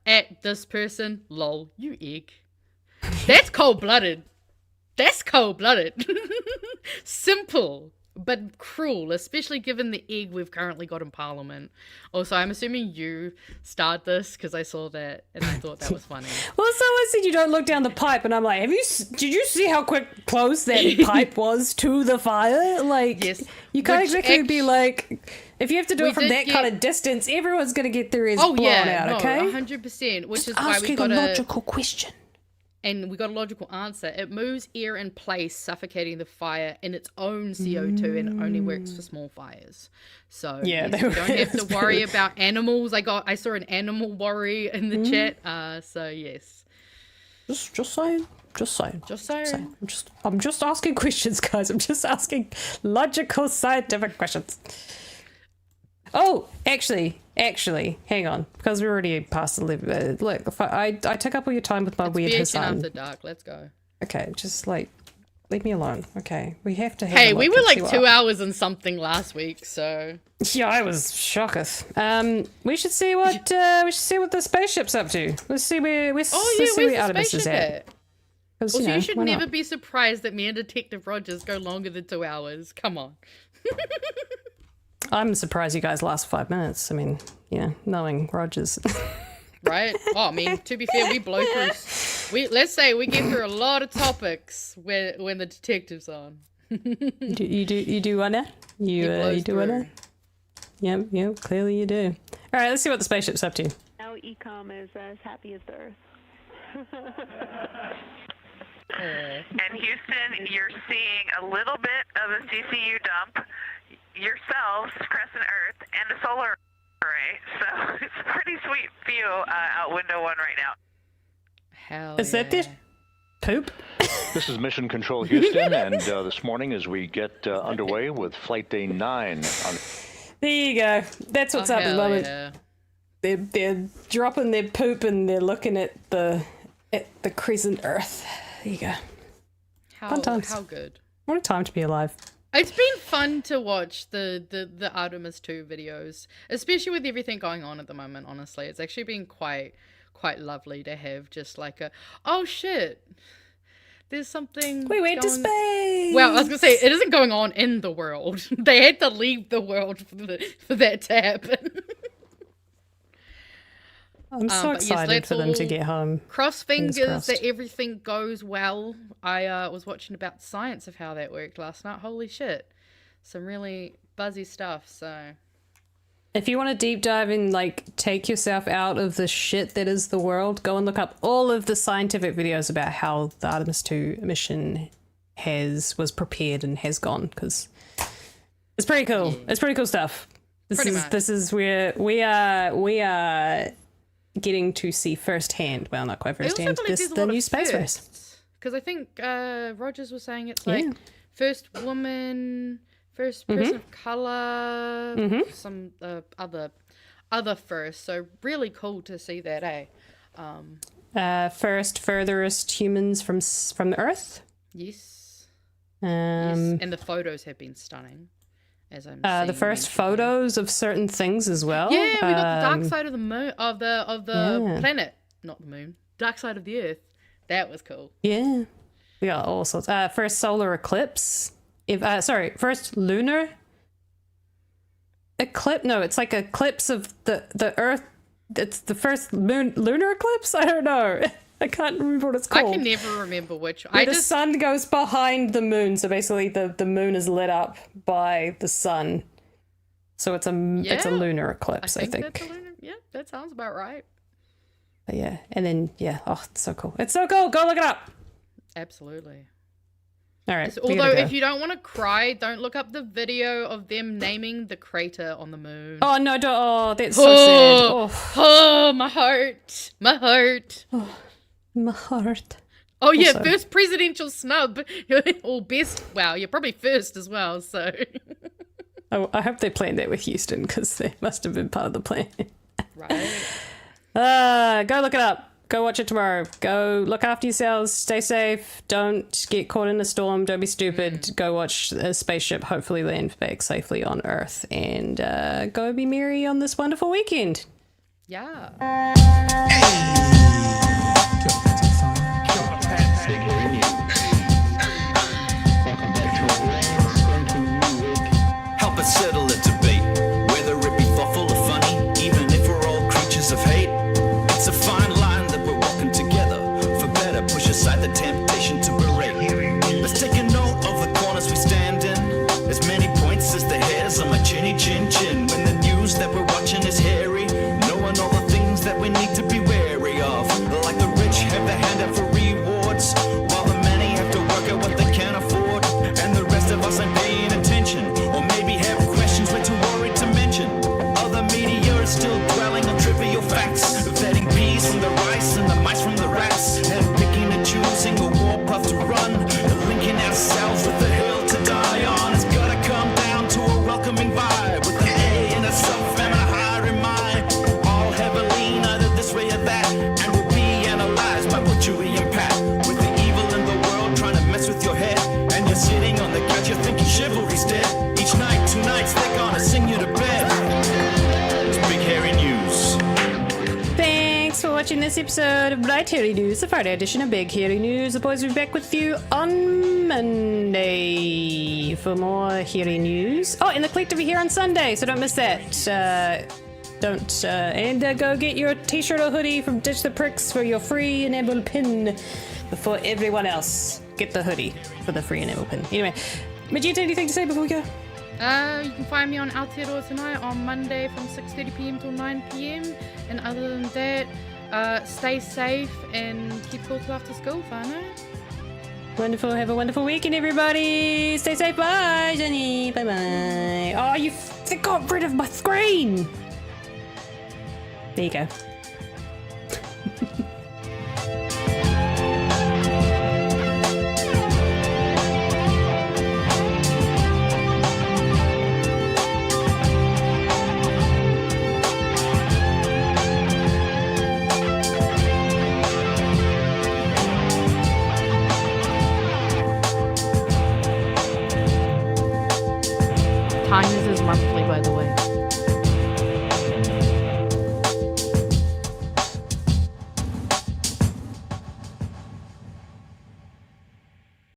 S3: At this person, lol, you egg. That's cold-blooded. Simple, but cruel, especially given the egg we've currently got in Parliament. Also, I'm assuming you started this because I saw that and I thought that was funny.
S2: Well, someone said you don't look down the pipe, and I'm like, did you see how close that pipe was to the fire? Like, yes. You can't exactly be like, if you have to do it from that kind of distance, everyone's going to get their ears blown out, okay?
S3: 100%, which
S2: Just
S3: is why we got
S2: a logical question.
S3: And we got a logical answer. It moves air in place, suffocating the fire in its own CO2, and it only works for small fires. So
S2: yeah,
S3: yes, you don't have to worry about animals. I saw an animal worry in the chat. So yes.
S2: Just saying. I'm just asking questions, guys. I'm just asking logical, scientific questions. Oh, actually, hang on, because we're already past the limit. Look, I took up all your time with my weird Hasan.
S3: After dark, let's go.
S2: Okay, just like leave me alone. Okay, we have to. Have
S3: hey, we were like 2 hours and something last week, so
S2: yeah, I was shocketh. We should see what the spaceship's up to. Let's see where
S3: where's the
S2: Artemis is at.
S3: Also, you should never be surprised that me and Detective Rogers go longer than 2 hours. Come on.
S2: I'm surprised you guys last 5 minutes. I mean, knowing Rogers.
S3: Right? Oh, I mean, to be fair, we blow through. Let's say we get through a lot of topics when the detective's on.
S2: You do wanna? You do wanna? Yep, clearly you do. All right, let's see what the spaceship's up to.
S6: Now e-com is as happy as the earth.
S7: And Houston, you're seeing a little bit of a CCU dump yourselves, Crescent Earth, and a solar array. So it's a pretty sweet view out window one right now.
S3: Hell
S2: is that the poop?
S23: This is Mission Control Houston, and this morning as we get underway with Flight Day 9.
S2: There you go. That's what's up at the moment.
S3: Yeah.
S2: They're dropping their poop and they're looking at the Crescent Earth. There you go. Fun times.
S3: How good.
S2: What a time to be alive.
S3: It's been fun to watch the Artemis 2 videos, especially with everything going on at the moment, honestly. It's actually been quite lovely to have just like oh shit, there's something
S2: we went to space.
S3: Well, I was going to say, it isn't going on in the world. They had to leave the world for that to happen.
S2: I'm so excited for them to get home.
S3: Cross fingers that everything goes well. I was watching about science of how that worked last night. Holy shit. Some really buzzy stuff, so.
S2: If you want to deep dive and like take yourself out of the shit that is the world, go and look up all of the scientific videos about how the Artemis 2 mission was prepared and has gone, because it's pretty cool. Yeah. It's pretty cool stuff. This is where we are getting to see firsthand. Well, not quite firsthand. The new space race.
S3: Because I think Rogers was saying it's like first woman, first person of color, some other first. So really cool to see that, eh?
S2: First, furthest humans from the Earth.
S3: Yes.
S2: Yes.
S3: And the photos have been stunning. As I'm
S2: the first photos of certain things as well.
S3: Yeah, we got the dark side of the moon of the planet, not the moon. Dark side of the Earth. That was cool.
S2: Yeah, we got all sorts. First solar eclipse. First lunar eclipse. No, it's like eclipse of the Earth. It's the first lunar eclipse. I don't know. I can't remember what it's called.
S3: I can never remember which.
S2: The sun goes behind the moon, so basically the moon is lit up by the sun. So it's a lunar eclipse, I think.
S3: Yeah, that sounds about right.
S2: But yeah, and then it's so cool. It's so cool. Go look it up.
S3: Absolutely.
S2: All right.
S3: Although if you don't want to cry, don't look up the video of them naming the crater on the moon.
S2: Oh no! That's so sad.
S3: Oh, my heart, my heart.
S2: My heart.
S3: Oh yeah, also. First presidential snub, or best. Wow, you're probably first as well. So.
S2: I hope they planned that with Houston because they must have been part of the plan.
S3: Right.
S2: Go look it up. Go watch it tomorrow. Go look after yourselves. Stay safe. Don't get caught in a storm. Don't be stupid. Go watch a spaceship hopefully land back safely on Earth, and go be merry on this wonderful weekend.
S3: Yeah.
S8: Help us settle a debate, whether it be thoughtful or funny, even if we're all creatures of hate. It's a fine line that we're walking together. For better, push aside the temptation to berate. Let's take a note of the corners we stand in. As many points as the hairs on my chinny chin chin. When the news that we're watching is hairy, knowing all the things that we need to be wary of. Like the rich have their hand out for rewards, while the many have to work out what they can't afford. And the rest of us ain't paying attention, or maybe have questions we're too worried to mention. Other media is still dwelling on trivial facts, vetting peas from the rice and the mice from the rats, and picking and choosing a war path to run, and linking ourselves with the hill to die on. It's gotta come down to a welcoming vibe, with an A and a sub and a higher in mind. All heavily, neither this way or that, and will be analyzed by butchery and pat. With the evil in the world trying to mess with your head, and you're sitting on the couch, you're thinking chivalry's dead. Each night, 2 nights, they're gonna sing you to bed. It's Big Hairy News.
S2: Thanks for watching this episode of Bright Hairy News, the Friday edition of Big Hairy News. The boys will be back with you on Monday for more hairy news. Oh, and the collective are here on Sunday, so don't miss that. And go get your t-shirt or hoodie from Ditch the Pricks for your free enamel pin before everyone else. Get the hoodie for the free enamel pin. Anyway, Magenta, anything to say before we go?
S3: You can find me on Aotearoa tonight on Monday from 6:30 p.m. till 9 p.m. And other than that, stay safe and keep cool till after school, whānau.
S2: Wonderful. Have a wonderful weekend, everybody. Stay safe. Bye, Jenny. Bye-bye. Oh, they got rid of my screen. There you go.
S3: Time is monthly, by the way.